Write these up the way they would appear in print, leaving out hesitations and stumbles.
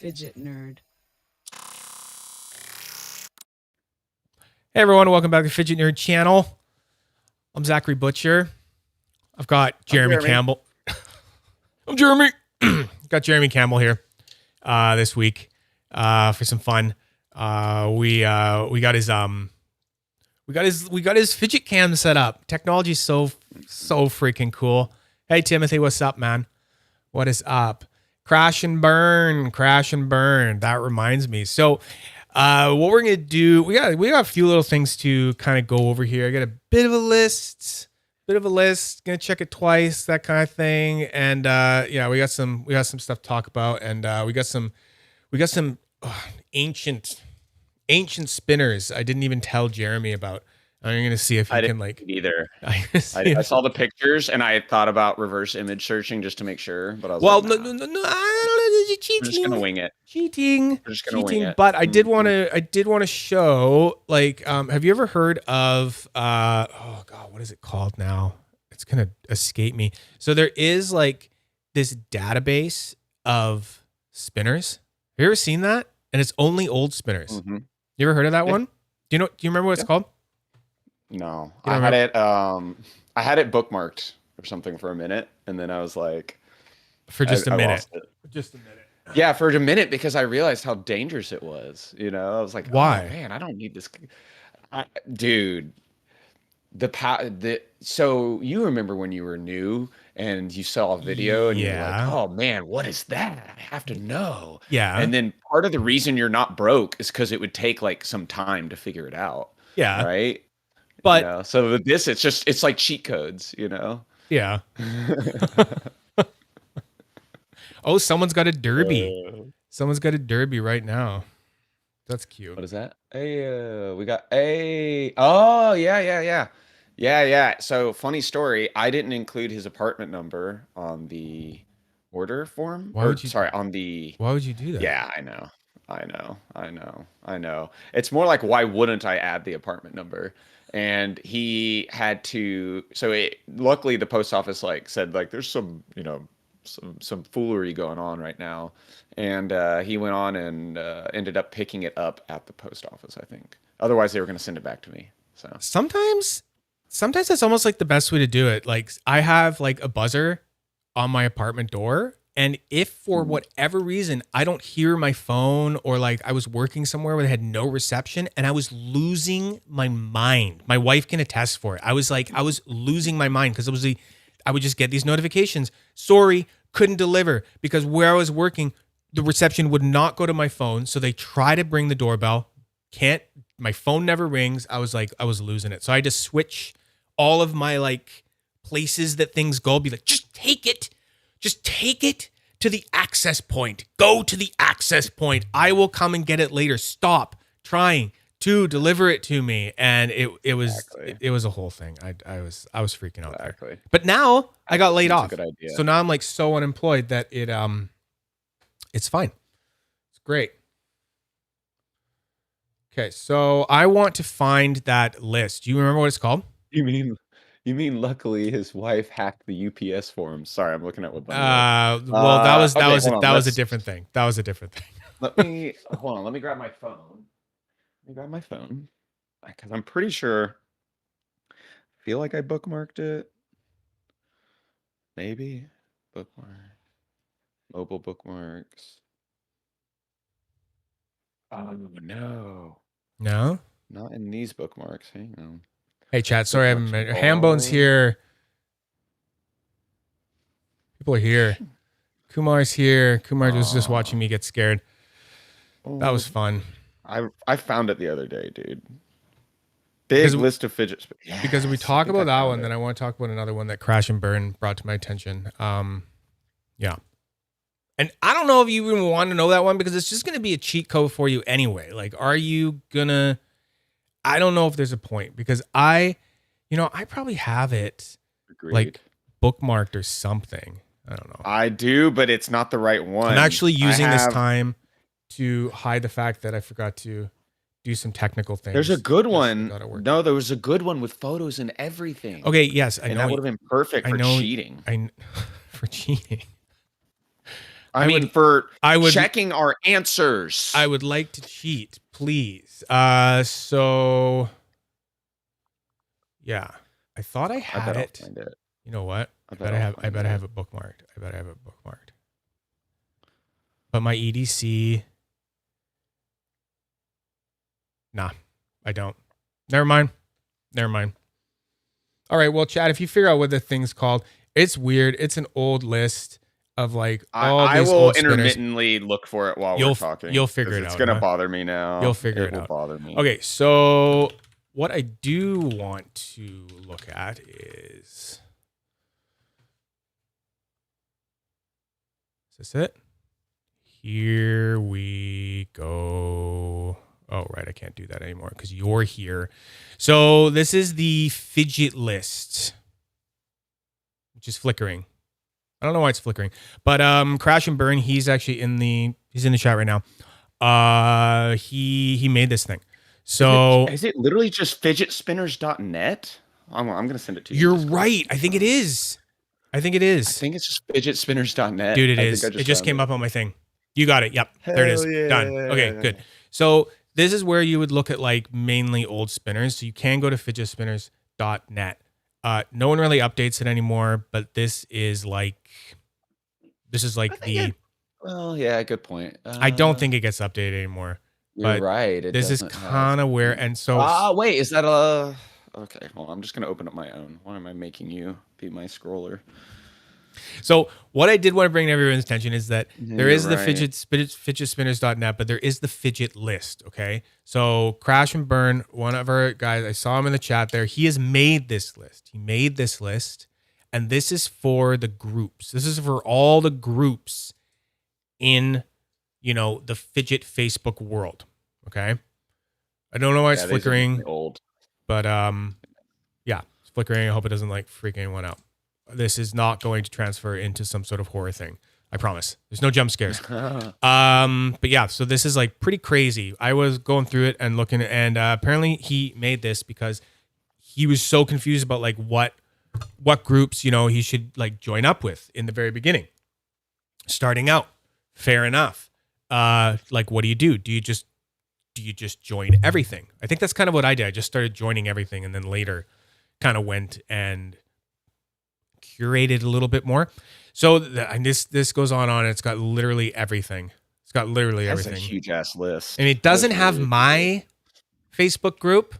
Fidget nerd. Hey everyone, welcome back to Fidget Nerd Channel. I'm Zachary Butcher. I've got Jeremy Campbell. I'm Jeremy. Got Jeremy Campbell here this week for some fun. We got his fidget cam set up. Technology's so freaking cool. Hey Timothy, what's up, man? What is up? Crash and burn. That reminds me. So what we're gonna do, we got a few little things to kind of go over here. I got a bit of a list. Gonna check it twice, that kind of thing. And yeah, we got some stuff to talk about, and we got some ancient spinners I didn't even tell Jeremy about. I'm gonna see if he can like either. I saw the pictures and I thought about reverse image searching just to make sure, but I was well, like, no, I don't know. You're cheating. I'm just gonna wing it. Cheating. Wing it. But I did want to show, like, have you ever heard of oh god, what is it called now? It's gonna escape me. So there is like this database of spinners. Have you ever seen that? And it's only old spinners. Mm-hmm. You ever heard of that one? Do you remember what it's called? No. I had it bookmarked or something for a minute, and then I was like, for just a minute. Just a minute. Yeah, for a minute, because I realized how dangerous it was. You know, I was like, why? Oh, man, I don't need this. Dude, so you remember when you were new and you saw a video and you're like, oh man, what is that? I have to know. Yeah. And then part of the reason you're not broke is because it would take like some time to figure it out. Yeah. Right. But you know? So with this, it's like cheat codes, you know? Yeah. Oh, someone's got a derby. Someone's got a derby right now. That's cute. What is that? We got a. Oh, yeah. So funny story. I didn't include his apartment number on the order form. Why would you do that? Yeah, I know. It's more like, why wouldn't I add the apartment number? And he had to. So luckily the post office said there's some some foolery going on right now, and he went on and ended up picking it up at the post office, I think. Otherwise they were going to send it back to me. So sometimes that's almost like the best way to do it. Like, I have like a buzzer on my apartment door, and if for whatever reason I don't hear my phone, or like I was working somewhere where they had no reception and I was losing my mind, my wife can attest for it. I was losing my mind because I would just get these notifications. Sorry, couldn't deliver, because where I was working, the reception would not go to my phone. So they try to ring the doorbell. Can't, my phone never rings. I was losing it. So I had to switch all of my like places that things go. Be like, just take it to the access point. Go to the access point. I will come and get it later. Stop trying to deliver it to me. And it was a whole thing. I was freaking out there. But now I got laid off. That's a good idea. So now I'm like so unemployed that it's fine. It's great. Okay, so I want to find that list. Do you remember what it's called? You mean luckily his wife hacked the UPS form? Sorry, I'm looking at what. Well, that was a different thing. That was a different thing. Let me hold on. Let me grab my phone. Because I'm pretty sure. I feel like I bookmarked it. Maybe bookmark. Mobile bookmarks. Oh no. No? Not in these bookmarks. Hang on. Hey chat, sorry I haven't met Hambone's here. People are here. Kumar's here. Kumar was just watching me get scared. That was fun. I found it the other day, dude. Big list of fidgets. Yes, because we talk about that one, then I want to talk about another one that Crash and Burn brought to my attention. Yeah. And I don't know if you even want to know that one, because it's just going to be a cheat code for you anyway. Like, are you gonna? I don't know if there's a point, because I probably have it like bookmarked or something. I don't know. I do, but it's not the right one. I'm actually using this time to hide the fact that I forgot to do some technical things. There's a good one. No, there was a good one with photos and everything. Okay, yes, I know. That would have been perfect for cheating. For cheating. I mean, for I would checking our answers. I would like to cheat, please. So yeah, I thought I I bet had I'll it. find it. You know what? I bet I'll I find bet I it. have it bookmarked. I bet I have it bookmarked. But my EDC. Nah, I don't. Never mind. Never mind. All right, well, Chad, if you figure out what the thing's called, it's weird. It's an old list of like all I these will old spinners. intermittently look for it while we're talking. You'll figure it It's out. gonna Huh? bother me now. You'll figure it will out. Bother me. Okay, so what I do want to look at is this it? Here we go. Oh, right. I can't do that anymore because you're here. So this is the fidget list, which is flickering. I don't know why it's flickering, but Crash and Burn, he's actually in the chat right now. He made this thing. So is it literally just fidgetspinners.net? I'm gonna send it to you. You're right. I think it is. I think it's just fidgetspinners.net. Dude, it is. It just came up on my thing. You got it. Yep. There it is. Yeah. Done. Okay, good. So this is where you would look at like mainly old spinners. So you can go to fidgetspinners.net. No one really updates it anymore, but this is like well, yeah, good point. I don't think it gets updated anymore. You're right. This is kind of where, and so wait, is that a okay? Well, I'm just gonna open up my own. Why am I making you be my scroller? So what I did want to bring to everyone's attention is that there is the fidgetspinners.net, but there is the fidget list. Okay. So Crash and Burn, one of our guys, I saw him in the chat there. He has made this list. He made this list, and this is for the groups. This is for all the groups in, the fidget Facebook world. Okay. I don't know why it's flickering, but yeah, it's flickering. I hope it doesn't like freak anyone out. This is not going to transfer into some sort of horror thing. I promise. There's no jump scares. But yeah, so this is like pretty crazy. I was going through it and looking, and apparently he made this because he was so confused about like what groups, he should like join up with in the very beginning. Starting out, fair enough. Like, what do you do? Do you just join everything? I think that's kind of what I did. I just started joining everything, and then later kind of went and curated a little bit more. So and this goes on and it's got literally everything. It's got literally everything. That's a huge ass list. And it doesn't have my Facebook group,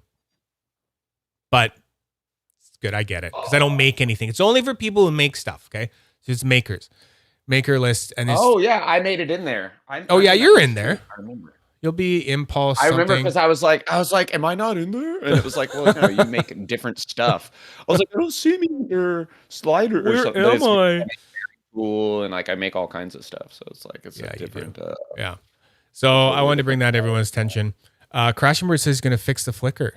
but it's good. I get it because I don't make anything. It's only for people who make stuff. Okay, so it's maker list. And yeah, I made it in there. You're in there. I remember. You'll be Impulse. I remember because I was like, am I not in there? And it was like, well, no, you make different stuff. I was like, I don't see me in your slider or something. Where am I? Cool, and like I make all kinds of stuff. So it's like a different. Yeah. So I wanted to bring that to everyone's attention. Crash and Burn says he's going to fix the flicker.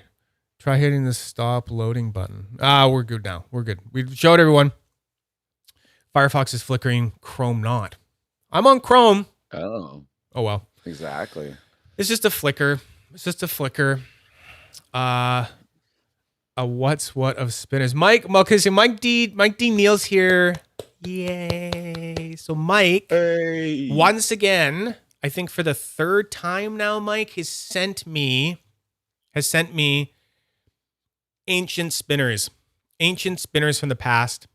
Try hitting the stop loading button. We're good now. We're good. We showed everyone. Firefox is flickering. Chrome not. I'm on Chrome. Oh well. Exactly. It's just a flicker. What's what of spinners? Mike D Neal's here. Yay. So Mike, once again, I think for the third time now, Mike has sent me ancient spinners from the past.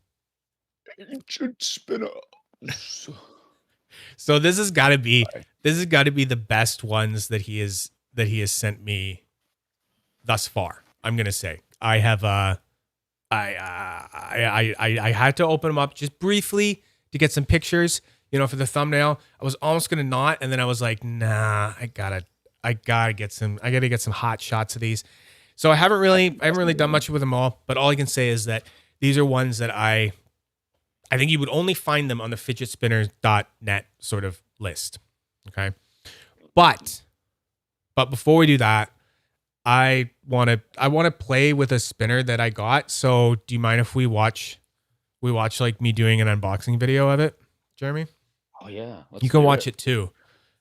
Ancient spinners. So this has got to be the best ones that he has sent me thus far. I'm gonna say I have I had to open them up just briefly to get some pictures, for the thumbnail. I was almost gonna not, and then I was like, nah, I gotta get some hot shots of these. So I haven't really done much with them all, but all I can say is that these are ones that I think you would only find them on the fidgetspinners.net sort of list. Okay. But before we do that, I want to play with a spinner that I got. So do you mind if we watch like me doing an unboxing video of it, Jeremy? Oh yeah. You can watch it too.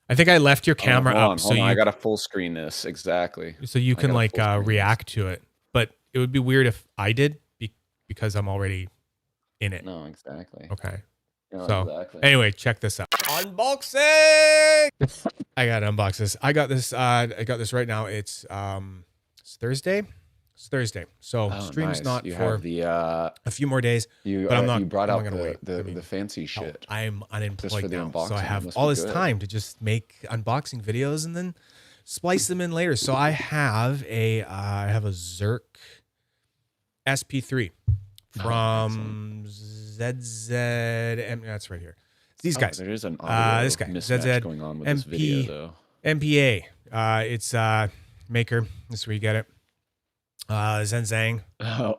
I think I left your camera up. Hold on. I got to full screen this. Exactly. So you can like react to it, but it would be weird if I did because I'm already in it. No, exactly. Okay. No, So exactly. anyway, check this out. Unboxing. I got to unbox this. I got this right now. It's Thursday. It's Thursday. So Oh, stream's nice. not You for have the a few more days, but I'm not. you brought I'm not out gonna wait. the I mean, the fancy hell, shit I'm just for unemployed the now, so I unboxing. It have must all be this good. time to just make unboxing videos and then splice them in later. So I have a Zerk SP3 from ZZM. That's right here. It's these guys. There is an audio This guy mismatch ZZ going on with this video, though. MPA. It's maker. This is where you get it. Zenzang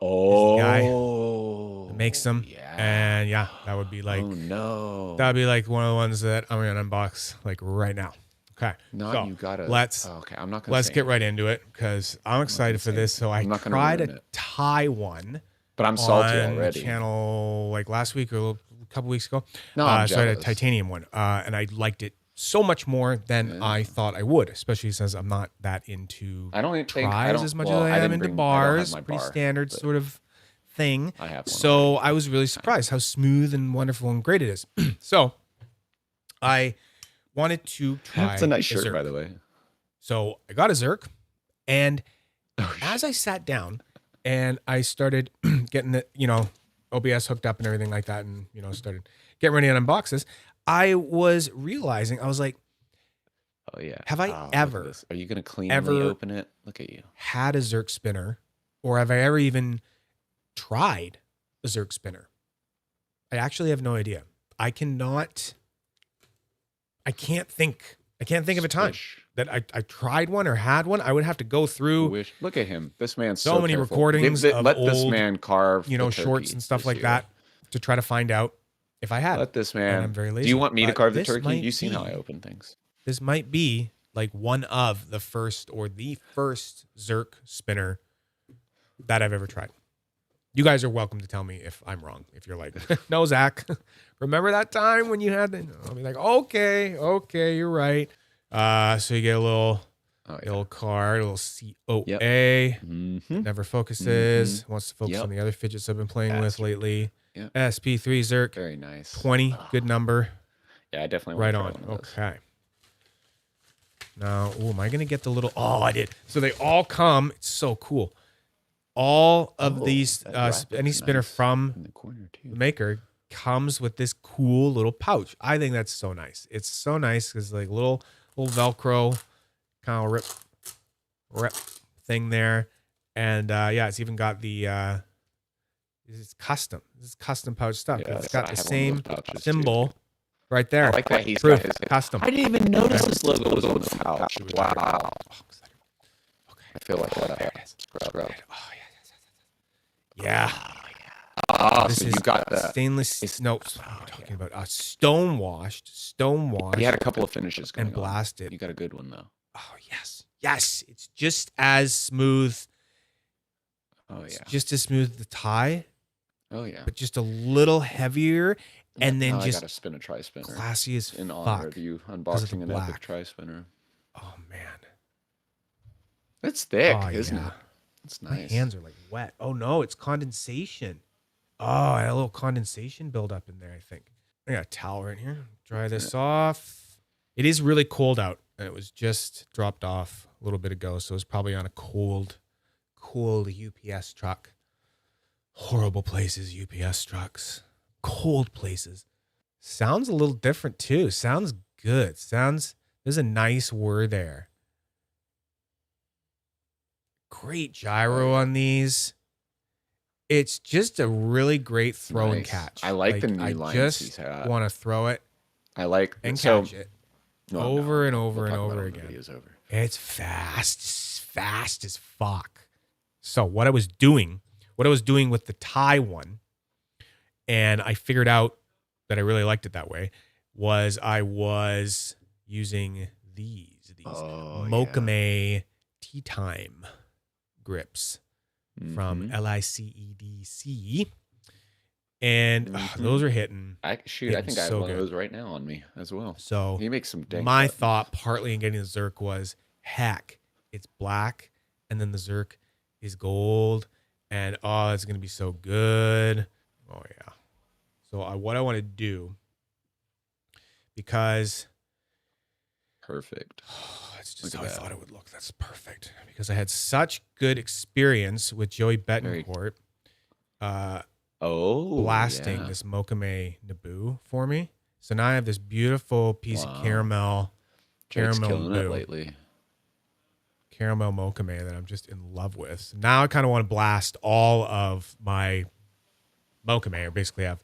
Oh, that makes them. yeah. And yeah, that would be like Oh no, that would be like one of the ones that I'm gonna unbox like right now. Okay. not so you gotta. let's okay, I'm not gonna. let's say get right into it because I'm excited for this. So I I'm not gonna tried ruin a it. Thai one But I'm salty on the already. channel like last week or a couple weeks ago. No, I'm so I had a jealous. titanium one, and I liked it so much more than I thought I would, especially since I'm not that into I don't even think tries as much well, as I am into I don't have bars. my Pretty bar, standard but sort of thing. I have one So I was really surprised how smooth and wonderful and great it is. So I wanted to try. It's a nice a shirt, Zerk. by the way. So I got a Zerk, and Oh, as I sat down and I started getting the, OBS hooked up and everything like that, and started getting ready to unbox this, I was realizing, I was like, oh yeah. have I look at ever this. Are you gonna cleanly ever open it? Look at you. had a Zerk spinner, or have I ever even tried a Zerk spinner? I actually have no idea. I can't think of a time Swish. that I tried one or had one. I would have to go through Wish. Look at him. This man's so so many careful. recordings of Let this old, man carve the shorts turkey and stuff this like year. that to try to find out if I had. Let this And man. I'm very lazy. Do you want me to But carve the this turkey? might You've seen how be- I open things. This might be like one of the first Zerk spinner that I've ever tried. You guys are welcome to tell me if I'm wrong. If you're like, no, Zach, remember that time when you had the, I'll be like, okay, you're right. So you get a little card, a little COA. Mm-hmm. Never focuses. Wants to focus Yep. on the other fidgets I've been playing with lately. Yep. SP3 Zerk, Very nice. 20, good number. Yeah, I definitely Right want to on. try one of those. Okay. Now, am I gonna get the little? Oh, I did. So they all come. It's so cool. All of these, that wrap any looks spinner nice from in the corner the too. maker comes with this cool little pouch. I think that's so nice. It's so nice because like little Velcro kind of rip thing there, and yeah, it's even got the this is custom. This is custom pouch stuff. Yeah, It's got I the have one of same those pouches, symbol too. right there. I like that he's Proof, got his custom. I didn't even notice this logo was on the pouch. Wow. I feel like scrub. Oh yeah. Ah, This so is you got the. stainless. No, what am I talking about? Stone washed, He had a couple of finishes going and blasted. on. You got a good one though. Oh yes. It's just as smooth. Oh It's yeah. just as smooth the tie, Oh yeah. but just a little heavier, and then Now I just gotta spin a tri spinner classy as in honor fuck. of you of the unboxing an black. epic tri spinner. Oh man, It's thick, Oh, isn't yeah. it? It's my nice. hands are like wet. Oh no, it's condensation. Oh, I had a little condensation buildup in there. I think I got a towel right here. Dry this off. It is really cold out, and it was just dropped off a little bit ago, so it's probably on a cold UPS truck. Horrible places, UPS trucks. Cold places. Sounds a little different too. Sounds good. There's a nice whir there. Great gyro on these. It's just a really great throw and Nice. catch. I like the new I lines just he's had. want to throw it I like and so, catch it no, over and we'll over and talk about over it when the again. video's over. It's fast as fuck. So what I was doing with the Thai one, and I figured out that I really liked it that way, was I was using these Oh, Mokame Tea Time grips from Mhm. LICEDC. And Mhm. those are hitting. I think I have so one good. of those right now on me as well. So He makes some dang my buttons. thought partly in getting the Zerk was, heck, it's black and then the Zerk is gold, and oh, it's gonna be so good. Oh yeah. So what I want to do because Perfect. it's just Look how at I that. thought it would look. That's perfect because I had such good experience with Joey Betancourt blasting Yeah. this Mokume Naboo for me. So now I have this beautiful piece of caramel Jake's killing it Naboo. lately. Caramel Mokume that I'm just in love with. So now I kind of want to blast all of my Mokume, or basically have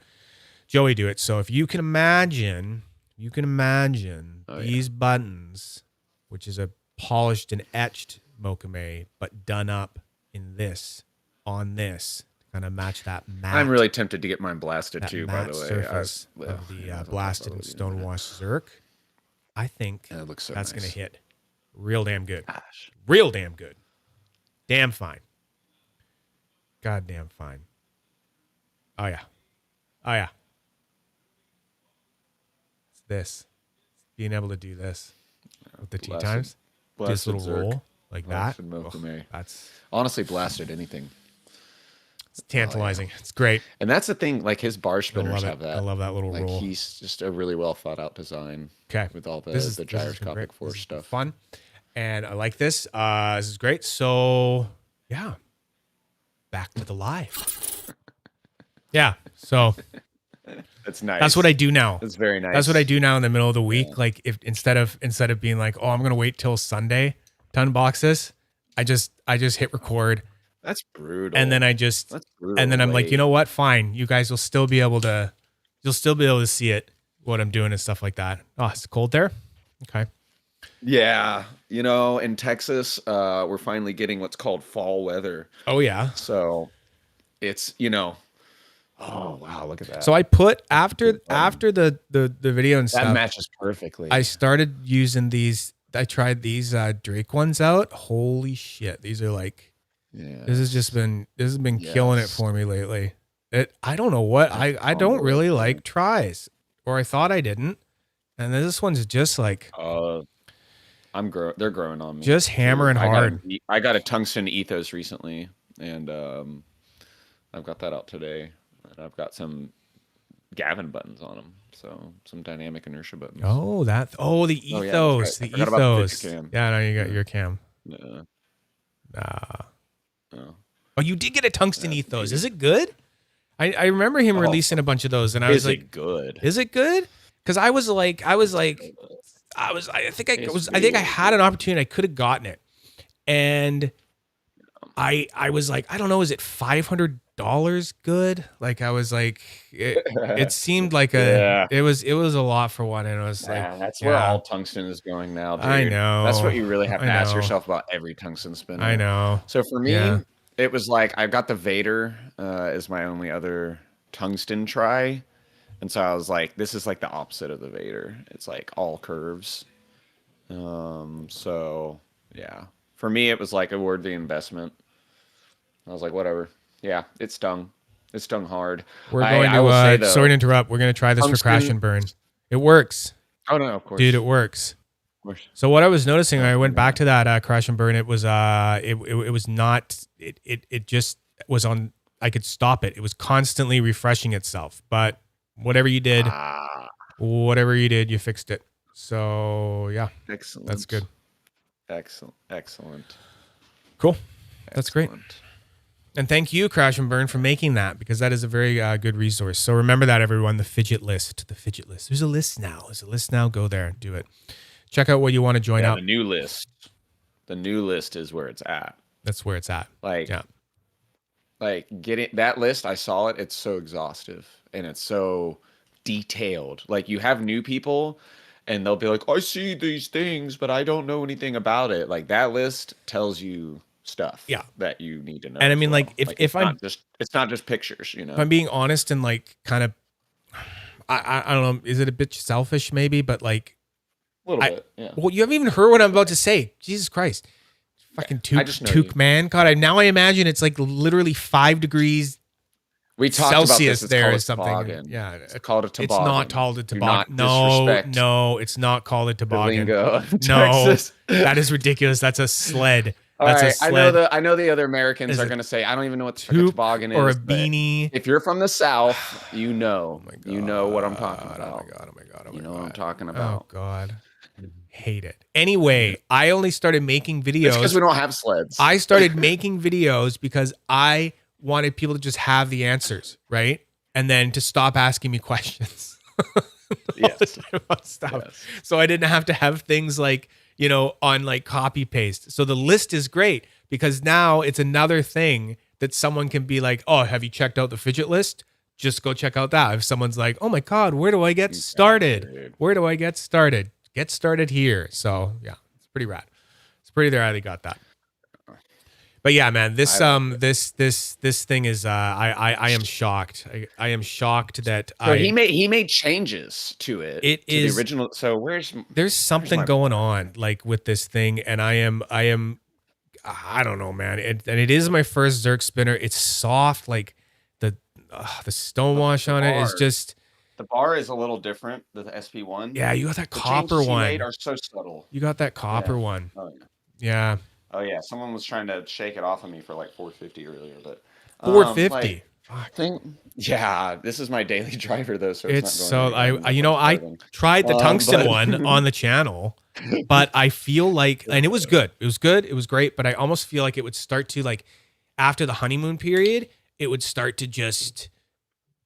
Joey do it. So if you can imagine these buttons, which is a polished and etched Mokume, but done up in this, on this, to kind of match that matte. I'm really tempted to get mine blasted that too, by the way. surface of the blasted and stonewashed Zerk. I think it looks so that's nice. going to hit real damn good. Gosh. Real damn good. Damn fine. Goddamn fine. Oh, yeah. Oh, yeah. It's this. Being able to do this with the T times. This little roll like that. Mokume. That's Honestly, blasted anything. it's tantalizing. It's great. And that's the thing, like his bar I spinners love have it. that. I love that little Like roll. he's just a really well thought out design. Okay. With all the This has been gyroscopic great. force This has been stuff. fun. And I like this. This is great. So, yeah. Back to the live. Yeah. So That's nice. that's what I do now. That's very nice. That's what I do now in the middle of the week. Yeah. Like if instead of being like, oh, I'm gonna wait till Sunday to unbox this, I just hit record. That's brutal. And then I'm like, you know what? Fine. You guys will still be able to see it, what I'm doing and stuff like that. Oh, it's cold there. Okay. Yeah. You know, in Texas, we're finally getting what's called fall weather. Oh yeah. So it's, you know, oh wow, look at that. So I put after the video and stuff. That matches perfectly. I started using these. I tried these Drake ones out. Holy shit. These are like, this has been killing it for me lately. I don't know what I don't really like tries, or I thought I didn't. And this one's just like, they're growing on me. Just hammering hard. I got a tungsten ethos recently, and I've got that out today. And I've got some Gavin buttons on them, so some dynamic inertia buttons. The ethos, the ethos. Yeah, no, you got your cam. Oh, you did get a tungsten ethos. Is it good? I remember him releasing a bunch of those, and I was like, good? Is it good? Because I think I had an opportunity. I could have gotten it, and I was like, I don't know, is it $500 good? Like I was like, it seemed like it was a lot for one, and I was like, that's where all tungsten is going now, dude. I know. That's what you really have to ask yourself about every tungsten spinner. I know. So for me, it was like I got the Vader as my only other tungsten try. And so I was like, this is like the opposite of the Vader. It's like all curves. So yeah, for me, it was like a worthy investment. I was like, whatever. Yeah, it stung. It stung hard. We're going to, sorry to interrupt. We're going to try this for Crash and Burn. It works. Oh no, of course. Dude, it works. So what I was noticing, I went back to that Crash and Burn. It was, it was not, it just was on, I could stop it. It was constantly refreshing itself, but whatever you did, you fixed it. So yeah, excellent. That's good. Excellent. Cool. That's great. And thank you, Crash and Burn, for making that, because that is a very good resource. So remember that, everyone, the fidget list. There's a list now. Go there, do it. Check out what you want to join up. The new list. The new list is where it's at. That's where it's at. Like getting that list, I saw it. It's so exhaustive and it's so detailed. Like you have new people and they'll be like, I see these things, but I don't know anything about it. Like that list tells you stuff that you need to know. And I mean, like if I'm just, it's not just pictures, you know, if I'm being honest and like kind of, I don't know, is it a bit selfish maybe, but like a little bit. Yeah. Well, you haven't even heard what I'm about to say. Jesus Christ. Fucking toque, man. God, I imagine it's like literally 5 degrees we talked Celsius about this. there or something. Toboggan. Yeah, it's called a toboggan. It's not called a toboggan. No, it's not called a toboggan. No, that is ridiculous. That's a sled. All That's a right, sled. I know the other Americans Is are it gonna say, I don't even know what the hoop toboggan or a is, but beanie? if you're from the South, Oh my you know what I'm talking god! Oh my about. god! Oh my god! Oh You my know what I'm god! talking Oh about. god! Hate it. Anyway, I only started making It's because videos. we don't have sleds. I started making videos because I wanted people to just have the answers, right? And then to stop asking me questions all the Yes. time about stuff. Yes. So I didn't have to have things like, on like copy paste. So the list is great because now it's another thing that someone can be like, oh, have you checked out the fidget list? Just go check out that. If someone's like, oh my God, where do I get started? Dude. Where do I get started? Get started here. So yeah, it's pretty rad. It's pretty rad they got that. But yeah, man, this I like this thing is I am shocked. I am shocked that So he made changes to it it to the is original. So there's something my going on like with this thing, and I don't know, man. And it is my first Zerk spinner. It's soft, like the stonewash on it is just. the bar is a little different. The SP1. Yeah, you got that The copper changes he one. made are so subtle. You got that copper one. Oh yeah. Yeah. Oh yeah. Someone was trying to shake it off of me for like 450 earlier, but 450. Yeah, this is my daily driver though, so It's it's not going so I tried the tungsten but- one on the channel, but I feel like, and it was good. It was good. It was great, but I almost feel like it would start to, like, after the honeymoon period, it would start to just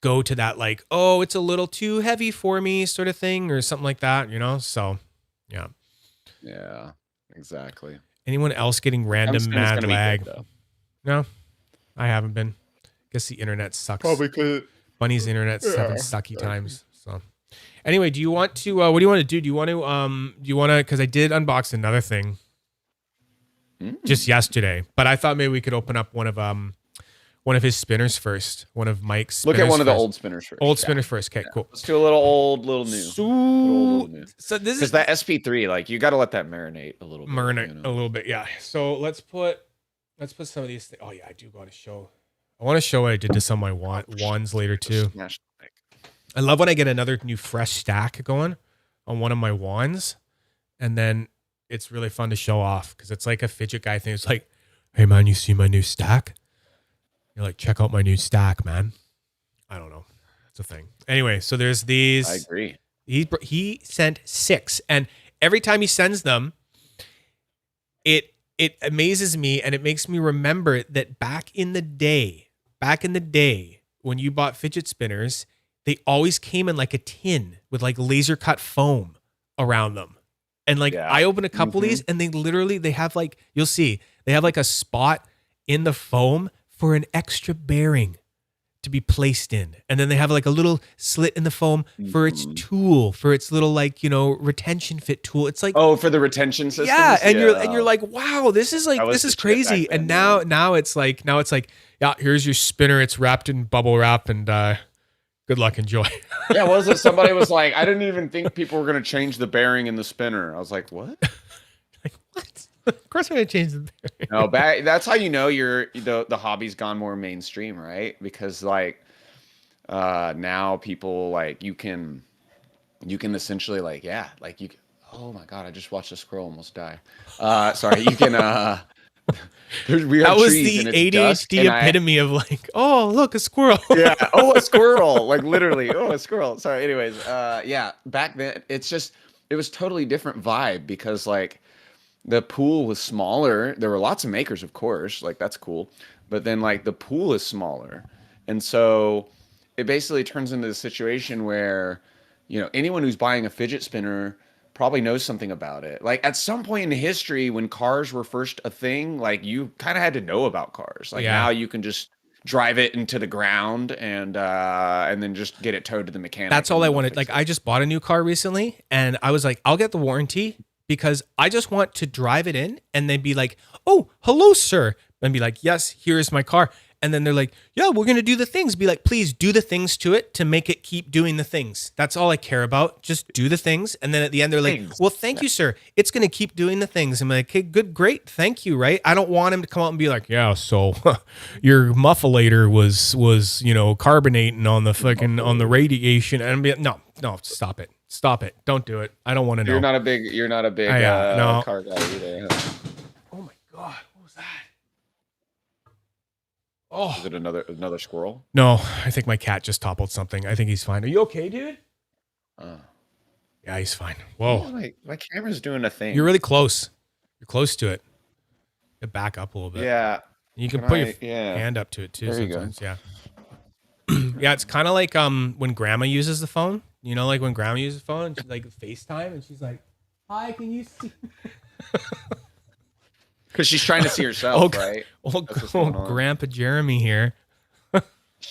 go to that, like, oh, it's a little too heavy for me sort of thing or something like that, So yeah. Yeah, exactly. Anyone else getting random Tungsten's mad gonna be lag? good, though. No, I haven't been. Guess the internet sucks. Probably could. Bunny's internet's having Yeah. sucky times. So anyway, do you want to what do you want to do? Do you want to because I did unbox another thing just yesterday, but I thought maybe we could open up one of his spinners first. One of Mike's spinners. Look at one of the first. old spinners first. Old spinners first. Okay, cool. Let's do a little old, little new. So this Because is that SP3, like you got to let that marinate a little bit. a little bit, yeah. So let's put some of these things. Oh yeah, I do want to show. I want to show what I did to some of my wands later too. Smash the mic. I love when I get another new fresh stack going on one of my wands, and then it's really fun to show off because it's like a fidget guy thing. It's like, hey man, you see my new stack? You're like, check out my new stack, man. I don't know. It's a thing. Anyway, so there's these. I agree. He sent 6, and every time he sends them, it amazes me, and it makes me remember that back in the day when you bought fidget spinners, they always came in like a tin with like laser cut foam around them. And like I opened a couple of these, and they have like, you'll see, they have like a spot in the foam for an extra bearing to be placed in. And then they have like a little slit in the foam for its tool, for its little like, retention fit tool. It's like, oh, for the retention system. yeah, and you're like, wow, this is crazy. And now it's like, yeah, here's your spinner. It's wrapped in bubble wrap, and good luck, enjoy. Yeah, was it somebody was like, I didn't even think people were gonna change the bearing in the spinner. I was like, what? Like, what? Of course I'm gonna change the bearing. No, that's how you know the hobby's gone more mainstream, right? Because like now people like you can essentially like oh my god, I just watched a squirrel almost die. Sorry, you can that was the ADHD epitome of like, oh look, a squirrel. Yeah, oh, a squirrel, like literally, oh, a squirrel. Sorry, anyways, yeah, back then it was totally different vibe because like the pool was smaller. There were lots of makers, of course, like that's cool, but then like the pool is smaller, and so it basically turns into the situation where anyone who's buying a fidget spinner probably knows something about it. Like at some point in history when cars were first a thing, like you kind of had to know about cars. Like now you can just drive it into the ground and then just get it towed to the mechanic. That's all I wanted. Like I just bought a new car recently, and I was like, I'll get the warranty because I just want to drive it in and then be like, oh, hello, sir. And be like, yes, here's my car. And then they're like, yeah, we're going to do the things. Be like, please do the things to it to make it keep doing the things. That's all I care about. Just do the things. And then at the end, they're like, well, thank you, sir. It's going to keep doing the things. I'm like, okay, good, great. Thank you. Right. I don't want him to come out and be like, yeah, so your mufflator was, carbonating on the on the radiation. And I'm like, no, stop it. Stop it. Don't do it. I don't want to know. You're not a big no. car guy either. Oh my God. What was Is Oh it another squirrel? no, I think my cat just toppled something. I think he's fine. Are you okay, dude? Uh, Yeah, he's fine. why Whoa, is my camera's doing a you're thing? really close. You're close to it. You back up a little bit. Yeah. You can Can put your I? Yeah. hand up to it too There you go. sometimes. Yeah. Yeah, it's kind of like when grandma uses the phone. You know, like when grandma uses the phone and she's like FaceTime and she's like, "Hi, can you see?" Because she's trying to see Oh, herself, right? oh, That's what's going on. Grandpa Jeremy here.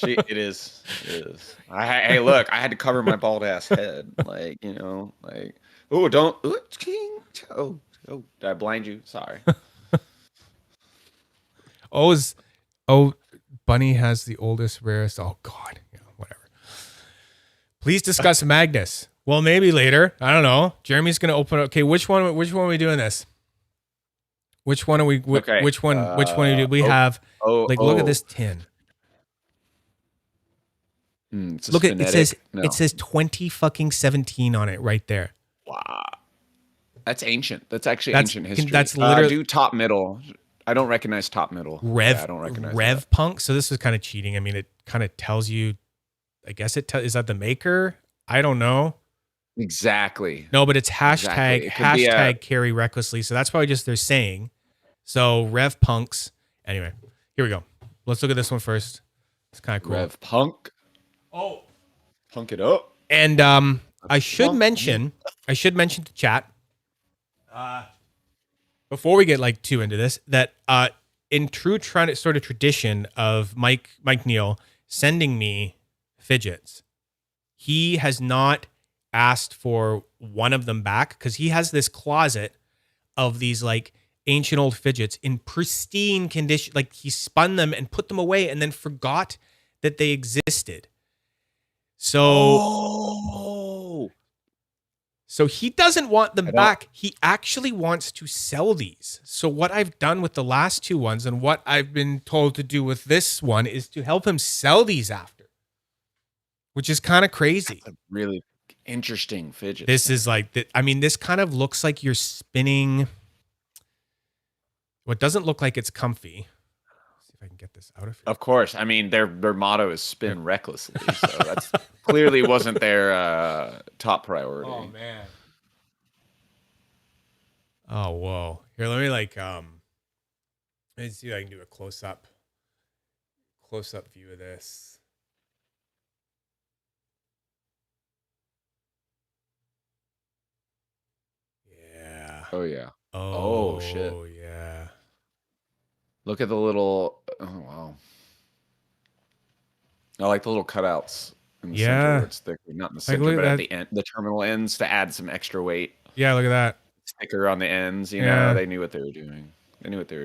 It is. It is. Hey, look, I had to cover my bald ass head. Like, oh, don't. Oh, oh, did I blind you? Sorry. Oh, oh, Bunny has the oldest, rarest. Oh God, yeah, whatever. Please discuss Magnus. Well, maybe later. I don't know. Jeremy's gonna open. Okay, which one? Which one are we doing this? Which one are we? Okay. Which one? Which one do we have? Like, look at this tin. It's a Look at it. phonetic. It says 2017 on it right there. Wow. That's ancient. That's actually That's- ancient history. that's literally- do top middle. I don't recognize top middle. Yeah, I don't recognize Rev that. Punk. So this is kind of cheating. I mean, it kind of tells you. I guess is that the maker? I don't know. Exactly. No, but it's Exactly. It could be hashtag carry recklessly. So that's probably just they're saying. So Rev Punks. Anyway, here we go. Let's look at this one first. It's kind of cool. Rev Punk. Oh, Punk it up. and I should mention to chat before we get like too into this that in true sort of tradition of Mike Neal sending me fidgets, he has not asked for one of them back because he has this closet of these like ancient old fidgets in pristine condition. Like he spun them and put them away and then forgot that they existed. So he doesn't want them back. He actually wants to sell these. So what I've done with the last two ones and what I've been told to do with this one is to help him sell these after, which is kind of crazy. That's a really interesting fidget. This is like, I mean, this kind of looks like you're spinning. What doesn't look like it's comfy. Let's see if I can get this out of here. Of course. I mean, their motto is spin recklessly. So that's clearly wasn't their top priority. Oh, man. Oh, whoa. Here, let me like, let me see if I can do a close-up view of this. Yeah. Oh, yeah. Oh, shit. Oh, yeah. Look at the little. Oh, wow. I like the little cutouts in the center where it's thicker. Not in the center, but at the end, the terminal ends to add some extra weight. Yeah, look at that. Sticker on the ends. You know, they knew what they were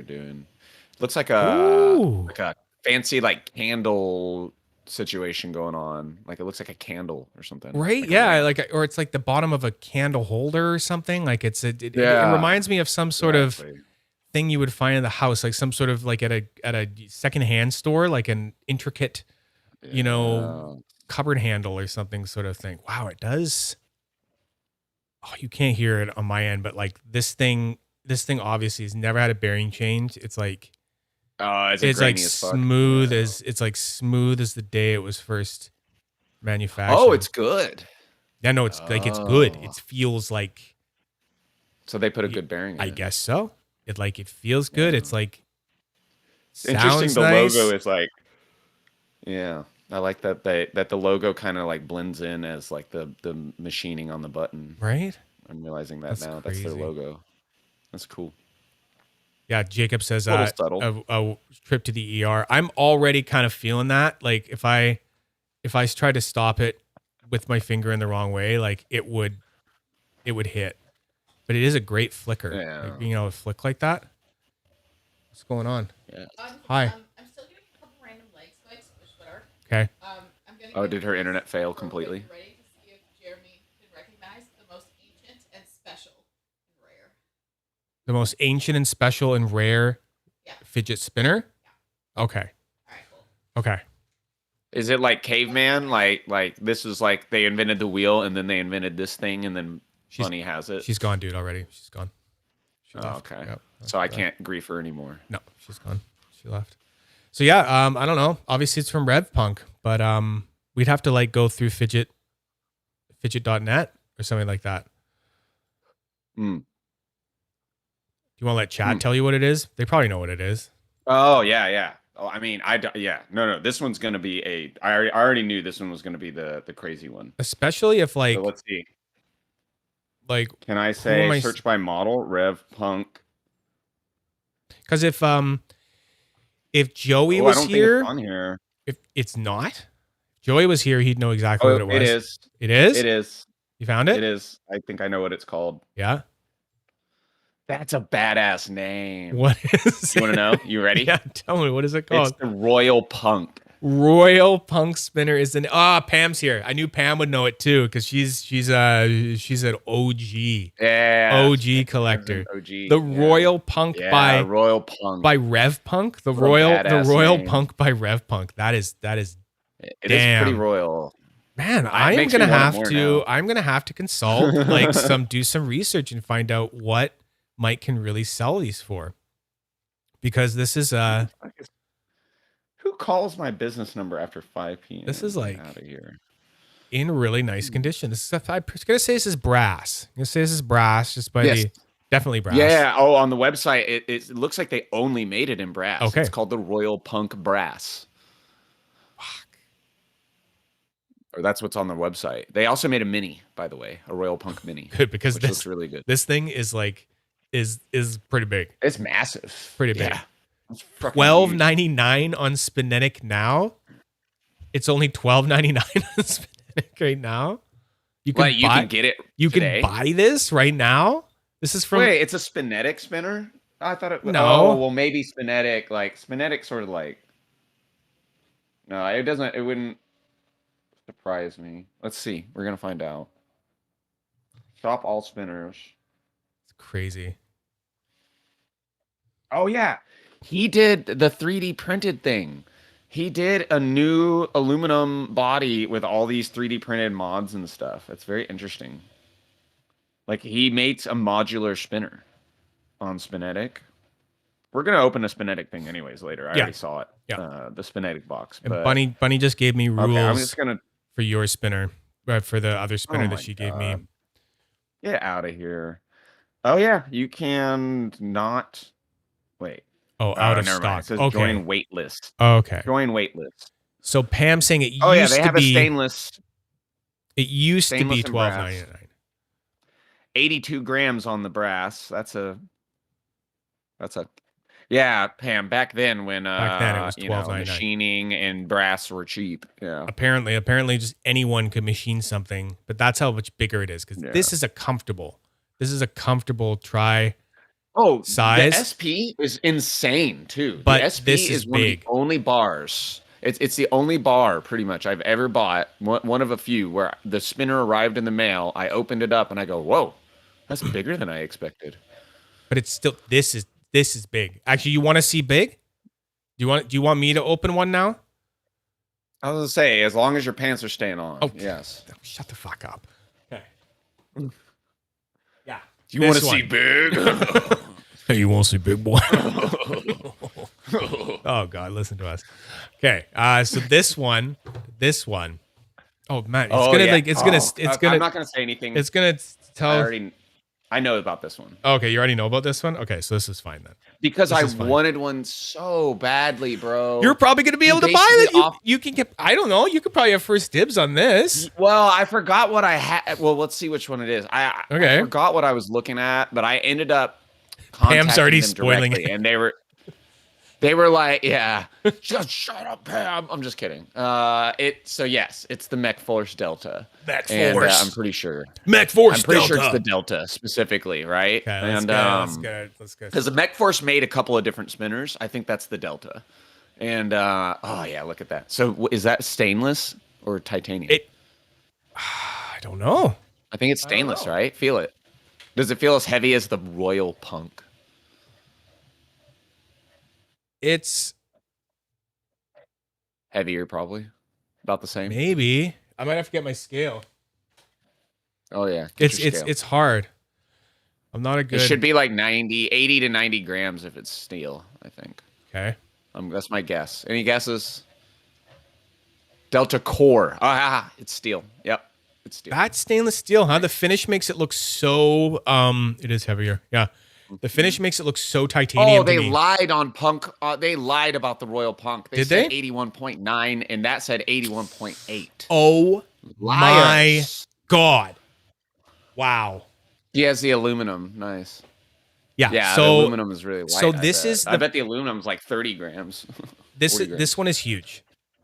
doing. Looks like a fancy like candle situation going on. Like it looks like a candle or something. Right? Like yeah, or it's like the bottom of a candle holder or something. Like it reminds me of some sort of thing you would find in the house, like some sort of like at a secondhand store, like an intricate, cupboard handle or something sort of thing. Wow, it does. Oh, you can't hear it on my end, but like this thing obviously has never had a bearing change. It's like it's like smooth as smooth as the day it was first manufactured. Oh, it's good. Yeah, no, it's like it's good. It feels like. So they put a good bearing in I guess so. It feels good. It's like interesting. The nice. Logo is like, yeah, I like that the logo kind of like blends in as like the machining on the button. Right. I'm realizing that now. Crazy. That's their logo. That's cool. Yeah, Jacob says a trip to the ER. I'm already kind of feeling that. Like if I try to stop it with my finger in the wrong way, like it would hit. But it is a great flicker. Yeah. Like being able to flick like that. What's going on? Yeah. Hi. I'm still getting a couple random leg spikes, which are. Okay. Did her internet fail completely? Ready to see if Jeremy can recognize the most ancient and special and rare. The most ancient and special and rare fidget spinner? Yeah. Okay. All right, cool. Okay. Is it like caveman? Like this is like they invented the wheel and then they invented this thing and then Bunny has it? She's gone, dude, already. She's gone. Okay. Yep. So I can't grief her anymore. No, she's gone. She left. So yeah, I don't know. Obviously it's from RevPunk, but we'd have to like go through fidget.net or something like that. Hmm. Do you want to let chat tell you what it is? They probably know what it is. Oh yeah. Oh, I mean, yeah. No. This one's gonna be I already knew this one was gonna be the crazy one. Especially if So like let's see. Can I who am say I? search by model Rev Punk? Because if Joey Oh, I was don't think it's here, on here. if it's not, Joey was here, he'd know exactly Oh, what it it was. is. It is. It is. You found It it? is. I think I know what it's called. Yeah. That's a badass name. What is You want to it? know? You ready? Yeah. Tell me, what is it It's called? the Royal Punk. Royal Punk Spinner is an Pam's here. I knew Pam would know it too because she's an OG Yeah. OG collector. OG. The Royal Punk Yeah, Royal Punk. by Rev Punk. The What a Royal name. Punk by Rev Punk. That is It is damn. pretty royal. Man, It I'm makes me gonna want it have more to. now. I'm gonna have to consult, do some research and find out what Mike can really sell these for, because this is Who calls my business number after 5 p.m.? This is like out of here. in really nice condition. This is I'm gonna say this is brass. I'm gonna say this is brass, just by the definitely brass. Yeah. Oh, on the website, it looks like they only made it in brass. Okay. It's called the Royal Punk Brass. Or that's what's on the website. They also made a mini, by the way, a Royal Punk mini. Good, because which this looks really good. This thing is like is pretty big. It's massive. Pretty big. Yeah. $12.99 on Spinetic now. It's only $12.99 on Spinetic right now. You can get it. You today? can buy this right now. This is from. Wait, it's a Spinetic spinner? I thought it was. No. Oh, well, maybe Spinetic. Like Spinetic, sort of like. No, it doesn't. It wouldn't surprise me. Let's see. We're gonna find out. Shop all spinners. It's crazy. Oh yeah, he did the 3D printed thing. He did a new aluminum body with all these 3D printed mods and stuff. It's very interesting. Like he makes a modular spinner on Spinetic. We're gonna open a Spinetic thing anyways later. I already saw it. Yeah. The Spinetic box. And But Bunny just gave me rules. okay, I'm just gonna for your spinner, for the other spinner that she gave me. Get out of here. Oh yeah, you can not wait. Oh, out of never stock. mind. It says Okay. join wait list. Okay. Join wait list. So Pam saying it Oh yeah, used they to have be a stainless. It used to be stainless and brass. $12.99. 82 grams on the brass. That's a yeah, Pam. Back then when Back then it was $12.99. machining and brass were cheap. Yeah. Apparently just anyone could machine something, but that's how much bigger it is because this is a comfortable try. Oh, size. The SP is insane too. But the SP this is one big. of the only bars. It's the only bar pretty much I've ever bought. One of a few where the spinner arrived in the mail. I opened it up and I go, "Whoa, that's bigger than I expected." But it's still this is big. Actually, you want to see big? Do you want me to open one now? I was gonna say, as long as your pants are staying on. Oh, yes. Shut the fuck up. Okay. Yeah. Do you want to see big? Hey, you want to see big boy? Oh God, listen to us. Okay. So this one. Oh man, it's gonna. I'm not gonna say anything. It's gonna tell. I know about this one. Okay, you already know about this one? Okay, so this is fine then. Because I wanted one so badly, bro. You're probably going to be able to buy it. You can get, I don't know. You could probably have first dibs on this. Well, I forgot what I had. Well, let's see which one it is. I forgot what I was looking at, but I ended up contacting Pam's already them spoiling directly, it. And they were like, yeah, just shut up, Pam. I'm just kidding. So yes, it's the Mech Force Delta. Mech And, Force. I'm pretty sure. Mech Force I'm pretty Delta. sure it's the Delta specifically, right? Okay, let's go. Because the Mech Force made a couple of different spinners. I think that's the Delta. And oh yeah, look at that. So is that stainless or titanium? I don't know. I think it's stainless, right? Feel it. Does it feel as heavy as the Royal Punk? It's heavier, probably. About the same. Maybe. I might have to get my scale. Oh yeah. It's hard. I'm not a good. It should be like 80 to 90 grams if it's steel, I think. Okay. That's my guess. Any guesses? Delta Core. It's steel. Yep, it's steel. That's stainless steel, huh? The finish makes it look so. It is heavier. Yeah, the finish makes it look so titanium. Oh, they to me. lied on Punk. They lied about the Royal Punk. They Did said they? 81.9, and that said 81.8. Oh Liars. my god! Wow. He has the aluminum. Nice. Yeah. Yeah, So the aluminum is really light. so this is I bet the aluminum's like 30 grams. this one is huge.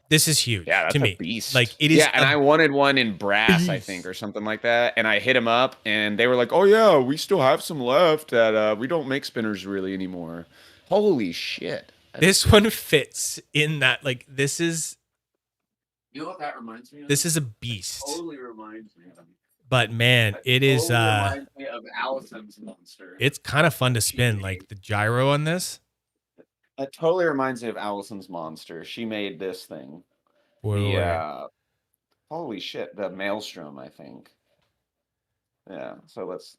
This is huge Yeah, that's to a me. beast. Like it is. Yeah, and I wanted one in brass, I beast. think, or something like that. And I hit them up, and they were like, "Oh yeah, we still have some left. That we don't make spinners really anymore." Holy shit! This one fits in that. Like this is. You know what that reminds me of? This is a beast. Totally reminds me of. But man, it is. Reminds me of Allison's monster. It's kind of fun to spin. Like the gyro on this. It totally reminds me of Allison's monster. She made this thing. Holy shit, the Maelstrom, I think. Yeah, so let's.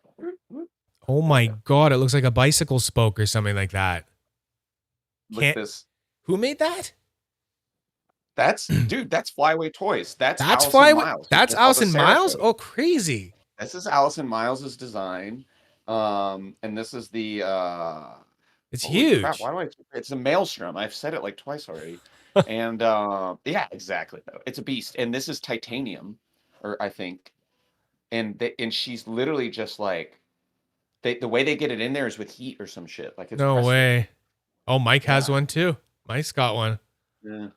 Oh my god! It looks like a bicycle spoke or something like that. Look at this. Who made that? That's dude. That's Flyway Toys. That's That's Allison Flyway. Miles. That's That's all the Allison Miles. Cerakote. Oh, crazy! This is Allison Miles's design, and this is the. It's Holy huge. crap, why do I? It's a Maelstrom. I've said it like twice already. And yeah, exactly. Though it's a beast, and this is titanium, or I think, and she's literally just like, the way they get it in there is with heat or some shit. Like it's No pressing. way. Oh, Mike has one too. Mike's got one. Yeah.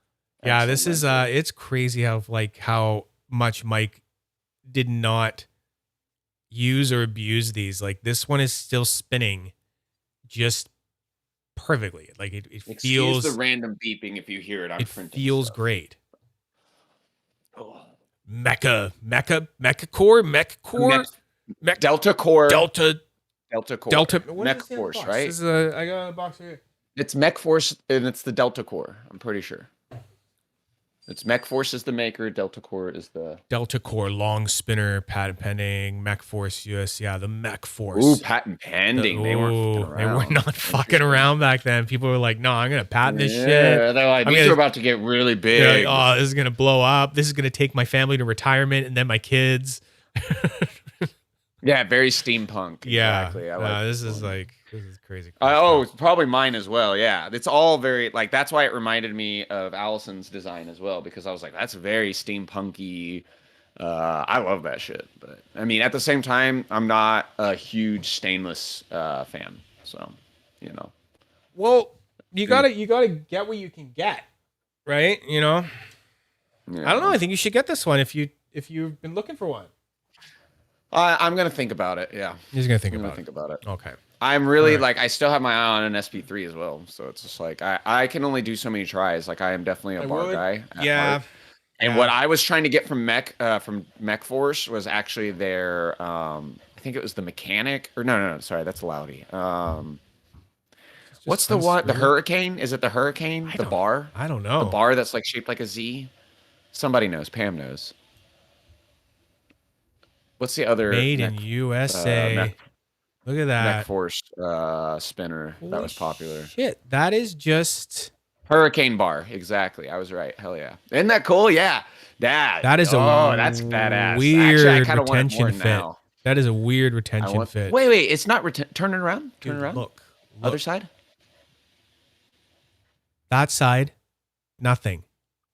Yeah, this is it's crazy how much Mike did not use or abuse these. Like this one is still spinning just perfectly. Like it Excuse feels the random beeping if you hear it on it printing. feels stuff. great. Oh. Mecha core, Delta Core. Delta Core. what Mech is it in the Force, box? right? This is I got a box here. It's Mech Force, and it's the Delta Core. I'm pretty sure. It's Mech Force is the maker. Delta Core is the Delta Core long spinner, patent pending, Mech Force US. Yeah, the Mech Force. Ooh, patent pending. They weren't fucking around. They were not fucking around back then. People were like, "No, I'm gonna patent this shit." They're like, these are about to get really big. Like, oh, this is gonna blow up. This is gonna take my family to retirement and then my kids. Yeah, very steampunk. Yeah, Exactly. this is crazy. Probably mine as well. Yeah, it's all very like. That's why it reminded me of Allison's design as well, because I was like, that's very steampunky. I love that shit, but I mean, at the same time, I'm not a huge stainless fan. So, you know. Well, you gotta get what you can get, right? You know. Yeah. I don't know. I think you should get this one if you've been looking for one. I'm gonna think about it. Yeah, He's gonna think I'm gonna about think about it. Okay. I'm really Alright. like I still have my eye on an SP3 as well, so it's just like I can only do so many tries. Like I am definitely a bar guy. Yeah. Heart. And Yeah. what I was trying to get from Mech Force was actually their I think it was the mechanic or no, sorry, that's Loudy. What's the one? The Hurricane? Is it the Hurricane? The bar? I don't know. The bar that's like shaped like a Z? Somebody knows. Pam knows. What's the other Made in USA. Look at that. Mech Force spinner that was popular? Shit, that is just Hurricane bar, exactly. I was right. Hell yeah! Isn't that cool? Yeah, that is that's badass. Weird Actually, I kind of want it retention more fit. now. That is a weird retention fit. Wait, it's not turn it around. Turn Dude, it around. Look, Other side. that side, nothing.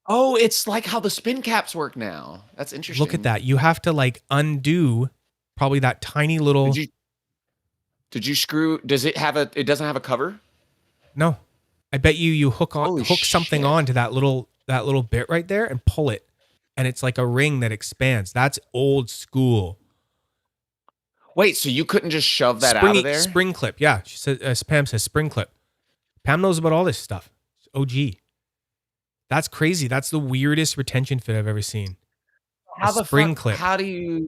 Oh, it's like how the spin caps work now. That's interesting. Look at that. You have to like undo probably that tiny little. Did you screw? Does it have a? It doesn't have a cover. No, I bet you hook something shit. on to that little bit right there and pull it, and it's like a ring that expands. That's old school. Wait, so you couldn't just shove that out of there? Spring clip, yeah. She said, Pam says spring clip. Pam knows about all this stuff. It's OG. That's crazy. That's the weirdest retention fit I've ever seen. How the spring fuck, clip. How do you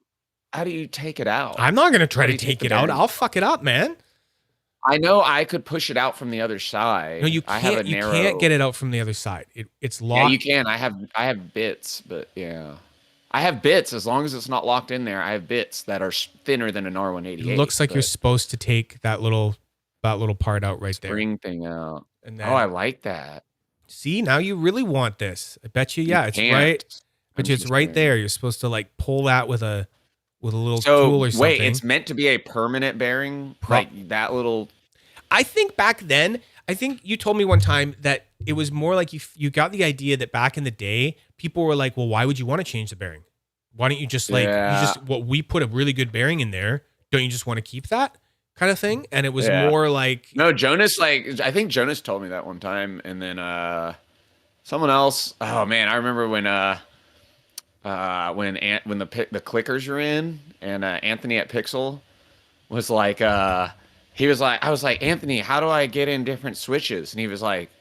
take it out? I'm not gonna try How do to you take the it out. bearing? I'll fuck it up, man. I know I could push it out from the other side. No, you I have a can't. You narrow... can't get it out from the other side. It's locked. Yeah, you can. I have bits, but yeah, I have bits as long as it's not locked in there. I have bits that are thinner than an R188. It looks like you're supposed to take that little part out right there. Spring thing out. And then, Oh, I like that. See, now you really want this. I bet you. Yeah, it's can't. right. But I'm it's just right saying. there. You're supposed to like pull that with a little So tool or something. wait, it's meant to be a permanent bearing, like that little. I think back then, I think you told me one time that it was more like you got the idea that back in the day, people were like, well, why would you want to change the bearing? Why don't you just we put a really good bearing in there. Don't you just want to keep that kind of thing? And it was more like, no, Jonas, I think Jonas told me that one time. And then someone else, oh man, I remember when the clickers are in and Anthony at Pixel was like, he was like, I was like, Anthony, how do I get in different switches? And he was like,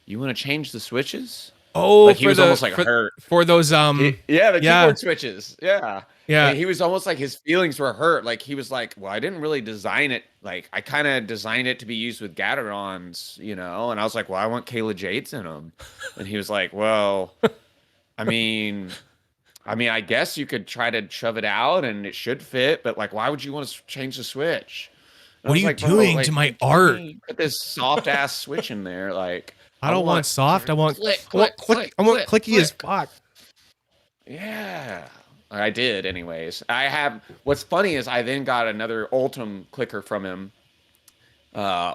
you want to change the switches? oh, Like he was almost like hurt for those the keyboard switches. Yeah. Yeah. And he was almost like his feelings were hurt. Like he was like, well, I didn't really design it. Like I kind of designed it to be used with Gaterons, you know? And I was like, well, I want Kayla Jades in them. And he was like, well, I mean, I guess you could try to shove it out and it should fit, but like, why would you want to change the switch? And what are you doing to my art? Put this soft ass switch in there. Like, I don't want soft. I want clicky as fuck. Yeah, I did. Anyways, what's funny is I then got another Ultim clicker from him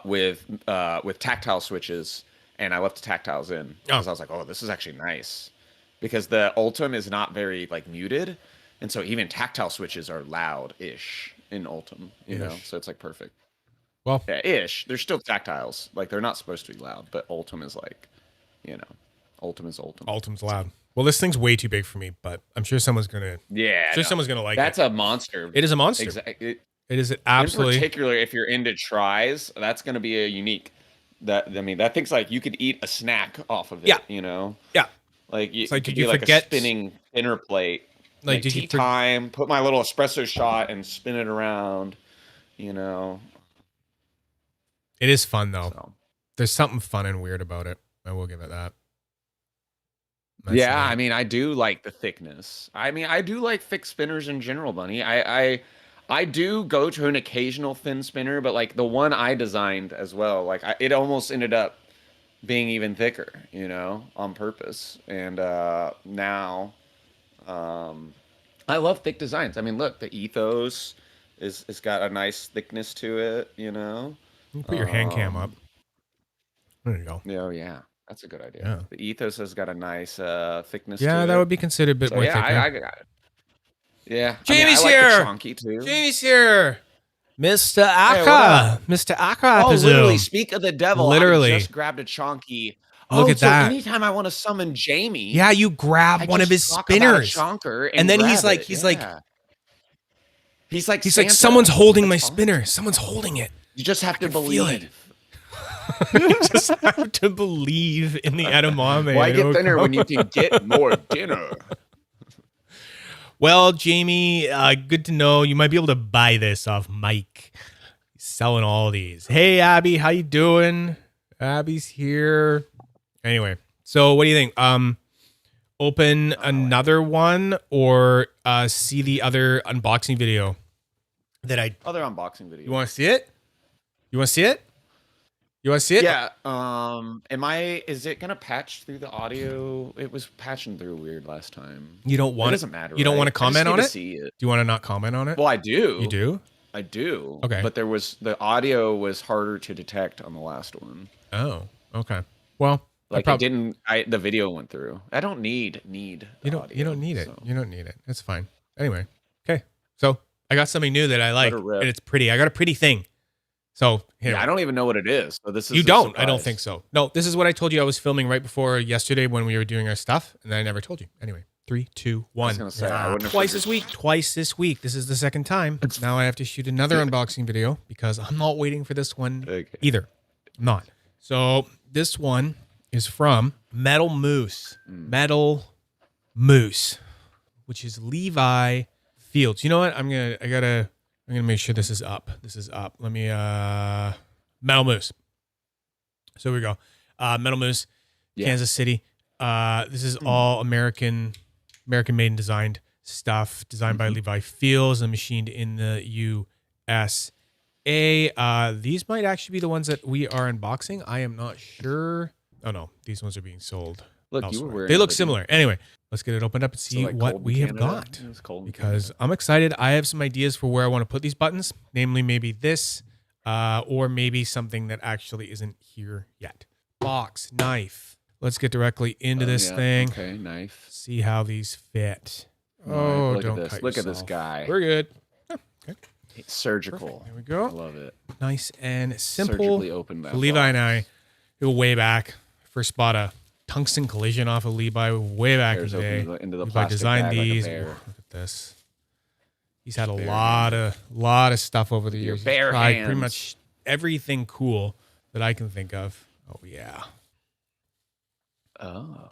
with tactile switches, and I left the tactiles in because I was like, oh, this is actually nice. Because the Ultim is not very like muted, and so even tactile switches are loud-ish in Ultim, you know, so it's like perfect. Well, yeah, ish. They're still tactiles, like they're not supposed to be loud, but Ultim is like, you know, Ultim is Ultim. Ultim's loud. Well, this thing's way too big for me, but I'm sure someone's gonna. Yeah, someone's gonna like that's it. That's a monster. It is a monster. Exactly. It is absolutely. In particular, if you're into tries, that's gonna be a unique. That thing's like you could eat a snack off of it. Yeah. You know. Yeah. Like you, like, did you like forget a spinning dinner plate? Like did tea time? Put my little espresso shot and spin it around. You know. It is fun though. So. There's something fun and weird about it. I will give it that. Yeah, I mean, I do like the thickness. I mean, I do like thick spinners in general, Bunny. I do go to an occasional thin spinner, but like the one I designed as well, like it almost ended up being even thicker, you know, on purpose. And now, I love thick designs. I mean, look, the ethos is got a nice thickness to it, you know. You put your hand cam up. There you go. Oh yeah. That's a good idea. Yeah. The ethos has got a nice thickness. Yeah, to that it. would be considered a bit more thicker. I got it. Yeah, Jamie's I here. like the chonky too. Jamie's here. Mr. Aka. Mr. Aka, I presume. Literally, speak of the devil. Literally. I just grabbed a chonky. Look at that. Anytime I want to summon Jamie. Yeah, you grab one of his spinners. Chonker and then he's like, someone's holding my spinner. Someone's holding it. You just have to believe. You just have to believe in the edamame. Why get thinner when you can get more dinner? Well, Jamie, good to know. You might be able to buy this off Mike. He's selling all these. Hey, Abby, how you doing? Abby's here. Anyway, so what do you think? Open another one or see the other unboxing video that I... Other unboxing video. You want to see it? You want to see it? You want to see it? Yeah. Is it gonna patch through the audio? It was patching through weird last time. You don't want it? Doesn't matter. You don't want to comment on it? See it? Do you want to not comment on it? Well, I do. You do? I do. Okay. But the audio was harder to detect on the last one. Oh, okay. Well, like the video went through. I don't need you don't audio, you don't need it. So. You don't need it. It's fine. Anyway. Okay. So I got something new that I like and it's pretty. I got a pretty thing. So here. Yeah, I don't even know what it is. So this is you don't. I don't think so. No, this is what I told you I was filming right before yesterday when we were doing our stuff, and then I never told you. Anyway, 3, 2, 1. I was gonna say, I wouldn't have Twice this week. This is the second time. Now I have to shoot another unboxing video because I'm not waiting for this one either. I'm not. So this one is from Metal Moose. Metal Moose, which is Levi Fields. You know what? I'm gonna make sure this is up. This is up. Let me Metal Moose. So here we go. Metal Moose, Kansas City. This is all American made and designed stuff. Designed by Levi Fields and machined in the USA. These might actually be the ones that we are unboxing. I am not sure. Oh no, these ones are being sold. Look, you elsewhere. were wearing. They look similar. Anyway, let's get it opened up and So, see like, what cold in we have Canada? got. It was cold in Because Canada. I'm excited. I have some ideas for where I want to put these buttons, namely maybe this, or maybe something that actually isn't here yet. Box, knife. Let's get directly into this thing. Okay, knife. See how these fit. Oh, look don't at this. cut Look at this yourself. guy. We're good. Oh, okay. It's surgical. Perfect. There we go. I love it. Nice and simple. Surgically opened that. For Levi and I go way back. First spot a tungsten collision off of Levi way back in the day. Into the Levi plastic designed bag these. Like a bear. Look at this. He's had a lot of stuff over the years. He's bare tried hands. pretty much everything cool that I can think of. Oh yeah. Oh.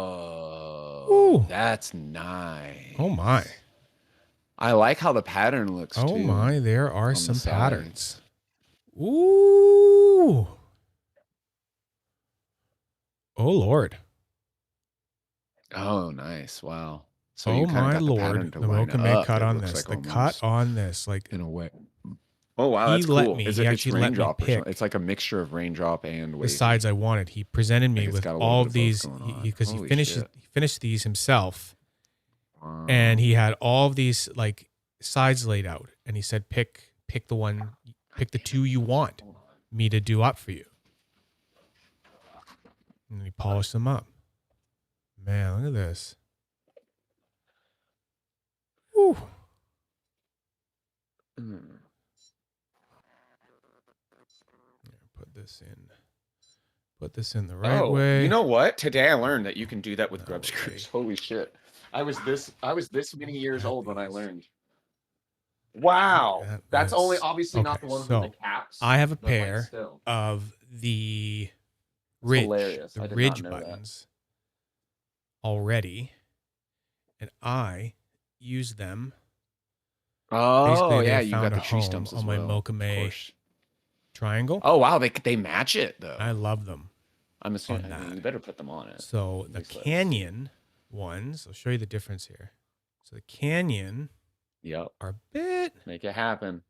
Oh. Ooh. That's nice. Oh my. I like how the pattern looks Oh too. my, there are the some sides. patterns. Ooh. Oh Lord. Oh, nice. Wow. So Oh you kinda my got Lord. to The line Mocha May up, cut it on looks this. like The almost, cut on this. Like in a way. Oh wow, He that's let cool. me- Is he it, actually let me raindrop or pick something? It's like a mixture of raindrop and the wavy. sides I wanted. He presented me Like it's with got a little all bit of of both these going on. because he Holy finished shit. he finished these himself, Wow. and he had all of these like sides laid out, and he said pick the two you want me to do up for you, and he polished them up. Man, look at this. Whew. Mm. Put this in the right way. You know what? Today I learned that you can do that with grub Okay. screws. Holy shit. I was this many years old when I learned. Wow. Got That's this. only obviously not the Okay, one with so the caps. I have a but, like, pair still. of the It's ridge, hilarious. the I did ridge not know that. buttons already, and I use them. Oh, Basically, yeah, they you found got the a tree home stumps as on well. my Mocha of May course. triangle. Oh, wow, they match it though. I love them. I'm assuming on that. you better put them on it. So the These lips. Canyon ones, I'll show you the difference here. So the Canyon Yep. are a bit, Make it happen.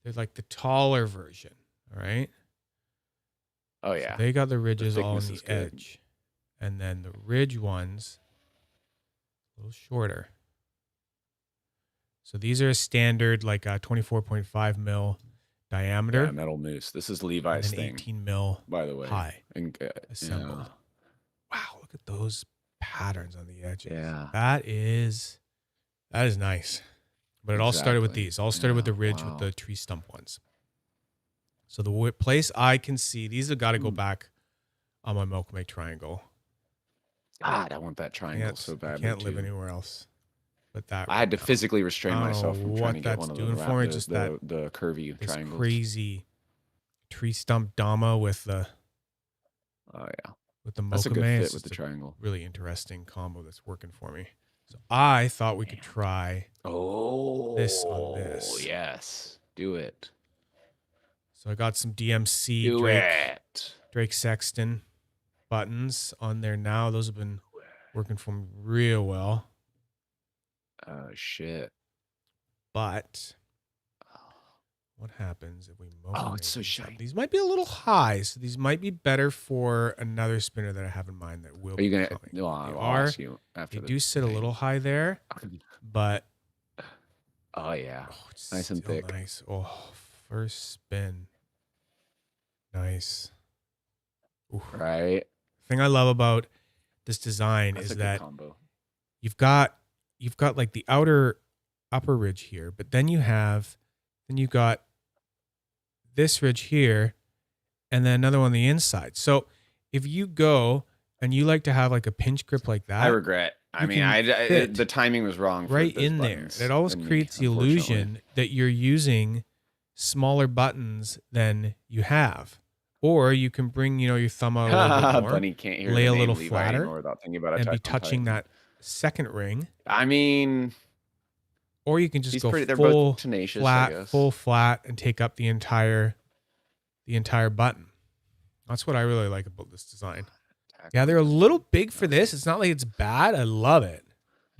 they're like the taller version, all right? Oh So yeah. they got the ridges all on thickness the is good. edge. And then the ridge ones, a little shorter. So these are a standard, like a 24.5 mil diameter, Yeah, metal moose. This is and Levi's an thing, 18 mil by the way. high And, assembled. yeah. Wow, look at those patterns on the edges. Yeah. That is nice. But it all started with Exactly. these. All started with the Yeah, ridge with wow. the tree stump ones. So the place I can see, these have got to go Hmm. back on my Mocha May triangle. God, I want that triangle so I badly. can't live too. anywhere else but that. I had to right now. physically restrain I don't myself know from what trying to get that's one of doing the, for me, the, just the, the curvy This triangles. crazy tree stump Dama with the Oh yeah, Mocha that's a good May. fit It's with the just a triangle. really interesting combo that's working for me. So I thought we could try. Oh, This on this. Yes, do it. So I got some DMC Do it. Drake Sexton buttons on there now. Those have been working for me real well. Oh shit. But what happens if we Mocha Oh, May it's so these up? shiny. These might be a little high, so these might be better for another spinner that I have in mind that will Are you be gonna? coming. No, They I'll are. ask you after. They the do sit a thing. little high there, but Oh yeah. it's Nice and still thick. nice. Oh, first spin. Nice. Ooh. Right. Thing I love about this design That's is a good that combo. you've got like the upper ridge here, but then you've got this ridge here, and then another one on the inside. So if you go and you like to have like a pinch grip like that, I regret. I you mean, can fit the timing was wrong. For right those in there. buttons It always and me, creates the unfortunately. illusion that you're using smaller buttons than you have. Or you can bring, your thumb out a little bit more Bunny can't hear lay the a name little Levi flatter, anymore without thinking about and be Attack on touching Titan. that second ring. I mean, Or you can just he's go pretty. They're full both tenacious. I flat, guess. full flat, and take up the entire button. That's what I really like about this design. Attack Yeah, on they're a Titan. little big for this. It's not like it's bad. I love it.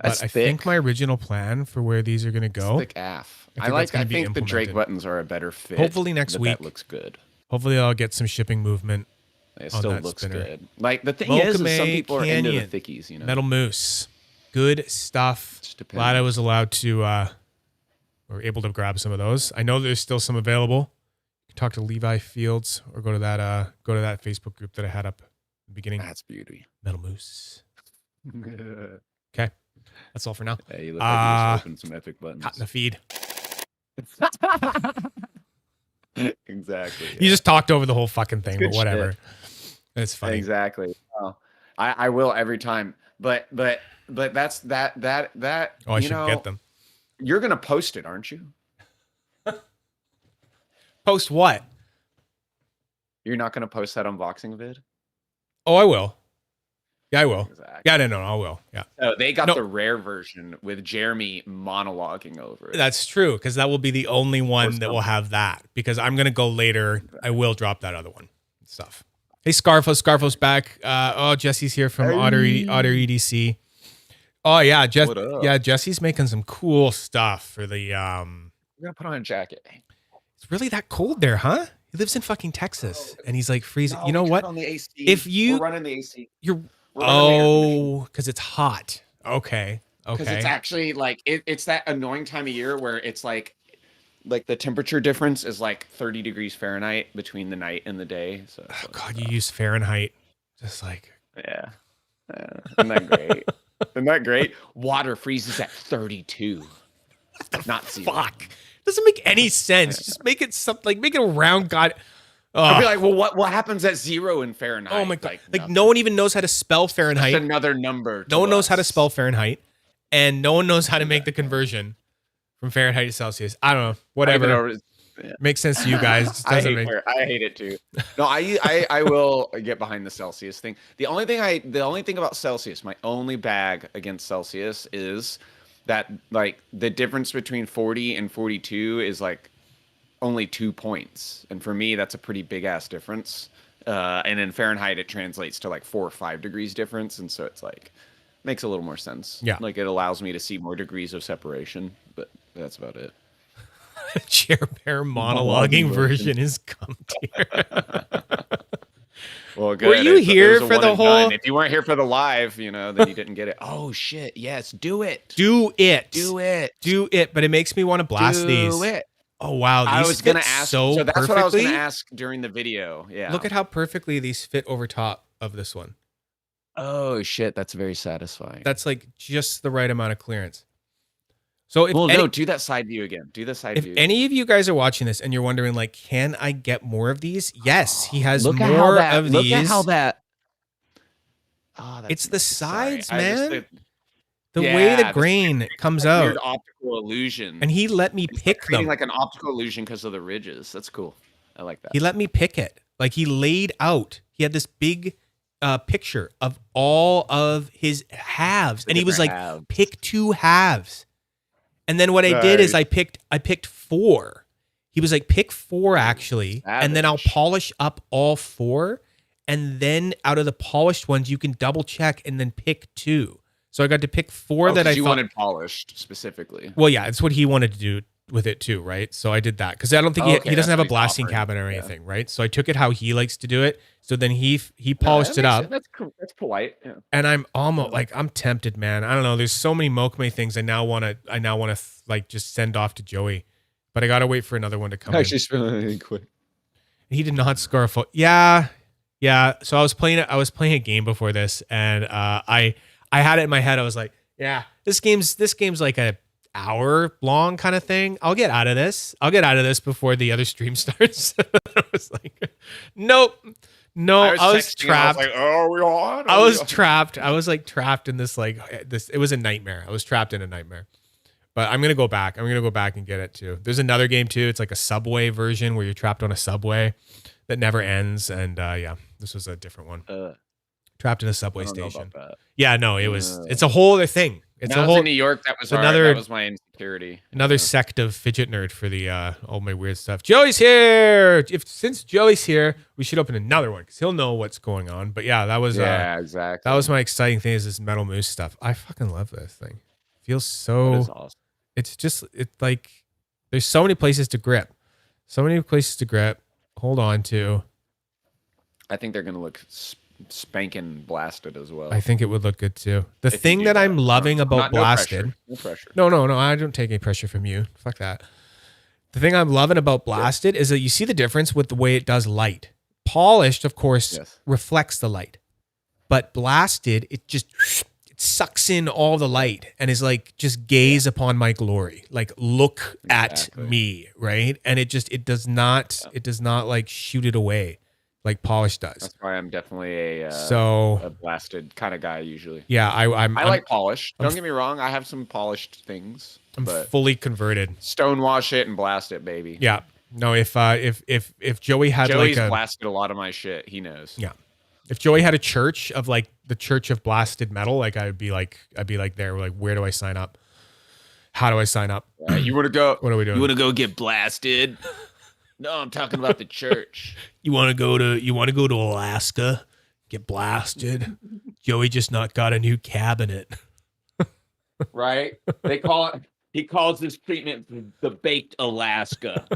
But That's I thick. think my original plan for where these are going to go. Thick AF. I think that's I gonna be think the Drake implemented. buttons are a better fit. Hopefully next but week. That looks good. Hopefully I'll get some shipping movement. It on still that looks spinner. good. Like the thing is some Mokame people are into Canyon. the thickies, you know. Metal Moose. Good stuff. Just Glad I depends. was allowed to or able to grab some of those. I know there's still some available. You can talk to Levi Fields or go to that Facebook group that I had up at the beginning. That's beauty. Metal Moose. Yeah, Okay. That's all for now. you look like you just opened some epic Caught in buttons. the feed. Exactly. You just talked over the whole fucking thing, good but whatever. It's funny. Exactly. Oh, I will every time. But that's that. Oh, I you should know, get them. You're gonna post it, aren't you? Post what? You're not gonna post that unboxing vid? Oh, I will. Yeah, I will. Exactly. Yeah, no, I will. Yeah. Oh, they got No. the rare version with Jeremy monologuing over it. That's true, because that will be the only one Or that will have that. Because I'm gonna go later. I will drop that other one. Stuff. Hey, Scarfo's back. Jesse's here from Otter EDC. Oh yeah, What up? Jesse's making some cool stuff for the. You're gonna put on a jacket. It's really that cold there, huh? He lives in fucking Texas, and he's like freezing. No, You know we what? turn on the AC. If you- We're running the AC. You're We're running the air conditioning. because it's hot. Okay. Because it's actually like it's that annoying time of year where it's like the temperature difference is like 30 degrees Fahrenheit between the night and the day. So Oh, God, you use Fahrenheit. Just like yeah. Isn't that great? Isn't that great? Water freezes at 32. Not zero. fuck. Doesn't make any sense. Just make it something like make it a round god. I'll be Oh, like, well, what happens at 0 in Fahrenheit? oh my God. Like nothing. no one even knows how to spell Just Fahrenheit. another number. No one knows how to us. spell Fahrenheit. And no one knows how to make the conversion from Fahrenheit to Celsius. I don't know. Whatever. Makes sense to you guys. Just doesn't make I hate it too. No, I will get behind the Celsius thing. The only thing about Celsius, my only bag against Celsius is that like the difference between 40 and 42 is like only 2 points, and for me that's a pretty big ass difference. And in Fahrenheit it translates to like 4 or 5 degrees difference, and so it's like makes a little more sense. Yeah. like it allows me to see more degrees of separation, but that's about it. Chair Bear monologuing version is come here. Well, good. Were you It was here a for the one and whole- done. If you weren't here for the live, then you didn't get it. Oh shit! Yes, do it. Do it. Do it. Do it. But it makes me want to blast these. Do it. Oh wow, these I was gonna fit ask. so So that's perfectly. what I was gonna ask during the video. Yeah. Look at how perfectly these fit over top of this one. Oh shit! That's very satisfying. That's like just the right amount of clearance. So if, well, any, no, do that side view again. Do the side if view. any of you guys are watching this and you're wondering, like, can I get more of these? Yes, he has Look at how more that- of look these. at how that. Oh, that's, It's the sorry. sides, I just- man. The way the Yeah, grain comes weird out, optical illusion. and he let me pick creating them. like an optical illusion because of the ridges. That's cool. I like that. He let me pick it. Like he laid out. He had this big picture of all of his halves, The and he was like, different halves. "Pick 2 halves." And then what I did is I picked 4. He was like, "Pick 4 actually, and then I'll Savage. polish up all 4, and then out of the polished ones you can double check and then pick 2." So I got to pick 4 Oh, that 'cause I you thought. wanted polished specifically. Well, yeah, it's what he wanted to do with it too, right? So I did that because I don't think Oh, he okay, doesn't that's have a what he's blasting offering, cabinet or yeah. anything, right? So I took it how he likes to do it. So then he No, polished that it makes up, sense. That's cool. That's polite. Yeah. and I'm almost like I'm tempted, man. I don't know. There's so many Mokame things I now want to like just send off to Joey, but I gotta wait for another one to come in. spilling anything quick. He did not score a foot. Yeah. So I was playing a game before this, and I had it in my head. I was like, yeah, this game's like a hour long kind of thing. I'll get out of this before the other stream starts. I was like, nope. No, I was texting, trapped. I was like, oh, we on? I was trapped. I was like trapped in this it was a nightmare. I was trapped in a nightmare. But I'm gonna go back. I'm gonna go back and get it too. There's another game too. It's like a subway version where you're trapped on a subway that never ends. And yeah, this was a different one. Trapped in a subway station. Yeah, no, it's a whole other thing. It's a whole in New York. That was another- that was my insecurity. another sect of fidget nerd for the all my weird stuff. Joey's here. Since Joey's here, we should open another one because he'll know what's going on. But yeah, that was Yeah, exactly. that was my exciting thing is this Metal Moose stuff. I fucking love this thing. Feels That is so. awesome. It's just it's like there's so many places to grip. So many places to grip. Hold on to. I think they're gonna look spanking blasted as well. I think it would look good too. The If you thing do that that. I'm loving about No Blasted. pressure. No pressure. No. I don't take any pressure from you. Fuck that. The thing I'm loving about Blasted is that you see the difference with the way it does light. Polished, of course, Yes. reflects the light. But Blasted, it just it sucks in all the light and is like, just gaze upon my glory. Like, look Exactly. at me, right? And it does not like shoot it away like Polish does. That's why I'm definitely a So Blasted kind of guy usually. yeah, I'm like polished. Don't get me wrong. I have some polished things, I'm but fully converted. stonewash it and blast it, baby. Yeah. No, if Joey had Joey's like a blasted a lot of my shit. He knows. yeah. If Joey had a church of like the Church of Blasted Metal, like I'd be like there, like, where do I sign up? How do I sign up? You want to go? What are we doing? You want to go get blasted? No, I'm talking about the church. You want to go to Alaska, get blasted? Joey just not got a new cabinet. Right? They call it. He calls this treatment the baked Alaska.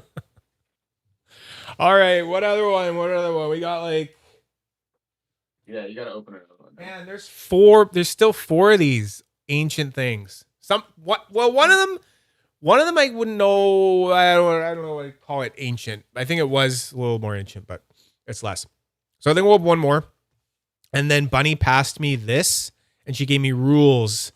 All right, what other one? We got like Yeah, you gotta open it. man, there's still four of these ancient things. One of them I wouldn't know. I don't know what to call it ancient. I think it was a little more ancient, but it's less. So I think we'll have one more. And then Bunny passed me this and she gave me rules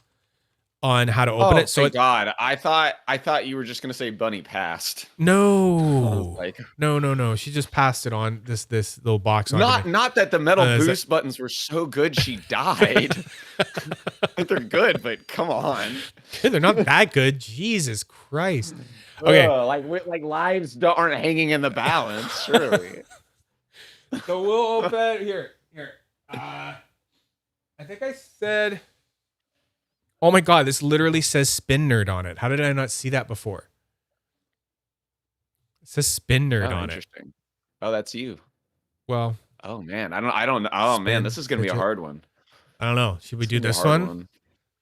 on how to open it. So thank God. I thought you were just gonna say Bunny passed. no, Like, no. She just passed it on this little box. not that the metal is boost buttons were so good she died. They're good, but come on. They're not that good. Jesus Christ. Okay. Like lives aren't hanging in the balance, surely. So we'll open here. I think I said. Oh my God! This literally says Spin Nerd on it. How did I not see that before? It says Spin Nerd on it. Interesting. Oh, that's you. Well, Oh man, I don't. Oh man, this is gonna be a Fidget. hard one. I don't know. Should we do This is this gonna be a hard one?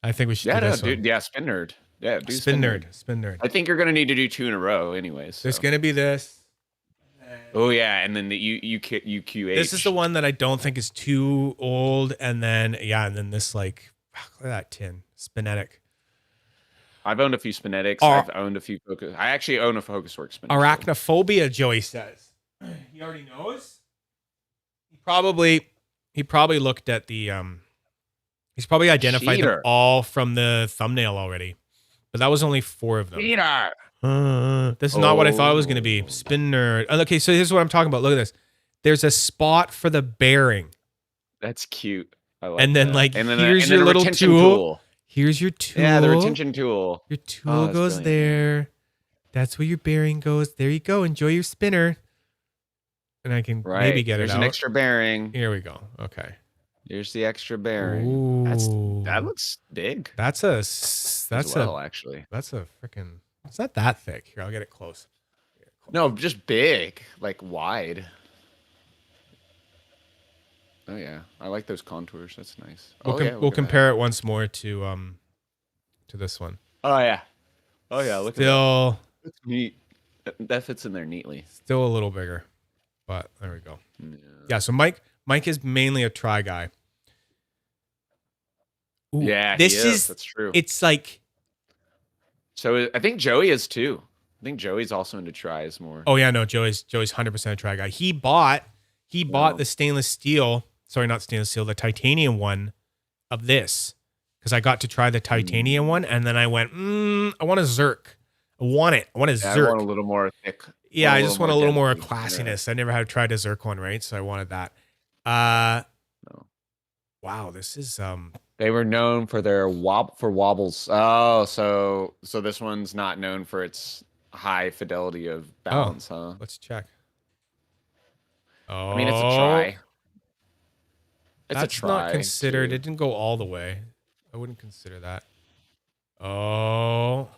I think we should Yeah, do no, this one. dude. Yeah, Spin Nerd. Yeah, do Spin Nerd. Spin Nerd. I think you're gonna need to do two in a row, anyways. So. There's gonna be this. Oh yeah, and then the UQH. This is the one that I don't think is too old, and then this like look at that tin. Spinetic. I've owned a few Spinetics. Ar- I've owned a few Focus. I actually own a Focusworks Spinetic. Arachnophobia, Joey says. He already knows. He probably looked at the he's probably identified them all from the thumbnail already. But that was only 4 of them. Peter. This is not what I thought it was going to be. Spin Nerd. Okay, so here's what I'm talking about. Look at this. There's a spot for the bearing. That's cute. I like And then that. like and then here's a your little retention tool. Here's your tool. Yeah, the retention tool. Your tool that's goes brilliant. there. That's where your bearing goes. There you go. Enjoy your spinner. And I can Right. maybe get There's it out. an extra bearing. Here we go. Okay. Here's the extra bearing. Ooh. That looks big. That's a Actually. that's a freaking. It's not that thick. Here, I'll get it close. No, just big, like wide. Oh yeah, I like those contours. That's nice. We'll compare it once more to this one. Oh yeah. Oh yeah. Look at that. Still It's neat. That fits in there neatly. still a little bigger, but there we go. Yeah. Yeah. So Mike is mainly a try guy. Ooh, Yeah, this he is. That's true. It's like. So I think Joey is too. I think Joey's also into tries more. Oh yeah, no, Joey's 100% a try guy. He bought the stainless steel. Sorry, not stainless steel, the titanium one of this because I got to try the titanium one, and then I went, I want a Zerk. I want it. I want a Yeah, Zerk. I want a little more thick. Yeah, I just want a little more density. classiness. I never had tried a Zerk one, right? So I wanted that. No. Wow, this is They were known for their wobbles. Oh, so this one's not known for its high fidelity of balance, huh? let's check. Oh, I mean, it's a try. It's that's a try. not considered. too. It didn't go all the way. I wouldn't consider that. Oh,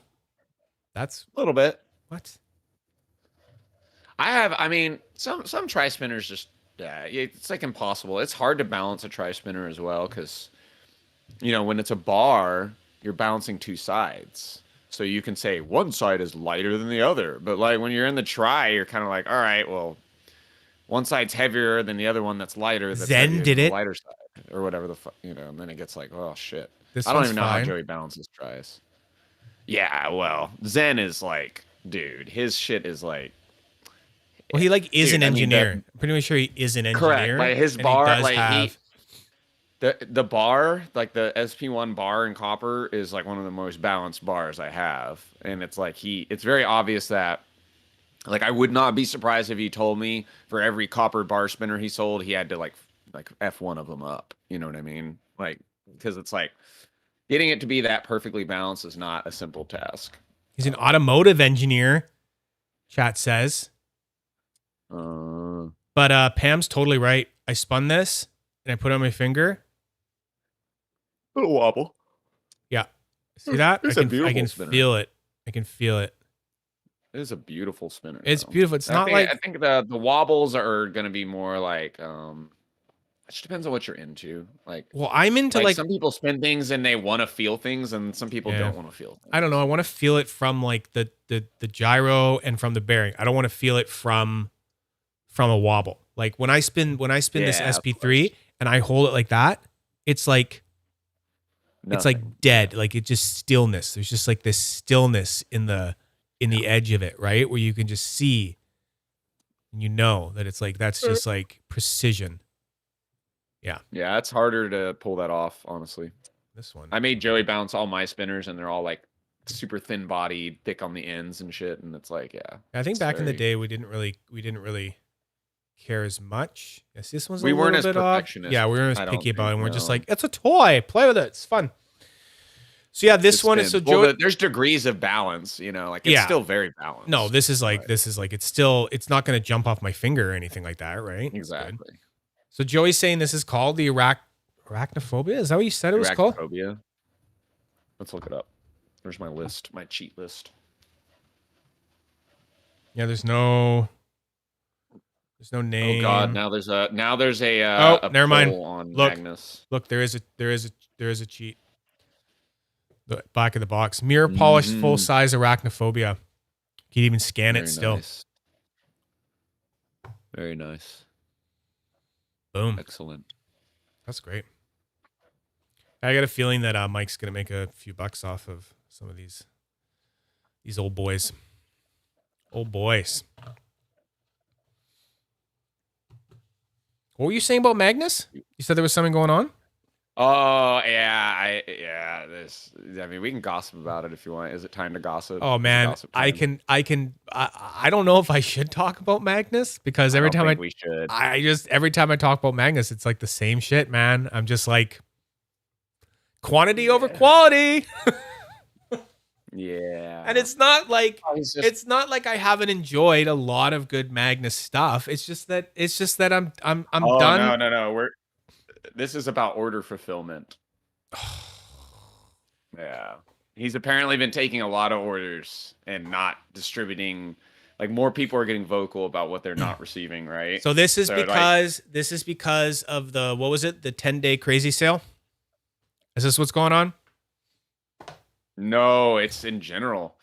that's A little bit. what? I mean, some tri spinners just it's like impossible. It's hard to balance a tri spinner as well because, when it's a bar, you're balancing two sides. So you can say one side is lighter than the other. But like when you're in the try, you're kind of like, all right, well, one side's heavier than the other one that's lighter. That's Zen heavier did than the it. lighter side, or whatever the fuck, you know. And then it gets like, oh shit. This I don't one's even know how fine. Joey balances tries. Yeah, well, Zen is like, dude, his shit is like. Well, he like is Dude, an I mean, engineer. I'm pretty sure he is an engineer. correct. Like his and bar, he does like have, the bar, like the SP1 bar in copper is like one of the most balanced bars I have. And it's like it's very obvious that like I would not be surprised if he told me for every copper bar spinner he sold, he had to like F one of them up. You know what I mean? Like because it's like getting it to be that perfectly balanced is not a simple task. he's an automotive engineer, chat says. But Pam's totally right. I spun this and I put it on my finger. Little wobble. Yeah. See that? It's I a can beautiful spinner. feel it. I can feel it. It is a beautiful spinner. It's though. beautiful. It's not I like think the wobbles are gonna be more like it just depends on what you're into. Like well, I'm into like some people spin things and they want to feel things, and some people Yeah. don't want to feel things. I don't know. I want to feel it from like the gyro and from the bearing. I don't want to feel it from a wobble. Like when I spin this Yeah, of SP3 and I hold it like that, it's like it's like Nothing. dead. Like it's just stillness. There's just like this stillness in the edge of it, right? Where you can just see and you know that it's like that's just like precision. Yeah, it's harder to pull that off, honestly. This one. I made Joey bounce all my spinners, and they're all like super thin bodied, thick on the ends and shit. And it's like, yeah. I think it's back in the very- day we didn't really care as much. Yes, this one's We a weren't little as bit off. perfectionist, Yeah, we weren't I as don't picky about it. think, And we're just no. like, it's a toy. Play with it. It's fun. So yeah, this It one is so spins. Well, Joey. there's degrees of balance, you know, like it's Yeah. still very balanced. No, this is like Right. it's not going to jump off my finger or anything like that, right? It's good. Exactly. So Joey's saying this is called the arachnophobia. Is that what you said it was called? Arachnophobia. Let's look it up. There's my list, my cheat list. Yeah, there's no name. Oh God! Now there's a Oh, a never mind. poll on Look. Magnus. Look, there is a cheat. The back of the box. Mirror polished Mhm. full size arachnophobia. You can even scan it Very still. nice. Very nice. Boom. Excellent. That's great. I got a feeling that Mike's gonna make a few bucks off of some of these old boys. Old boys. What were you saying about Magnus? You said there was something going on? Oh yeah, I mean, we can gossip about it if you want. Is it time to gossip? Oh Is it man, gossip I time? don't know if I should talk about Magnus because every time we should. every time I talk about Magnus, it's like the same shit, man. I'm just like quantity over quality. Yeah. And it's not like It's just- it's not like I haven't enjoyed a lot of good Magnus stuff. It's just that I'm oh, done. No. This is about order fulfillment. Yeah. He's apparently been taking a lot of orders and not distributing. Like more people are getting vocal about what they're not receiving, right? So this is So, like- because of the what was it? The 10-day crazy sale? Is this what's going on? No, it's in general.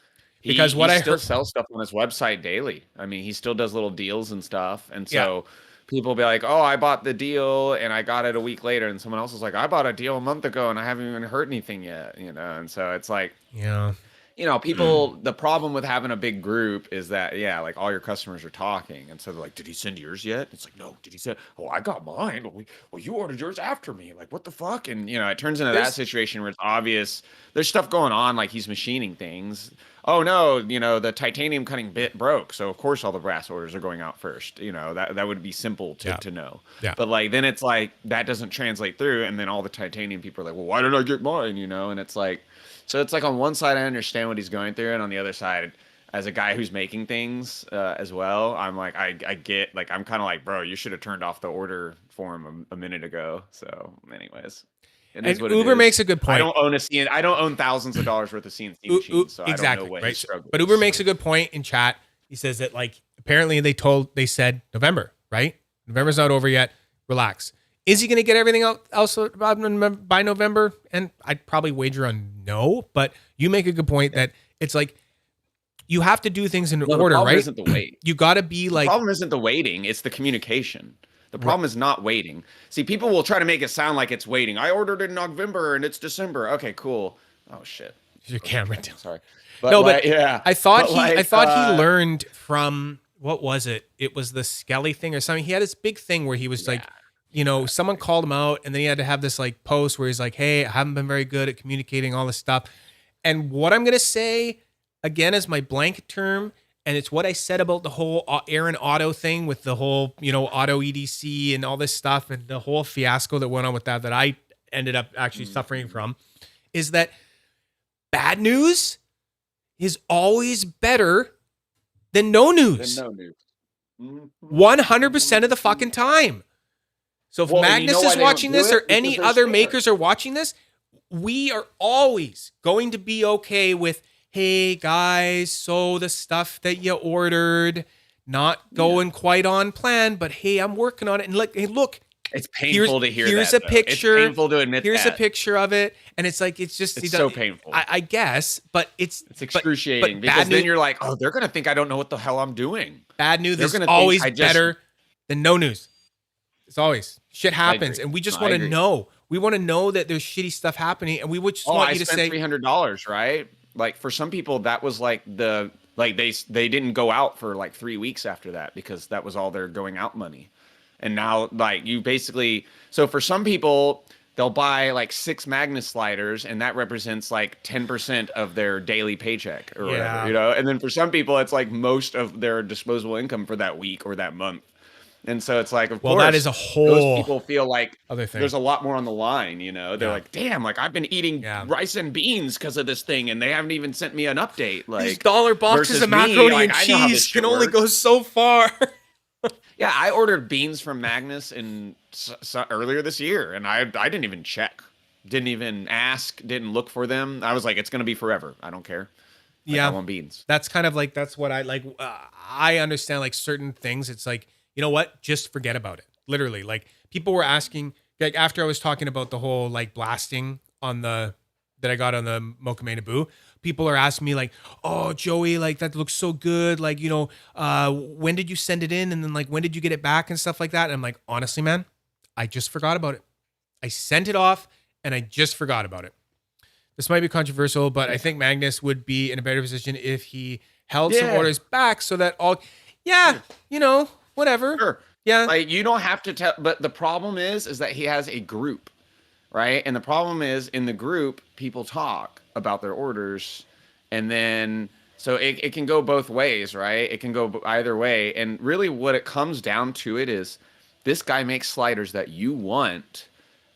Because what he I still heard- sells stuff on his website daily. I mean, he still does little deals and stuff. And so people will be like, "Oh, I bought the deal and I got it a week later." And someone else is like, "I bought a deal a month ago and I haven't even heard anything yet." You know, and so it's like, Yeah. you know, people. The problem with having a big group is that like all your customers are talking, and so they're like, "Did he send yours yet?" It's like, "No." "Did he send? Oh, I got mine. Well, you ordered yours after me. Like, what the fuck?" And you know, it turns into that There's- situation where it's obvious there's stuff going on, like he's machining things. Oh no, you know, the titanium cutting bit broke, so of course all the brass orders are going out first. You know, that would be simple to know. Yeah. But like then it's like that doesn't translate through, and then all the titanium people are like, "Well, why did I get mine?" You know, and it's like. So it's like on one side I understand what he's going through, and on the other side, as a guy who's making things as well, I'm like I get like I'm kind of like, bro, you should have turned off the order form a minute ago. So, anyways, it is And what it Uber is. makes a good point. I don't own I don't own thousands of dollars worth of CNC machines, so I don't know what his struggle But is. Uber makes a good point in chat. He says that like apparently they said November, right? November's not over yet. Relax. Is he going to get everything else by November? And I'd probably wager on no. But you make a good point that it's like you have to do things in order, the problem right? Isn't the wait. You got to be like. The problem isn't the waiting; it's the communication. The problem is not waiting. See, people will try to make it sound like it's waiting. I ordered it in November and it's December. Okay, cool. Oh shit. Your camera down. Sorry. But yeah. I thought he learned from what was it? It was the Skelly thing or something. He had this big thing where he was like, someone called him out, and then he had to have this like post where he's like, "Hey, I haven't been very good at communicating all this stuff." And what I'm gonna say again is my blanket term. And it's what I said about the whole Aaron Auto thing with the whole, auto EDC and all this stuff and the whole fiasco that went on with that I ended up actually suffering from, is that bad news is always better than no news. 100% of the fucking time. So if Magnus is watching this or any other makers are watching this, we are always going to be okay with, hey guys, so the stuff that you ordered, not going quite on plan, but hey, I'm working on it. And look, it's painful to hear here's that. A picture. It's painful to admit here's that. A picture of it. And it's like, it's so painful. I guess, but it's excruciating because then you're like, oh, they're going to think I don't know what the hell I'm doing. Bad news is always better than no news. It's always shit happens. And we just want to know. We want to know that there's shitty stuff happening. And we would just want you to say $300, right? Like for some people, that was like they didn't go out for like 3 weeks after that because that was all their going out money. And now like you basically, so for some people, they'll buy like 6 Magnus sliders and that represents like 10% of their daily paycheck or whatever, And then for some people, it's like most of their disposable income for that week or that month. And so it's like, of course, that is a whole those people feel like other thing. There's a lot more on the line, They're like, damn, like I've been eating rice and beans because of this thing, and they haven't even sent me an update. Like these dollar boxes of macaroni and cheese can only go so far. Yeah, I ordered beans from Magnus earlier this year, and I didn't even check, didn't even ask, didn't look for them. I was like, it's gonna be forever. I don't care. I want beans. That's kind of like that's what I like. I understand like certain things. It's like, you know what? Just forget about it. Literally, like people were asking, like after I was talking about the whole like blasting on that I got on the Mokamena Boo, people are asking me like, "Oh, Joey, like that looks so good. Like, when did you send it in? And then like, when did you get it back and stuff like that?" And I'm like, honestly, man, I just forgot about it. I sent it off and I just forgot about it. This might be controversial, but I think Magnus would be in a better position if he held some orders back so that whatever. Sure. Yeah. Like you don't have to tell, but the problem is that he has a group, right? And the problem is in the group, people talk about their orders and then, so it can go both ways, right? It can go either way. And really what it comes down to it is this guy makes sliders that you want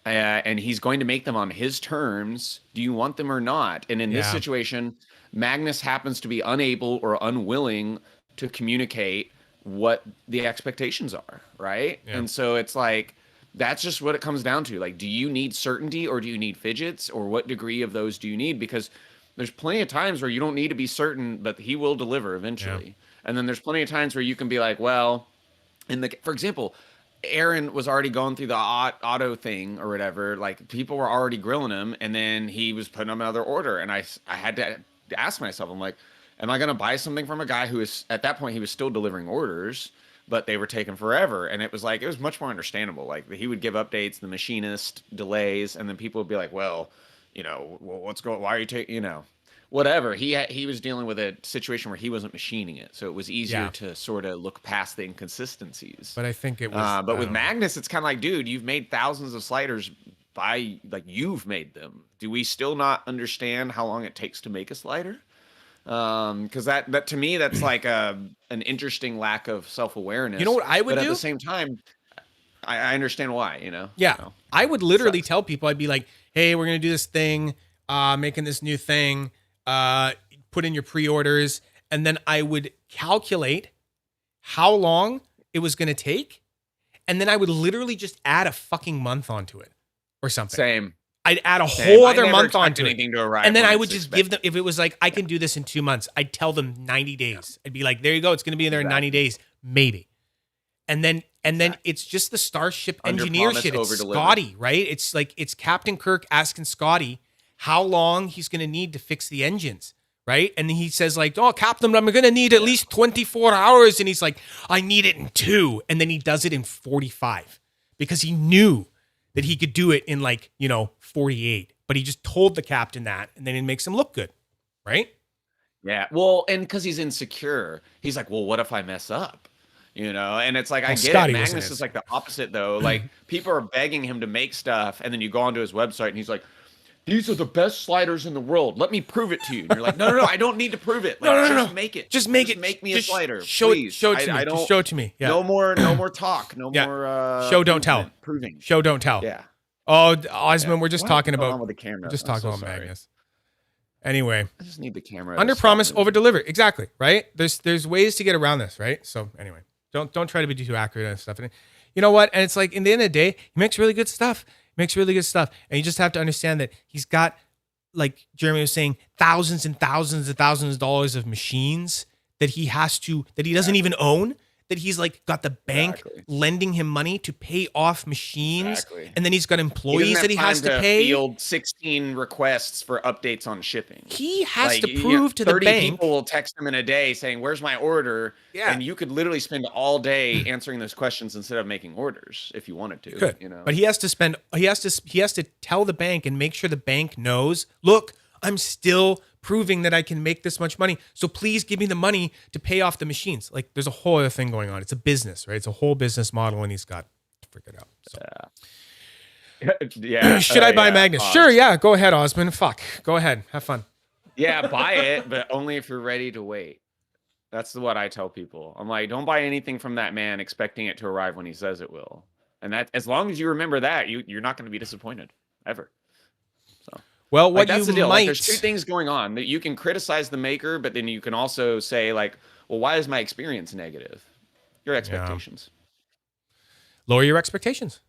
and he's going to make them on his terms. Do you want them or not? And in this situation, Magnus happens to be unable or unwilling to communicate what the expectations are, right? Yeah. And so it's like, that's just what it comes down to. Like, do you need certainty or do you need fidgets, or what degree of those do you need? Because there's plenty of times where you don't need to be certain, but he will deliver eventually. Yeah. And then there's plenty of times where you can be like, well, for example, Aaron was already going through the auto thing or whatever. Like people were already grilling him, and then he was putting up another order, and I had to ask myself, I'm like, am I going to buy something from a guy who is, at that point, he was still delivering orders, but they were taking forever? And it was like, it was much more understandable. Like he would give updates, the machinist delays, and then people would be like, well, what's going, why are you taking, whatever. He was dealing with a situation where he wasn't machining it. So it was easier to sort of look past the inconsistencies. But I think it was, but with Magnus, it's kind of like, dude, you've made thousands of sliders you've made them. Do we still not understand how long it takes to make a slider? Because that to me, that's like an interesting lack of self-awareness. You know what I would do? At the same time, I understand why, Yeah. I would literally tell people, I'd be like, hey, we're going to do this thing, making this new thing, put in your pre-orders. And then I would calculate how long it was going to take. And then I would literally just add a fucking month onto it or something. Same. I'd add a whole other month onto it. And then I would just give them, if it was like, I can do this in 2 months, I'd tell them 90 days. I'd be like, there you go. It's going to be in there in 90 days, maybe. And then Exactly. it's just the Starship Under engineer promise, shit. It's over deliver. Scotty, right? It's like it's Captain Kirk asking Scotty how long he's gonna need to fix the engines, right? And he says like, "Oh, Captain, I'm gonna need at least 24 hours," and he's like, "I need it in 2," and then he does it in 45 because he knew that he could do it in 48, but he just told the captain that, and then it makes him look good, right? Yeah. Well, and because he's insecure, he's like, well, what if I mess up? And it's like, I get Scotty it. wasn't Magnus is like the opposite, though. Like, people are begging him to make stuff, and then you go onto his website, and he's like, these are the best sliders in the world. Let me prove it to you. And you're like, no, I don't need to prove it. Like, just make it. Just make it. Make me a Just slider, show please. Show it to me. I don't. Just show it to me. Yeah. No more talk. No more. Show, don't tell. Proving. Show, don't tell. Yeah. Oh, Osmond, we're just What's talking going about on with the camera. we're just I'm talking so about sorry. Magnus. Anyway, I just need the camera. under to stop promise, moving. over deliver. Exactly, right? There's ways to get around this, right? So anyway, don't try to be too accurate and stuff. And you know what? And it's like in the end of the day, he makes really good stuff. And you just have to understand that he's got, like Jeremy was saying, thousands and thousands and thousands of dollars of machines that he doesn't even own. That he's like got the bank lending him money to pay off machines, Exactly. and then he's got employees that he has to pay. Field 16 requests for updates on shipping. He has to prove to the 30 bank. people will text him in a day saying, "Where's my order?" Yeah. And you could literally spend all day answering those questions instead of making orders if you wanted to. Good. But he has to tell the bank and make sure the bank knows, look, I'm still proving that I can make this much money. So please give me the money to pay off the machines. Like there's a whole other thing going on. It's a business, right? It's a whole business model, and he's got to figure it out. So. Yeah. Should I buy Magnus? Sure, yeah. Go ahead, Osmond. Fuck. Go ahead. Have fun. Yeah, buy it, but only if you're ready to wait. That's what I tell people. I'm like, don't buy anything from that man expecting it to arrive when he says it will. And that, as long as you remember that, you're not going to be disappointed ever. So. Well, what that's you the deal. might... Like, there's two things going on. That you can criticize the maker, but then you can also say, like, well, why is my experience negative? Your expectations. Lower your expectations.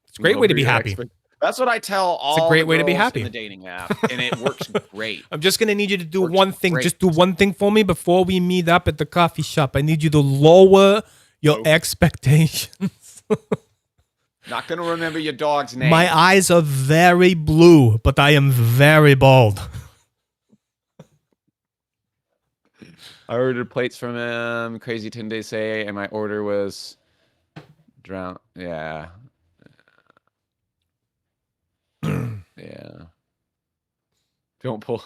It's a great way to be happy. That's what I tell all a great way to be happy in the dating app, and it works great. I'm just going to need you to do one thing. Great. Just do one thing for me before we meet up at the coffee shop. I need you to lower your expectations. Not going to remember your dog's name. My eyes are very blue, but I am very bald. I ordered plates from him. Crazy 10 days say, and my order was drown. Yeah. Yeah. Don't pull.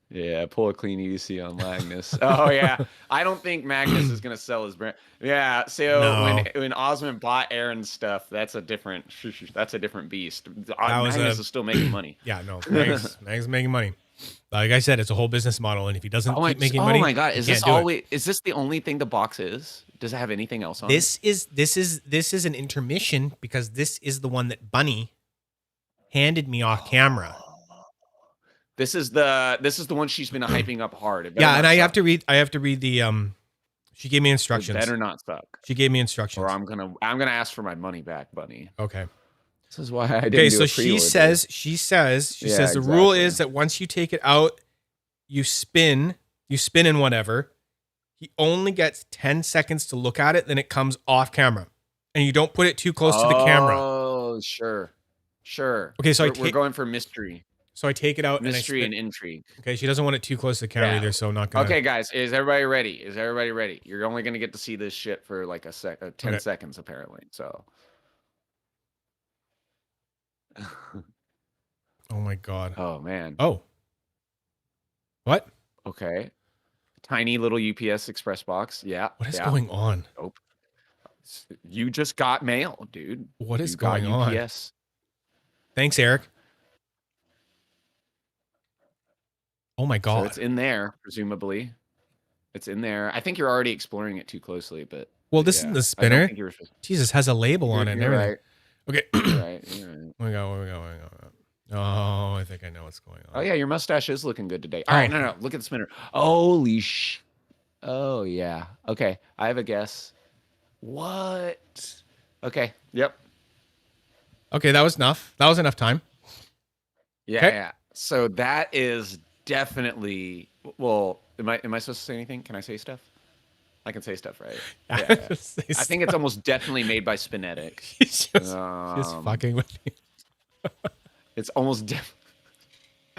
Yeah, pull a clean EDC on Magnus. Oh yeah, I don't think Magnus is gonna sell his brand. Yeah, so when Osmond bought Aaron's stuff, that's a different beast. Magnus is still making money. Yeah, no, Magnus is making money. Like I said, it's a whole business model, and if he doesn't keep making money, oh my god, is this the only thing the box is? Does it have anything else on it? This is an intermission because this is the one that Bunny handed me off camera. This is the one she's been hyping up hard. Yeah, and I have to read the she gave me instructions. It better not suck. She gave me instructions. Or I'm gonna ask for my money back, Bunny. Okay. This is why I didn't Okay, do so a she says the rule is that once you take it out, you spin in whatever. He only gets 10 seconds to look at it, then it comes off camera. And you don't put it too close to the camera. Oh, sure. Okay, so we're going for mystery. So I take it out mystery and intrigue. Okay, she doesn't want it too close to the camera either, so I'm not gonna. Okay, guys, is everybody ready? You're only gonna get to see this shit for like 10 seconds apparently. So. Oh my god. Oh man. Oh. What? Okay. Tiny little UPS Express box. Yeah. What is going on? Nope. You just got mail, dude. What is going on? UPS. Thanks, Eric. Oh my god. So it's in there, presumably. It's in there. I think you're already exploring it too closely, but this isn't the spinner. Jesus, has a label on it and everything. Right. Okay. You're right. Where we go. Oh, I think I know what's going on. Oh yeah, your mustache is looking good today. All right, no. Look at the spinner. Holy sh. Oh yeah. Okay, I have a guess. What? Okay. Yep. Okay, that was enough. That was enough time. Yeah. Okay. Yeah. So that is definitely. Well, am I supposed to say anything? Can I say stuff? I can say stuff right. Yeah, Yeah. just say I think it's almost definitely made by Spinetic. He's just fucking with you. It's almost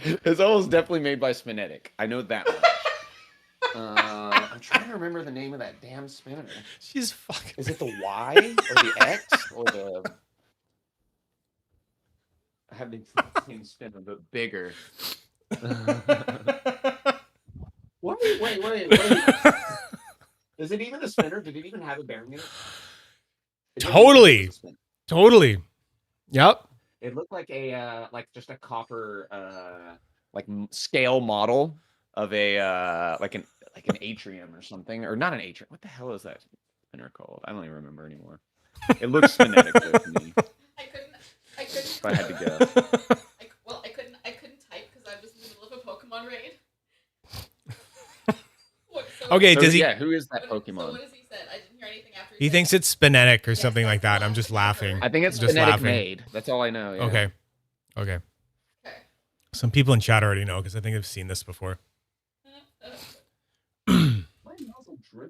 it's almost definitely made by Spinetic. I know that much. I'm trying to remember the name of that damn spinner. She's fucking. Is it the Y or the X or the? I have the same spinner but bigger. Wait. Is it even a spinner? Did it even have a bearing in it? Totally. Totally. Yep. It looked like just a copper scale model of a like an atrium or something, or not an atrium. What the hell is that spinner called? I don't even remember anymore. It looks phonetic to me. I couldn't. If I had to guess. I couldn't type because I was in the middle of a Pokemon raid. Okay, So, does he? Yeah, who is that Pokemon? So what has he said? I didn't hear anything after. He thinks it's Spinetic or something like that. I'm just laughing. I think it's just Spinetic laughing. made. That's all I know. Yeah. Okay. Okay. Some people in chat already know because I think I've seen this before.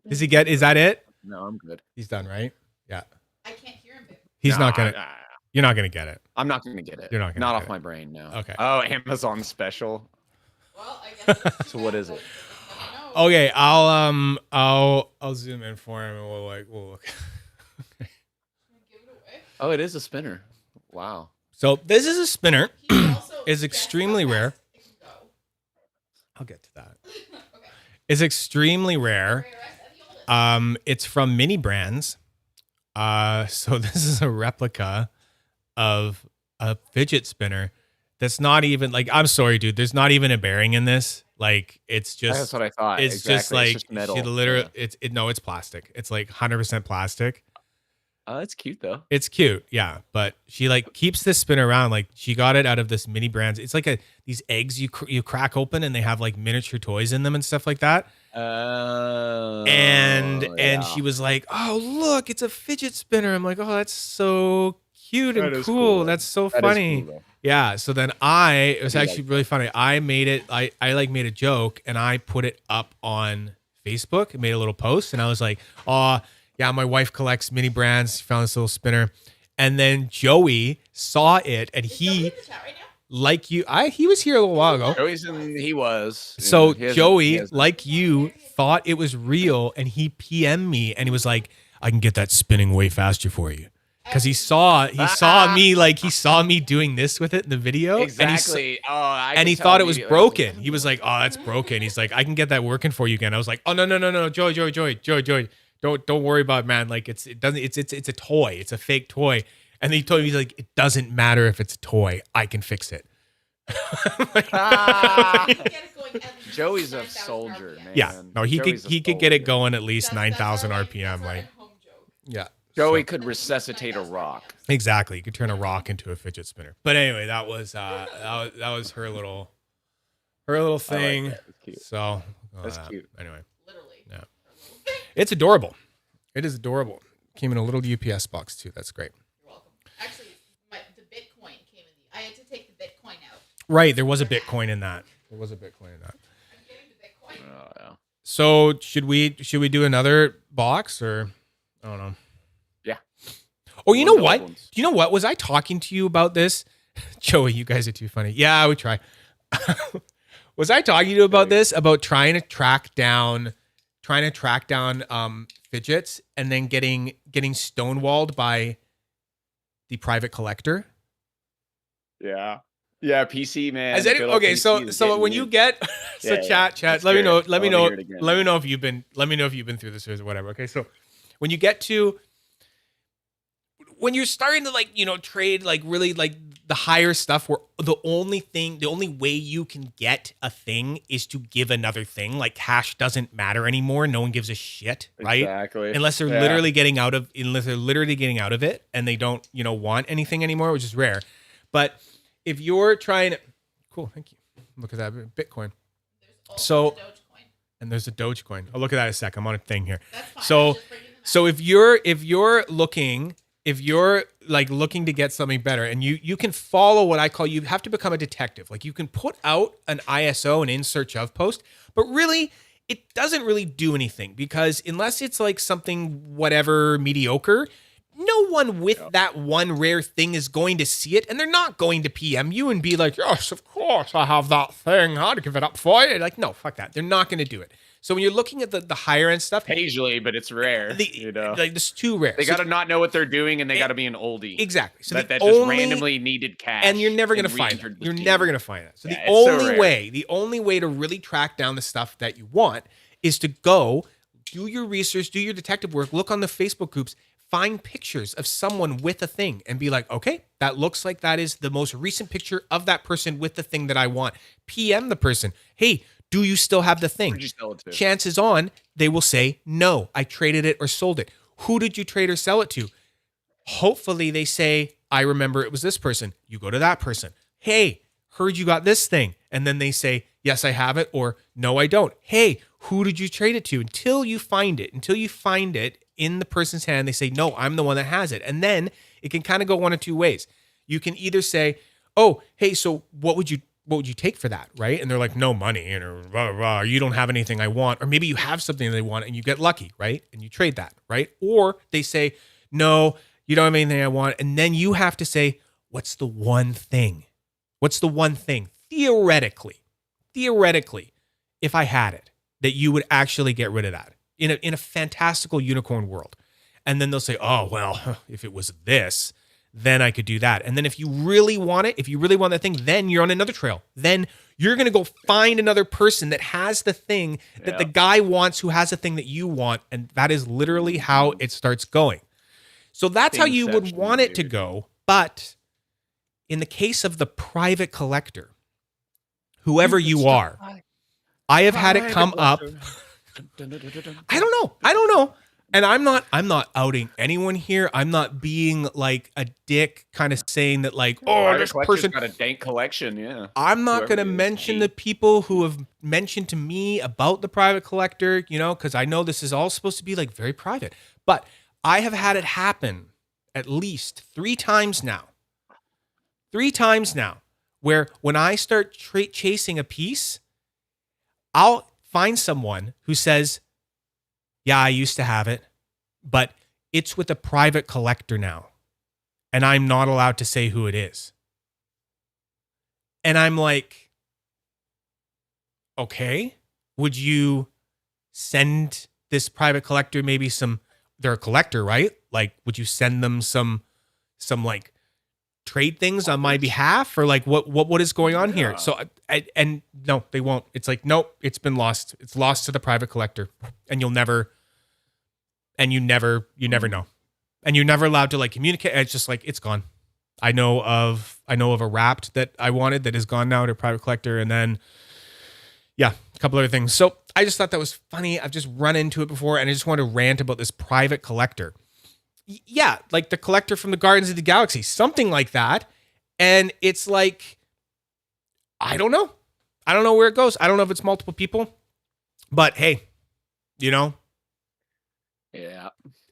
Does he get? Is that it? No, I'm good. He's done, right? Yeah. I can't hear him. He's not gonna. You're not gonna get it. I'm not gonna get it. You're not gonna Not get off it. my brain. No. Okay. Oh, Amazon special. Well, I guess. So what is it? Okay, I'll zoom in for him and we'll look. Give it away. Oh, it is a spinner. Wow. So this is a spinner. He also Is extremely guessed how rare. fast it can go. I'll get to that. Okay. It's extremely rare. Rarest and the oldest. It's from Mini Brands. So this is a replica of a fidget spinner that's not even like, I'm sorry, dude. There's not even a bearing in this. Like, it's just, That's what I thought. it's Exactly. just like, it's just metal. she literally, Yeah. no, it's plastic. It's like 100% plastic. Oh, that's cute though. It's cute. Yeah. But she like keeps this spinner around. Like she got it out of this Mini Brands. It's like these eggs you crack open and they have like miniature toys in them and stuff like that. And she was like, "Oh, look, it's a fidget spinner." I'm like, "Oh, that's so cute and cool. That's so funny." Cool, yeah. So then it was actually really funny. I made it. I like made a joke and I put it up on Facebook and made a little post. And I was like, "Oh, yeah, my wife collects Mini Brands. She found this little spinner." And then Joey saw it and Is Joey in the chat right now? like you, he was here a little while ago. He was. So He has- Joey, he has- like you, thought it was real, and he PM'd me, and he was like, "I can get that spinning way faster for you," because he saw me like he saw me doing this with it in the video, Exactly. and he thought it was broken. He was like, "Oh, that's broken." He's like, "I can get that working for you again." I was like, "Oh no, Joey, don't worry about it, man. Like it's a toy. It's a fake toy." And then he told me, he's like, "It doesn't matter if it's a toy. I can fix it." Joey's a soldier, man. Yeah, no, he could get it going at least 9,000 RPM. Like, yeah, Joey could resuscitate a rock. Exactly. You could turn a rock into a fidget spinner. But anyway, that was her little thing. Like that. That's cute. So That's cute. Anyway, Literally. yeah, it's adorable. It is adorable. Came in a little UPS box too. That's great. You're welcome. Actually, the Bitcoin came in. I had to take the Bitcoin out. Right, there was a Bitcoin in that. I'm getting the Bitcoin. Oh, yeah. So should we do another box or I don't know. Yeah. Oh, you know One of what? those ones. Do you know what? Was I talking to you about this? Joey, you guys are too funny. Yeah, I would try. Was I talking to you about this? About trying to track down fidgets and then getting stonewalled by the private collector? Yeah. Yeah, PC man. Has any, Good old okay, PC is so getting when me. you get chat, Let's let me hear know. it. Let me I know. wanna hear it again. Let me know if you've been through this or whatever. Okay, so when you get to when you're starting to trade really the higher stuff, where the only way you can get a thing is to give another thing. Like cash doesn't matter anymore. No one gives a shit, right? Exactly. Unless they're literally getting out of it and they don't want anything anymore, which is rare. But if you're trying to, cool, thank you. Look at that Bitcoin. There's also the Dogecoin. And there's a Dogecoin. I'll look at that in a sec. I'm on a thing here. That's fine. So I'm just bringing them out. so if you're looking to get something better, and you can follow what I call, you have to become a detective. Like you can put out an ISO, an in search of post, but really it doesn't really do anything because unless it's like something whatever mediocre, no one with that one rare thing is going to see it, and they're not going to PM you and be like, yes, of course, I have that thing. I'd give it up for you. Like, no, fuck that. They're not going to do it. So when you're looking at the higher end stuff, occasionally, but it's rare. Like it's too rare. They got to not know what they're doing, and they got to be an oldie. Exactly. So that just randomly needed cash, and you're never going to find it. You're never going to find it. So yeah, the only way to really track down the stuff that you want is to go do your research, do your detective work, look on the Facebook groups, find pictures of someone with a thing, and be like, okay, that looks like that is the most recent picture of that person with the thing that I want. PM the person. Hey, do you still have the thing? Who'd you sell it to? Chances on they will say, no, I traded it or sold it. Who did you trade or sell it to? Hopefully they say, I remember it was this person. You go to that person. Hey, heard you got this thing. And then they say, yes, I have it, or no, I don't. Hey, who did you trade it to? Until you find it in the person's hand, they say, no, I'm the one that has it. And then it can kind of go one of two ways. You can either say, oh, hey, so what would you take for that, right? And they're like, no money, or blah, blah, blah. You don't have anything I want. Or maybe you have something they want and you get lucky, right? And you trade that, right? Or they say, no, you don't have anything I want. And then you have to say, what's the one thing? What's the one thing? Theoretically, if I had it, that you would actually get rid of that in a fantastical unicorn world. And then they'll say, oh, well, if it was this, then I could do that. And then if you really want it, if you really want that thing, then you're on another trail. Then you're going to go find another person that has the thing that the guy wants who has the thing that you want. And that is literally how it starts going. So that's how you would want it to go. But in the case of the private collector, whoever you are, I have had it come up. I don't know. And I'm not outing anyone here. I'm not being like a dick kind of saying that like, oh, this person got a dank collection. Yeah. I'm not going to mention the people who have mentioned to me about the private collector, because I know this is all supposed to be like very private, but I have had it happen at least 3 times now, where when I start chasing a piece, I'll find someone who says, yeah, I used to have it, but it's with a private collector now, and I'm not allowed to say who it is. And I'm like, okay, would you send this private collector maybe they're a collector, right? Like, would you send them some like trade things on my behalf, or like what is going on here? So and no, they won't. It's like, nope, it's been lost. It's lost to the private collector, and you never know, and you're never allowed to like communicate. It's just like, it's gone. I know of a Wrapped that I wanted that is gone now to a private collector, and then a couple other things. So I just thought that was funny. I've just run into it before, and I just wanted to rant about this private collector. Yeah, like the collector from the Guardians of the Galaxy, something like that. And it's like, I don't know where it goes. I don't know if it's multiple people, but hey, Yeah.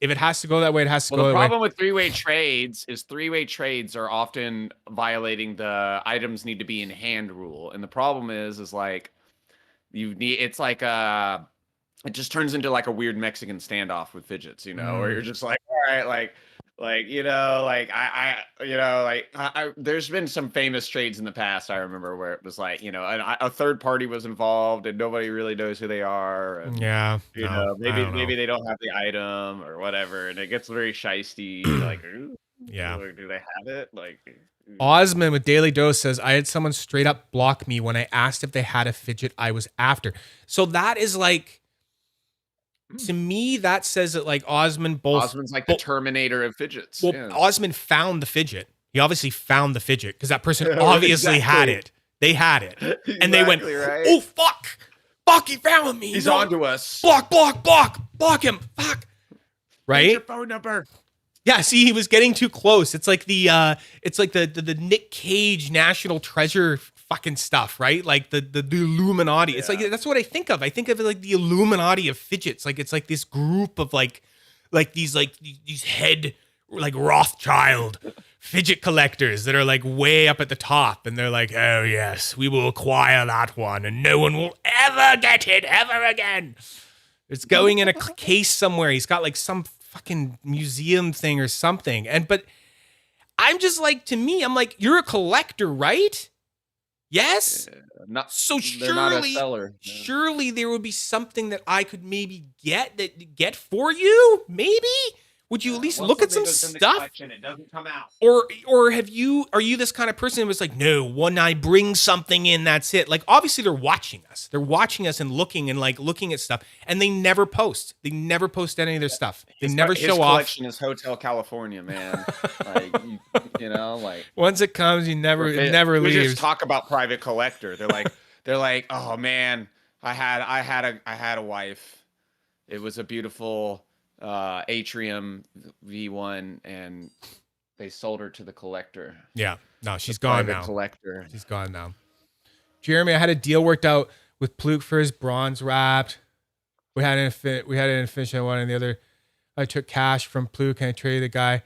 If it has to go that way, it has to go that way. The problem with three-way trades is three-way trades are often violating the items need to be in hand rule. And the problem is like, it just turns into like a weird Mexican standoff with fidgets, where you're just like, all right, there's been some famous trades in the past. I remember where it was like, a third party was involved and nobody really knows who they are. And, maybe they don't have the item or whatever. And it gets very shisty. Like, do they have it? Like, Osman with Daily Dose says, I had someone straight up block me when I asked if they had a fidget I was after. So that is like, to me, that says that like Osman's like the Terminator of fidgets. Well, Osman found the fidget. He obviously found the fidget because that person obviously had it. They had it. And they went, right? Oh, fuck. Fuck, he found me. He's on to us. Block him. Fuck. Right? What's your phone number? Yeah, see, he was getting too close. It's like the Nick Cage National Treasure fucking stuff, right? Like the Illuminati. Yeah. It's like, that's what I think of. I think of it like the Illuminati of fidgets. Like it's like this group of like these head like Rothschild fidget collectors that are like way up at the top, and they're like, oh yes, we will acquire that one, and no one will ever get it ever again. It's going in a case somewhere. He's got like some fucking museum thing or something. But I'm just like, to me, I'm like, you're a collector, right? Yes. Not So they're not a seller. surely there would be something that I could maybe get for you. Maybe would you at least look at some stuff? It doesn't come out. Or are you this kind of person who was like, no, when I bring something in, that's it. Like, obviously they're watching us. They're watching us and looking at stuff, and they never post. They never post any of their stuff. They never show off. His collection is Hotel California, man. Like, you know, like once it comes, it never leaves. We just talk about private collector. They're like, oh man, I had a wife. It was a beautiful Atrium V1, and they sold her to the collector. Yeah, no, she's gone now. Collector. She's gone now. Jeremy, I had a deal worked out with Pluke for his bronze wrapped. We had an efficient one, and the other, I took cash from Pluke and I traded the guy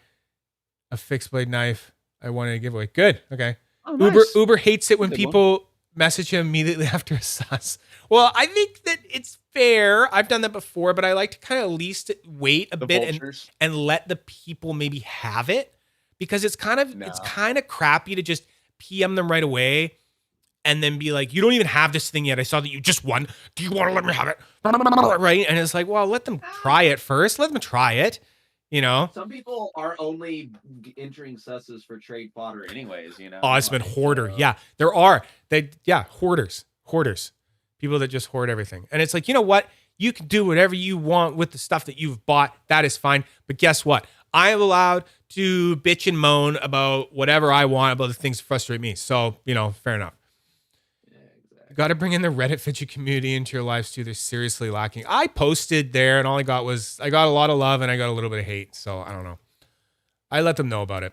a fixed blade knife I wanted to give away. Good. Okay. Oh, nice. Uber hates it when people message him immediately after a sus. Well, I think that it's fair. I've done that before, but I like to kind of at least wait a bit and let the people maybe have it, because it's kind of crappy to just PM them right away and then be like, you don't even have this thing yet. I saw that you just won. Do you want to let me have it? Right? And it's like, well, let them try it first. Let them try it. You know, some people are only entering susses for trade fodder anyways, you know. Oh, it's been hoarder. Yeah, there are. Hoarders. People that just hoard everything. And it's like, you know what? You can do whatever you want with the stuff that you've bought. That is fine. But guess what? I am allowed to bitch and moan about whatever I want about the things that frustrate me. So, you know, fair enough. You got to bring in the Reddit fidget community into your lives too. They're seriously lacking. I posted there, and all I got a lot of love and I got a little bit of hate. So I don't know. I let them know about it.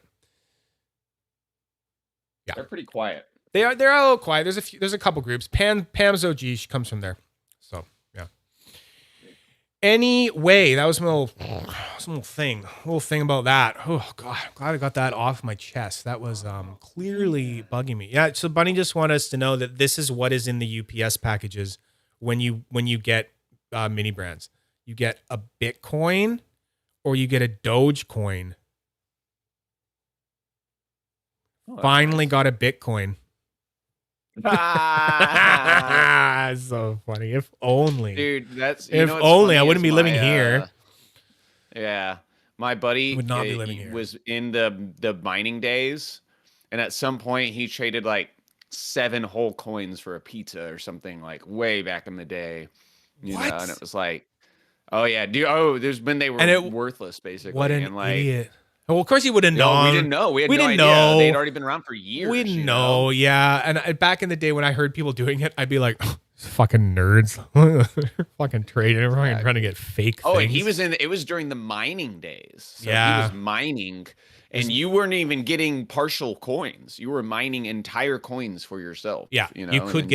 Yeah, they're pretty quiet. They're a little quiet. There's a couple groups. Pam's OG. She comes from there. So yeah. Anyway, that was my little thing about that. Oh God, glad I got that off my chest. That was clearly bugging me. Yeah. So Bunny just wanted us to know that this is what is in the UPS packages when you get mini brands. You get a Bitcoin or you get a Dogecoin. Oh, finally nice. Got a Bitcoin. So funny. If only, dude. If only I wouldn't be living here. Yeah, my buddy would not be living here. Was in the mining days, and at some point he traded like 7 whole coins for a pizza or something, like way back in the day. You know, and it was like, oh yeah, dude. Oh, there's when they were worthless basically. What an and like, idiot. Well, of course he would have known. We didn't know. We had no idea. They'd already been around for years. We didn't know. Yeah. And back in the day when I heard people doing it, I'd be like, oh, fucking nerds. Fucking trading. Everyone trying to get fake things. And it was during the mining days. So yeah. He was mining, and you weren't even getting partial coins. You were mining entire coins for yourself. Yeah. You know, you could